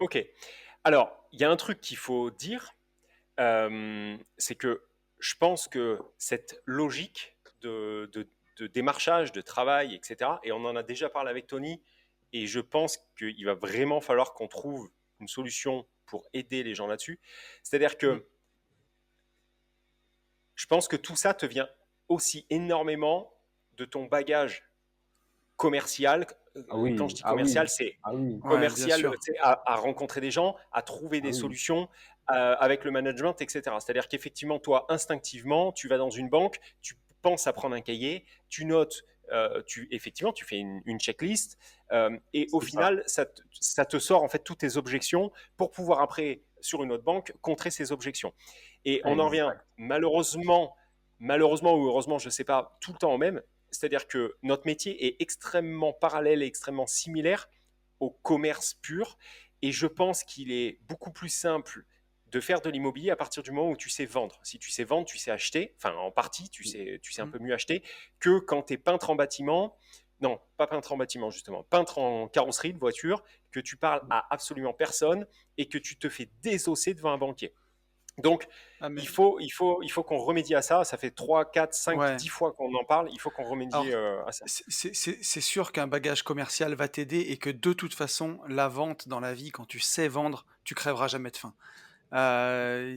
Ok. Alors, il y a un truc qu'il faut dire, c'est que je pense que cette logique de démarchage, de travail, etc., et on en a déjà parlé avec Tony, et je pense qu'il va vraiment falloir qu'on trouve une solution pour aider les gens là-dessus. C'est-à-dire Mm. que je pense que tout ça te vient aussi énormément de ton bagage commercial. Ah Quand oui, je dis ah oui, commercial, c'est ah oui. Ouais, bien commercial, sûr. tu sais, à rencontrer des gens, à trouver Ah des oui. solutions avec le management, etc. C'est-à-dire qu'effectivement, toi, instinctivement, tu vas dans une banque, tu penses à prendre un cahier, tu notes, effectivement, tu fais une checklist, et au C'est ça. final, ça te sort en fait toutes tes objections pour pouvoir après, sur une autre banque, contrer ces objections. Et on en revient Exact. malheureusement ou heureusement, je ne sais pas, tout le temps au même. C'est-à-dire que notre métier est extrêmement parallèle et extrêmement similaire au commerce pur. Et je pense qu'il est beaucoup plus simple de faire de l'immobilier à partir du moment où tu sais vendre. Si tu sais vendre, tu sais acheter, enfin en partie, tu sais un Mm. peu mieux acheter que quand tu es peintre en bâtiment. Non, pas peintre en bâtiment justement, peintre en carrosserie de voiture, que tu parles à absolument personne et que tu te fais désosser devant un banquier. Donc, Ah, il mais faut, il faut, il faut qu'on remédie à ça. Ça fait 3, 4, 5, ouais. 10 fois qu'on en parle. Il faut qu'on remédie Alors, à ça. c'est sûr qu'un bagage commercial va t'aider et que de toute façon, la vente dans la vie, quand tu sais vendre, tu crèveras jamais de faim.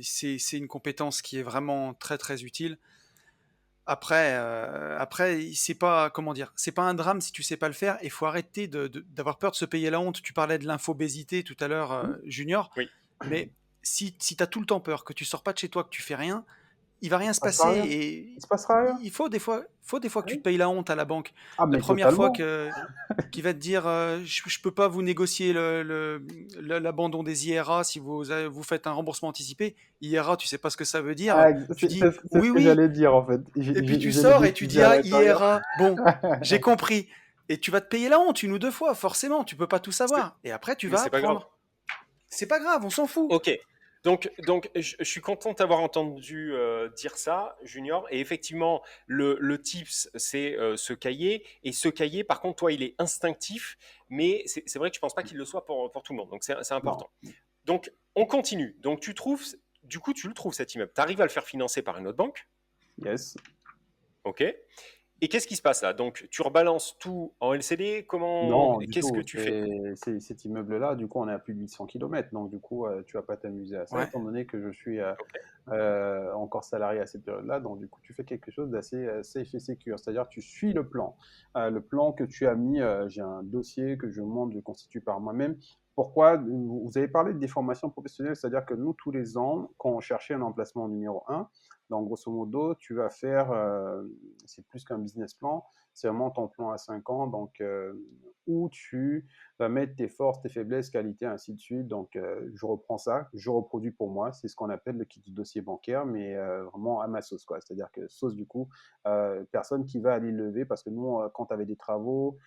C'est une compétence qui est vraiment très très utile. Après, c'est pas, comment dire, c'est pas un drame si tu sais pas le faire. Il faut arrêter d'avoir peur de se payer la honte. Tu parlais de l'infobésité tout à l'heure, Mhm. Junior, Oui, mais si tu as tout le temps peur, que tu sors pas de chez toi, que tu fais rien, il va Il rien se se passera passer rien. Il et se passera rien. il faut des fois que tu te Oui. payes la honte à la banque. Ah, La mais première fois totalement. qui va te dire je peux pas vous négocier l'abandon des IRA si vous faites un remboursement anticipé. IRA, tu sais pas ce que ça veut dire. Ah, Tu dis c'est oui, ce que oui, j'allais dire en fait. et puis tu Je l'ai sors et tu diffusé dis à ah l'intérieur. IRA, bon, j'ai compris. Et tu vas te payer la honte une ou deux fois, forcément, tu peux pas tout savoir. Et après tu mais vas c'est pas grave. apprendre. C'est pas grave, on s'en fout. Ok. Donc je suis content d'avoir entendu dire ça, Junior. Et effectivement, le tips, c'est ce cahier. Et ce cahier, par contre, toi, il est instinctif. Mais c'est vrai que je pense pas qu'il le soit pour tout le monde. Donc c'est Non. important. Donc, On continue. Donc, tu le trouves cet immeuble. Tu arrives à le faire financer par une autre banque. Yes. OK. Et qu'est-ce qui se passe là? Donc, tu rebalances tout en LCD. Non, du Qu'est-ce que tout. tu fais? Cet immeuble-là, du coup, on est à plus de 800 km. Donc, du coup, tu vas pas t'amuser à ça, Ouais. étant donné que je suis OK. encore salarié à cette période-là. Donc, du coup, tu fais quelque chose d'assez safe et secure. C'est-à-dire, tu suis le plan. Le plan que tu as mis, j'ai un dossier que je monte, je constitue par moi-même. Pourquoi? Vous avez parlé de déformation professionnelle, c'est-à-dire que nous, tous les ans, quand on cherchait un emplacement numéro un, donc grosso modo, tu vas faire, c'est plus qu'un business plan, c'est vraiment ton plan à 5 ans, donc où tu vas mettre tes forces, tes faiblesses, qualités, ainsi de suite. Donc, je reprends ça, je reproduis pour moi. C'est ce qu'on appelle le kit du dossier bancaire, mais vraiment à ma sauce, quoi. C'est-à-dire que sauce, du coup, personne qui va aller lever, parce que nous, quand tu avais des travaux,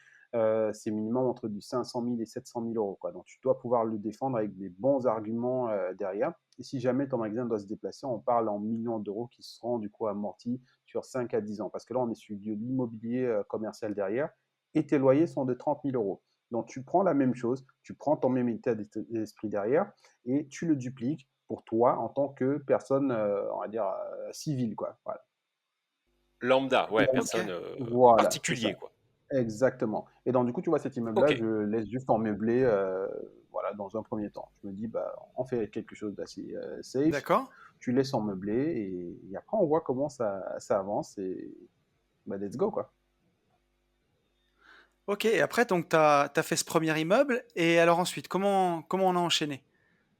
c'est minimum entre du 500 000 et 700 000 euros, quoi. Donc, tu dois pouvoir le défendre avec des bons arguments derrière. Et si jamais ton magasin doit se déplacer, on parle en millions d'euros qui seront du coup amortis sur 5 à 10 ans. Parce que là, on est sur de l'immobilier commercial derrière et tes loyers sont de 30 000 euros. Donc, tu prends la même chose, tu prends ton même état d'esprit derrière et tu le dupliques pour toi en tant que personne, on va dire, civile, quoi. Voilà. Lambda, ouais, Donc, personne voilà, c'est ça. particulier, quoi. Exactement. Et donc, du coup, tu vois, cet immeuble-là, OK. je laisse juste en meublé, voilà, dans un premier temps. Je me dis, bah, on fait quelque chose d'assez safe, D'accord. tu laisses en meublé, et après, on voit comment ça avance, et bah, let's go, quoi. Ok, et après, donc, tu as fait ce premier immeuble, et alors ensuite, comment on a enchaîné?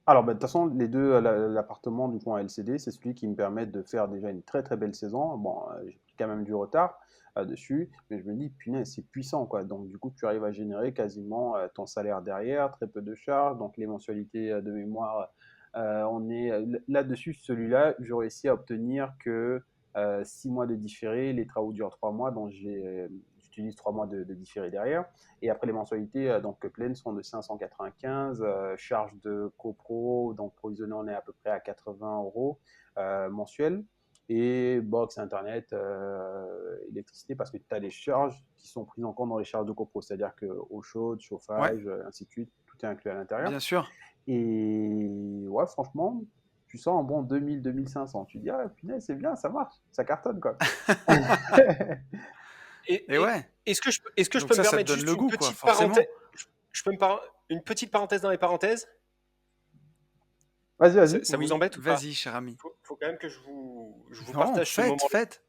Alors, bah, de toute façon, les deux, l'appartement du coup en LCD, c'est celui qui me permet de faire déjà une très très belle saison. Bon, j'ai pris quand même du retard dessus, mais je me dis, punaise, c'est puissant, quoi. Donc, du coup, tu arrives à générer quasiment ton salaire derrière, très peu de charges. Donc, les mensualités de mémoire, on est là-dessus, celui-là, j'ai réussi à obtenir que 6 mois de différé, les travaux durent 3 mois, donc j'utilise 3 mois de différé derrière. Et après, les mensualités donc pleines sont de 595, charges de copro, donc provisionné, on est à peu près à 80 euros mensuels. Et box, internet, électricité, parce que tu as les charges qui sont prises en compte dans les charges de copro, c'est-à-dire que eau chaude, Ouais, chauffage, ainsi de suite, tout est inclus à l'intérieur. bien sûr. Et ouais, franchement, tu sens un bon 2000-2500. Tu dis, ah, punaise, c'est bien, ça marche, ça cartonne, quoi. Et ouais, Est-ce que je donc peux me ça te permettre donne juste le une goût, quoi, petite parenthèse? forcément. Je peux une petite parenthèse dans les parenthèses? Vas-y, vas-y. Ça vous Oui, embête ou pas? vas-y, cher ami. Faut quand même que je vous Non, partage ce moment. faites.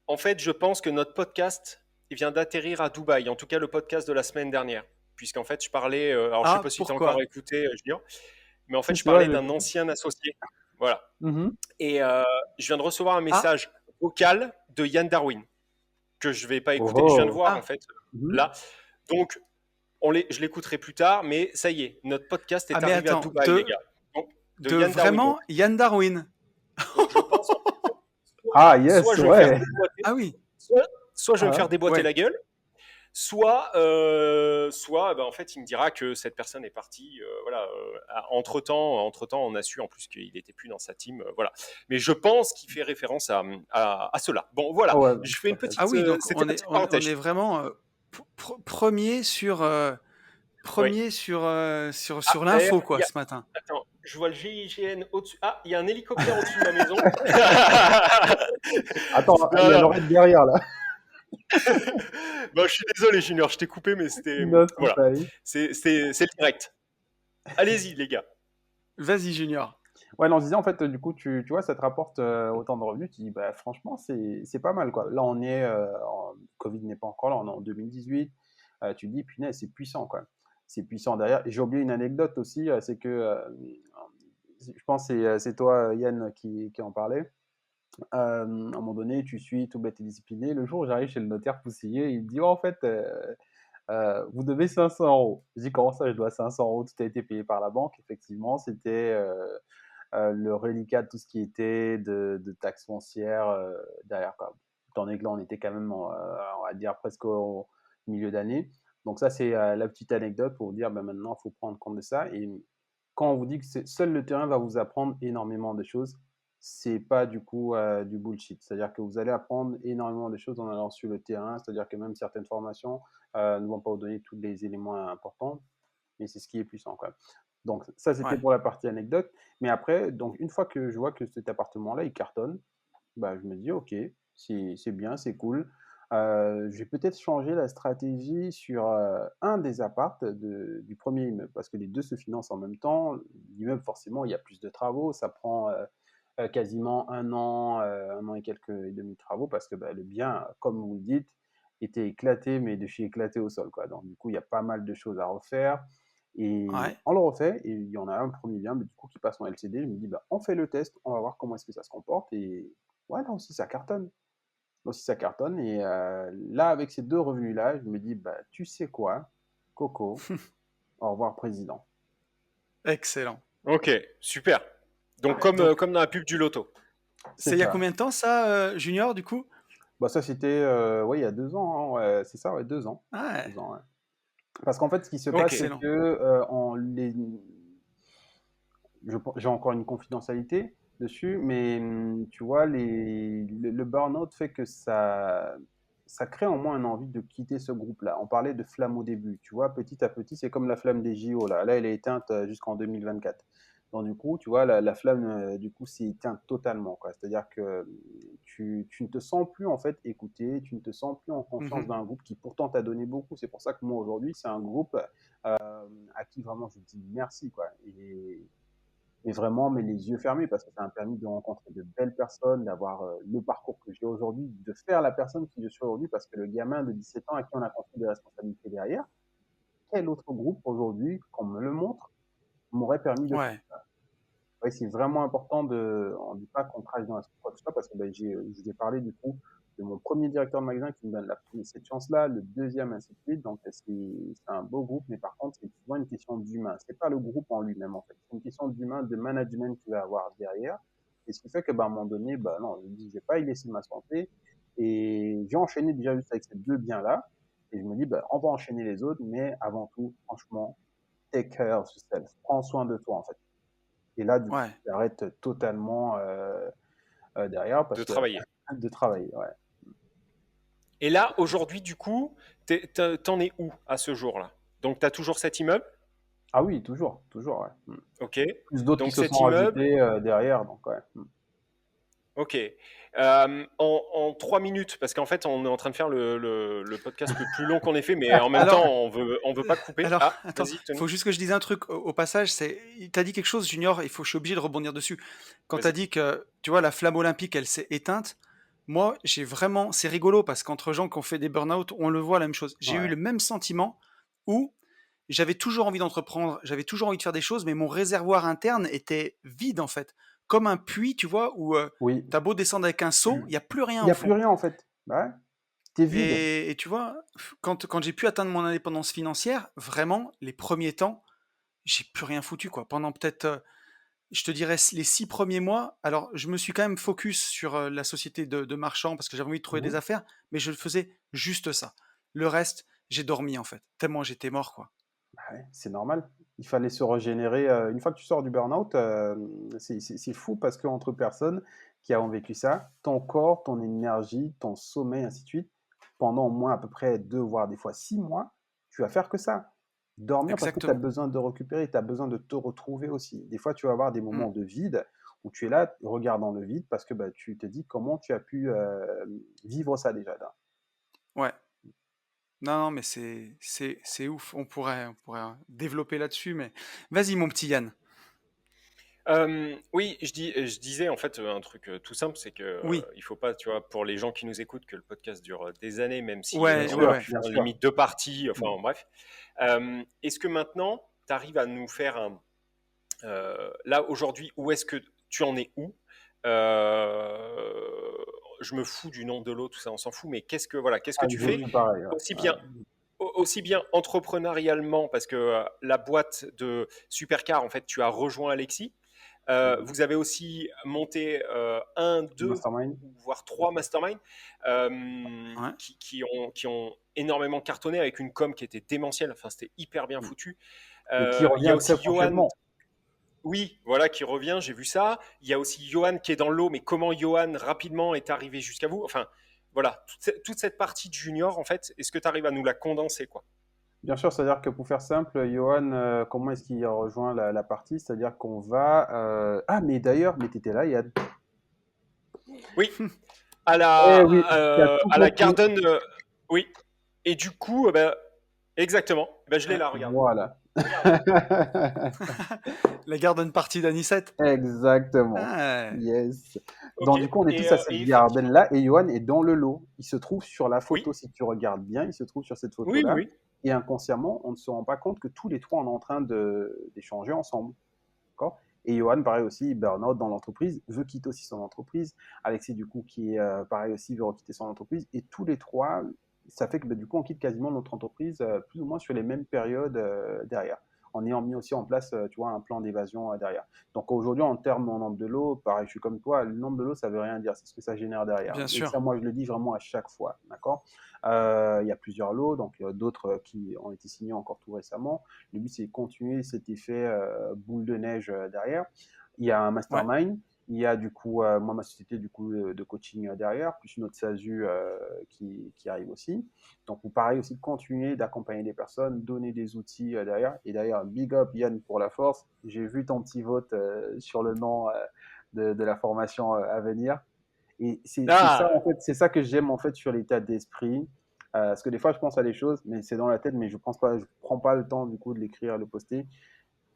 En fait, je pense que notre podcast, il vient d'atterrir à Dubaï, en tout cas le podcast de la semaine dernière. Puisqu'en fait, je parlais, alors je sais Ah, pas si tu as encore pourquoi? écouté, Junior, mais en fait, Si, je si, ouais, parlais j'ai d'un écouté. ancien associé. Voilà. Mhm. Et je viens de recevoir un Ah, message vocal de Yann Darwin, que je vais pas Oh, écouter. Je viens de oh. voir, en ah, fait, Mhm. là. Donc, je l'écouterai plus tard, mais ça y est, notre podcast ah, est mais arrivé à attends, Dubaï, les gars. Donc, de de Yann Darwin. vraiment Yann Darwin. Donc je pense, en fait, Ah, soit yes, je vais me faire ouais. déboîter, Ah oui, soit, soit je vais me faire Ah, déboîter ouais, la gueule, soit ben, en fait, il me dira que cette personne est partie. Voilà, entre-temps, on a su en plus qu'il n'était plus dans sa team. Voilà. Mais je pense qu'il fait référence à cela. Bon, voilà. ah ouais, Je fais tout une à fait. ah petite. oui, donc C'était la petite on parenthèse. est vraiment premier Oui. Ah, sur d'ailleurs, l'info, quoi, ce matin. attends, je vois le GIGN au-dessus. Ah, il y a un hélicoptère au-dessus de ma maison. Attends, il Non, y a non. Lorette derrière, là. Bon, je suis désolé, Junior, je t'ai coupé, mais c'était. Non, Voilà. ça y est. C'est le direct. Allez-y, les gars. Vas-y, Junior. Ouais, non, je disais, en fait, du coup, tu vois, ça te rapporte autant de revenus. Tu dis, bah, franchement, c'est pas mal, quoi. Là, on est, Covid n'est pas encore là, on est en 2018. Tu dis, punaise, c'est puissant, quoi. C'est puissant derrière. Et j'ai oublié une anecdote aussi, c'est que, je pense que c'est toi, Yann, qui en parlait. À un moment donné, tu suis tout bête et discipliné. Le jour où j'arrive chez le notaire poussier, il me dit, oh, en fait, vous devez 500 euros. Je dis, comment ça, je dois 500 euros? Tout a été payé par la banque. Effectivement, c'était le reliquat de tout ce qui était de taxes foncières derrière, quoi. Étant donné que là, on était quand même, on va dire, presque au milieu d'année. Donc ça, c'est la petite anecdote pour vous dire, ben, maintenant, il faut prendre compte de ça. Et quand on vous dit que seul le terrain va vous apprendre énormément de choses, c'est pas du coup du bullshit. C'est-à-dire que vous allez apprendre énormément de choses en allant sur le terrain. C'est-à-dire que même certaines formations ne vont pas vous donner tous les éléments importants, mais c'est ce qui est puissant, quoi. Donc ça, c'était Ouais. pour la partie anecdote. Mais après, donc une fois que je vois que cet appartement-là, il cartonne, bah, je me dis: «OK, c'est bien, c'est cool». Je vais peut-être changer la stratégie sur, un des apparts du premier immeuble parce que les 2 se financent en même temps. L'immeuble, forcément, il y a plus de travaux, ça prend, quasiment 1 an et quelques et demi de travaux parce que, bah, le bien, comme vous le dites, était éclaté, mais de chez éclaté au sol, quoi. Donc du coup, il y a pas mal de choses à refaire et Ouais. on le refait et il y en a un premier bien, mais du coup, qui passe en LCD. Je me dis: «Bah, on fait le test, on va voir comment est-ce que ça se comporte» et ouais, là aussi, ça cartonne. Là aussi, ça cartonne et là, avec ces 2 revenus-là, je me dis: «Bah, tu sais quoi? Coco, au revoir président». Excellent. Ok, super. Donc comme, Donc, comme dans la pub du loto. C'est c'est il y a ça. combien de temps ça, Junior, du coup? Bah, ça, c'était, ouais, il y a 2 ans, hein, ouais, c'est ça, ouais, 2 ans. Ah ouais, 2 ans, ouais. Parce qu'en fait, ce qui se Ok. passe, c'est excellent. que, en les j'ai encore une confidentialité dessus, mais tu vois, le burn-out fait que ça crée en moi une envie de quitter ce groupe-là. On parlait de flamme au début, tu vois, petit à petit, c'est comme la flamme des JO, là. Là, elle est éteinte jusqu'en 2024. Donc, du coup, tu vois, la flamme, du coup, s'est éteinte totalement, quoi. C'est-à-dire que tu ne te sens plus, en fait, écouté, tu ne te sens plus en confiance Mhm. d'un groupe qui pourtant t'a donné beaucoup. C'est pour ça que moi, aujourd'hui, c'est un groupe à qui vraiment je dis merci, quoi. Et vraiment, mais les yeux fermés, parce que ça m'a permis de rencontrer de belles personnes, d'avoir le parcours que j'ai aujourd'hui, de faire la personne qui je suis aujourd'hui, parce que le gamin de 17 ans à qui on a confié des responsabilités derrière, quel autre groupe aujourd'hui, qu'on me le montre, m'aurait permis de faire Ouais. ça? Ouais, c'est vraiment important on dit pas qu'on crache dans la soupe, quoi que ce soit, parce que ben, je vous ai parlé du coup de mon premier directeur de magasin qui me donne cette chance-là, le deuxième, ainsi de suite. Donc, c'est un beau groupe, mais par contre, c'est souvent une question d'humain. C'est pas le groupe en lui-même, en fait. C'est une question d'humain, de management qu'il va y avoir derrière. Et ce qui fait que, bah, à un moment donné, bah, non, je me dis, je vais pas y laisser ma santé. Et j'ai enchaîné déjà juste avec ces 2 biens-là. Et je me dis, bah, on va enchaîner les autres, mais avant tout, franchement, take care of yourself. Prends soin de toi, en fait. Et là, du coup, Ouais. j'arrête totalement derrière De parce que travailler. de travailler, ouais. Et là, aujourd'hui, du coup, t'en es où à ce jour-là? Donc, tu as toujours cet immeuble? Ah oui, toujours, ouais. Ok. Plus d'autres qui Donc, se cet sont immeuble, rajoutés derrière, donc ouais. ok. En 3 minutes, parce qu'en fait, on est en train de faire le podcast le plus long qu'on ait fait, mais en même temps, Alors, on veut pas couper. alors, Ah, attends, vas-y, faut Tony. juste que je dise un truc au passage. T'as dit quelque chose, Junior. Je suis obligé de rebondir dessus. Quand t'as Vas-y. dit que, tu vois, la flamme olympique, elle s'est éteinte. Moi, c'est rigolo parce qu'entre gens qui ont fait des burn-out, on le voit la même chose. J'ai eu Ouais. le même sentiment où j'avais toujours envie d'entreprendre, j'avais toujours envie de faire des choses, mais mon réservoir interne était vide en fait, comme un puits, tu vois, où Oui. t'as beau descendre avec un seau, il n'y a plus rien Il y au a plus fond. rien en fait. Bah ouais. Tu vide. Et tu vois, quand j'ai pu atteindre mon indépendance financière, vraiment, les premiers temps, j'ai plus rien foutu, quoi. Pendant peut-être, je te dirais, les 6 premiers mois, alors je me suis quand même focus sur la société de marchand parce que j'avais envie de trouver Mmh. des affaires, mais je faisais juste ça. Le reste, j'ai dormi, en fait, tellement j'étais mort, quoi. Bah ouais, c'est normal. Il fallait se régénérer, une fois que tu sors du burn-out, c'est fou parce qu'entre personnes qui ont vécu ça, ton corps, ton énergie, ton sommeil, ainsi de suite, pendant au moins à peu près 2 voire des fois 6 mois, tu vas faire que ça. Dormir parce que tu as Exactement. besoin de récupérer, tu as besoin de te retrouver aussi. Des fois, tu vas avoir des Mm. moments de vide où tu es là, regardant le vide parce que, bah, tu te dis: «Comment tu as pu, vivre ça déjà là?» Ouais. Non, non, mais c'est ouf. On pourrait développer là-dessus, mais vas-y, mon petit Yann. Oui, je disais en fait un truc tout simple, c'est que Oui. il faut pas, tu vois, pour les gens qui nous écoutent, que le podcast dure des années, même si Bien Ouais, ouais, on a sûr, ouais. pu bien faire sûr. limite 2 parties, enfin Mmh. bref. Est-ce que maintenant, tu arrives à nous faire là aujourd'hui, où est-ce que tu en es où? Je me fous du nom de l'eau, tout ça, on s'en fout, mais qu'est-ce que Ah, tu je fais suis pareil, ouais. aussi bien Ouais. aussi bien entrepreneurialement, parce que la boîte de Supercar, en fait, tu as rejoint Alexis. Mmh. Vous avez aussi monté un, deux, Mastermind. voire 3 masterminds Ouais. qui ont énormément cartonné avec une com qui était démentielle. Enfin, c'était hyper bien Mmh. foutu. Et qui Il y a revient aussi très Johan, prochainement. oui, voilà, qui revient, j'ai vu ça. Il y a aussi Johan qui est dans l'eau, mais comment Johan rapidement est arrivé jusqu'à vous? Enfin, voilà, toute cette partie de junior, en fait, est-ce que tu arrives à nous la condenser, quoi? Bien sûr, c'est-à-dire que pour faire simple, Johan, comment est-ce qu'il rejoint la partie? C'est-à-dire qu'on va. Ah, mais d'ailleurs, mais t'étais là, Yann. Oui, Eh oui, tu as tout à la compris. Garden, oui. Et du coup, ben, exactement. Ben, je l'ai là, regarde. Voilà. La garden party d'Anisette. Exactement. Ah, Yes. Ok. Donc, du coup, on est tous à cette Et effectivement, garden-là et Johan est dans le lot. Il se trouve sur la oui, photo, si tu regardes bien, il se trouve sur cette oui, oui, photo-là. oui. Et inconsciemment, on ne se rend pas compte que tous les trois, on est en train d'échanger ensemble. D'accord. Et Johan, pareil aussi, burn-out dans l'entreprise, veut quitter aussi son entreprise. Alexis, du coup, qui est pareil aussi, veut quitter son entreprise. Et tous les trois, ça fait que du coup, on quitte quasiment notre entreprise plus ou moins sur les mêmes périodes derrière. En ayant mis aussi en place, tu vois, un plan d'évasion derrière. Donc aujourd'hui, en termes en nombre de lots, pareil, je suis comme toi, le nombre de lots, ça veut rien dire, c'est ce que ça génère derrière. bien Et sûr. ça, moi, je le dis vraiment à chaque fois, d'accord. Il y a plusieurs lots, donc d'autres qui ont été signés encore tout récemment. Le but, c'est de continuer cet effet boule de neige derrière. Il y a un Ouais, mastermind. Il y a du coup, moi, ma société du coup, de coaching derrière, plus une autre SASU qui arrive aussi. Donc, vous pareil aussi de continuer d'accompagner des personnes, donner des outils derrière. Et d'ailleurs, big up Yann pour la force. J'ai vu ton petit vote sur le nom de la formation à venir. Et c'est ça, Ah, en fait, c'est ça que j'aime en fait sur l'état d'esprit. Parce que des fois, je pense à des choses, mais c'est dans la tête, mais je pense pas, je prends pas le temps du coup de l'écrire, de le poster.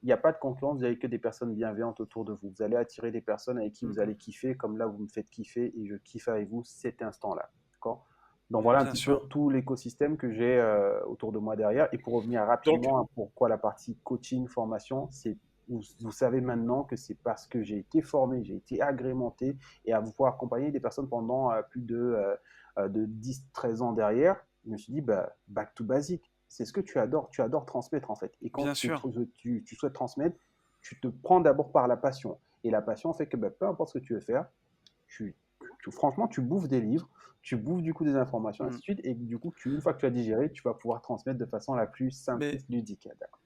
Il n'y a pas de concurrence, vous n'avez que des personnes bienveillantes autour de vous. Vous allez attirer des personnes avec qui vous mhm, allez kiffer, comme là, vous me faites kiffer et je kiffe avec vous cet instant-là. D'accord. Donc voilà un bien petit peu sûr. tout l'écosystème que j'ai autour de moi derrière. Et pour revenir donc, rapidement à pourquoi la partie coaching, formation, c'est vous savez maintenant que c'est parce que j'ai été formé, j'ai été agrémenté et à pouvoir accompagner des personnes pendant plus de 10-13 ans derrière. Je me suis dit, bah, back to basic. C'est ce que tu adores transmettre en fait. Et quand Bien sûr. tu souhaites transmettre, tu te prends d'abord par la passion. Et la passion fait que bah, peu importe ce que tu veux faire, tu, franchement, tu bouffes des livres, tu bouffes du coup des informations, ainsi Mm. de suite. Et du coup, une fois que tu as digéré, tu vas pouvoir transmettre de façon la plus Mais simpliste, ludique. D'accord.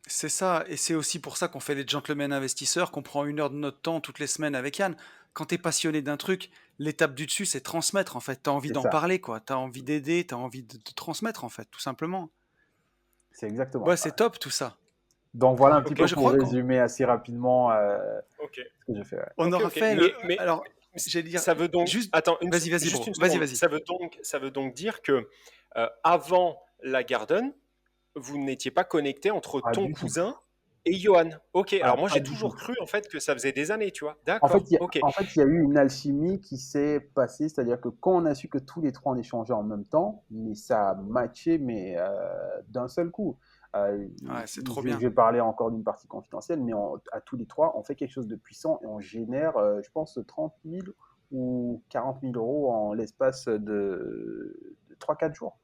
c'est ça, et c'est aussi pour ça qu'on fait les gentlemen investisseurs, qu'on prend 1 heure de notre temps toutes les semaines avec Yann. Quand tu es passionné d'un truc, l'étape du dessus, c'est transmettre en fait. Tu as envie C'est d'en ça. parler, quoi. Tu as envie d'aider, tu as envie de transmettre en fait, tout simplement. C'est exactement Ouais, ça. c'est top tout ça. Donc voilà un petit ok, Moi, peu je pour crois qu'on résumer assez rapidement ok, ce que j'ai fait. Ouais. on ok, aura ok. fait le. Alors, Mais j'allais dire, ça veut donc, juste. attends, Vas-y, vas-y, juste bro. une Vas-y, seconde. vas-y. Ça veut donc dire que avant la Garden, vous n'étiez pas connecté entre Pas ton du tout. cousin et Johan. Ok, Ah, alors moi pas j'ai du toujours tout. cru en fait que ça faisait des années, tu vois. En fait, D'accord, ok. il y a eu une alchimie qui s'est passée, c'est-à-dire que quand on a su que tous les trois on échangeait en même temps, mais ça a matché, mais d'un seul coup. Euh, Ouais, c'est trop je bien. vais parler encore d'une partie confidentielle, mais à tous les trois, on fait quelque chose de puissant et on génère, je pense, 30 000 ou 40 000 euros en l'espace de 3-4 jours.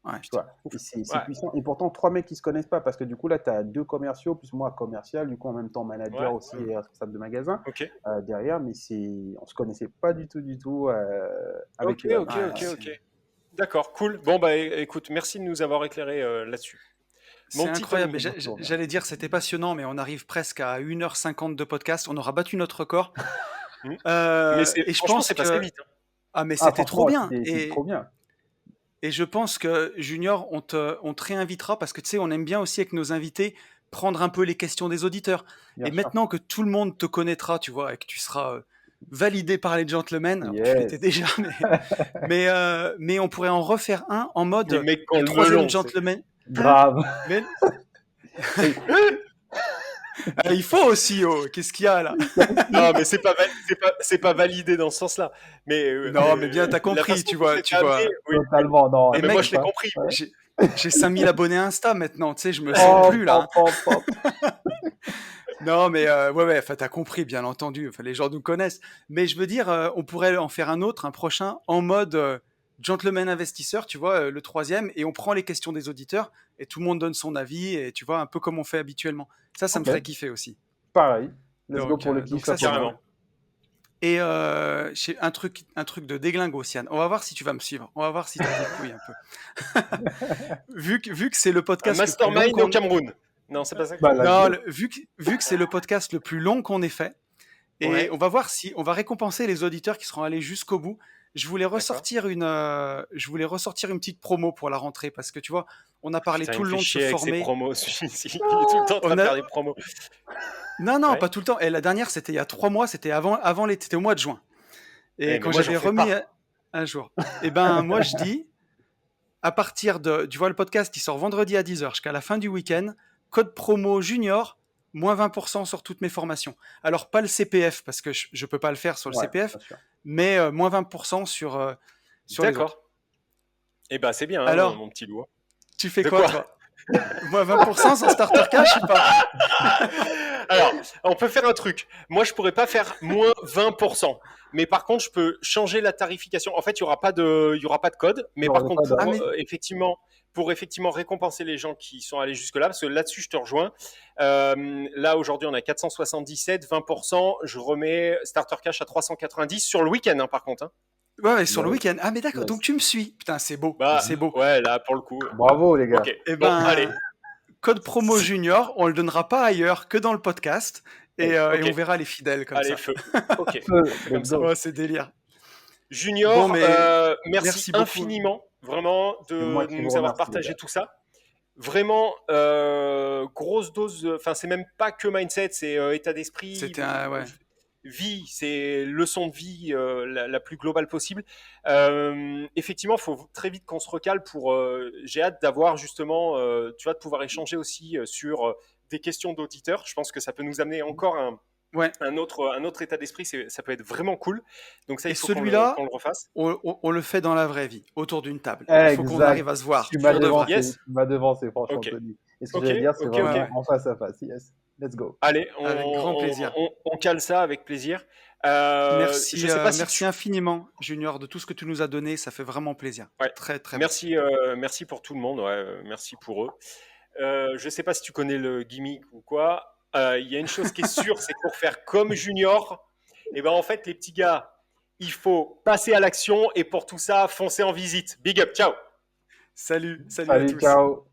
Ouais, Tu vois, ouf. et c'est Ouais, puissant. Et pourtant, trois mecs qui se connaissent pas, parce que du coup, là, tu as deux commerciaux, plus moi commercial, du coup, en même temps manager ouais, aussi Mm. et responsable de magasin ok. derrière, mais on se connaissait pas du tout avec Ok, Johan. ok, Ouais, ok, c'est ok. D'accord, cool. Bon, bah écoute, merci de nous avoir éclairé là-dessus. Mon c'est petit incroyable. Tony. Mais Toujours bien. j'allais dire, c'était passionnant, mais on arrive presque à 1h50 de podcast. On aura battu notre record. Hmm. Mais Et je franchement, pense c'est passé que. vite, hein. Ah, mais Ah, c'était trop franchement, bien. c'était trop bien. Et je pense que, Junior, on te réinvitera parce que tu sais, on aime bien aussi avec nos invités prendre un peu les questions des auditeurs. Bien Et sûr. maintenant que tout le monde te connaîtra, tu vois, et que tu seras validé par les gentlemen, alors tu l'étais Yes. déjà, mais on pourrait en refaire un en mode Les mecs qui ont le le troisième melon, c'est. gentleman. Grave. Mais Et- il faut aussi, oh, qu'est-ce qu'il y a là? Non, mais c'est pas validé dans ce sens-là. Mais Non, mais bien, t'as la compris, façon dont c'était tu amené, vois. oui, oui. Totalement, non, Ah, Et mais moi, t'inquiète je l'ai pas. compris. Ouais. j'ai 5000 abonnés Insta maintenant, tu sais, je me sens Oh, plus là, hein. pop, pop, pop. Non, mais ouais, enfin, t'as compris, bien entendu. Enfin, les gens nous connaissent. Mais je veux dire, on pourrait en faire un autre, un prochain, en mode gentleman investisseur, tu vois, le troisième, et on prend les questions des auditeurs et tout le monde donne son avis, et tu vois, un peu comme on fait habituellement. Ça me Ok, ferait kiffer aussi. pareil. Let's go pour le Donc kiff, ça, ça c'est pour cool. moi. Carrément. Et un truc de déglingo, Sian. On va voir si tu vas me suivre. On va voir si t'as des couilles un peu. Vu que c'est le Un podcast le plus long mastermind au qu'on. Cameroun. Non, c'est pas ça que tu Bah, veux dire. let's Non, go. vu que c'est le podcast le plus long qu'on ait fait, et Ouais, on va voir si on va récompenser les auditeurs qui seront allés jusqu'au bout. Je voulais d'accord. ressortir une petite promo pour la rentrée parce que tu vois, On a parlé Putain, tout il le me long fait de se chier avec ses former. promos, celui-ci. Il est tout le temps en train On de a- faire des promos. Non, Ouais. pas tout le temps. Et la dernière, c'était il y a 3 mois, c'était avant l'été, c'était au mois de juin. Et Mais quand moi, j'en j'avais fais remis pas. un jour, et ben moi je dis, à partir de, tu vois le podcast, il sort vendredi à 10h jusqu'à la fin du week-end, code promo junior, moins 20% sur toutes mes formations. Alors pas le CPF, parce que je peux pas le faire sur le Ouais, CPF, bien sûr. mais moins 20% sur les autres. D'accord. Eh ben, c'est bien, hein, Alors, mon petit loup. tu fais De quoi quoi toi? Moins 20% sur Starter Cash ou pas? Alors, on peut faire un truc. Moi, je pourrais pas faire moins 20%. Mais par contre, je peux changer la tarification. En fait, il y aura pas de code. Mais Il y aura par des contre, codes, pour Ah, mais- effectivement récompenser les gens qui sont allés jusque-là, parce que là-dessus, je te rejoins. Là, aujourd'hui, on a 477, 20%. Je remets Starter Cash à 390 sur le week-end, hein, par contre. Hein. Ouais, sur le Yes. week-end. Ah mais d'accord, Yes. donc tu me suis. Putain, c'est beau, Bah, c'est beau. ouais, là, pour le coup. Bravo, les gars. Ok. Eh Bon, ben, allez. code promo junior, on le donnera pas ailleurs que dans le podcast et Ok. on verra les fidèles comme Allez, ça. feu. Ok. Feu, C'est comme let's ça. go. Ouais, c'est délire. Junior, Bon, mais merci merci beaucoup. infiniment, vraiment, C'est moi de qui vous nous avoir remercie, les partagé gars. tout ça. Vraiment, grosse dose, enfin, c'est même pas que mindset, c'est état d'esprit, C'était ouais. vie, c'est leçon de vie la plus globale possible. Effectivement, il faut très vite qu'on se recale pour. J'ai hâte d'avoir justement, tu vois, de pouvoir échanger aussi sur des questions d'auditeurs. Je pense que ça peut nous amener encore Ouais. un autre état d'esprit, ça peut être vraiment cool. Donc ça, Et il faut qu'on celui-là, le refasse. on le fait dans la vraie vie, autour d'une table. Il faut qu'on Exact. arrive à se voir. Tu m'as pour de vrai. devancé, Yes. tu m'as devancé, franchement, Ok. Tony. Et ce que Ok, j'allais dire, c'est ok, vraiment ok. en face à face. Yes. Let's go. Allez, Avec grand plaisir. on cale ça avec plaisir. Merci, Je sais pas si merci infiniment, Junior, de tout ce que tu nous as donné. Ça fait vraiment plaisir. Ouais. Très, très merci, merci pour tout le monde. Ouais, merci pour eux. Je sais pas si tu connais le gimmick ou quoi. Il y a une chose qui est sûre, c'est que pour faire comme Junior, et ben en fait les petits gars, il faut passer à l'action et pour tout ça, foncer en visite. Big up, ciao. Salut à Salut, tous. ciao.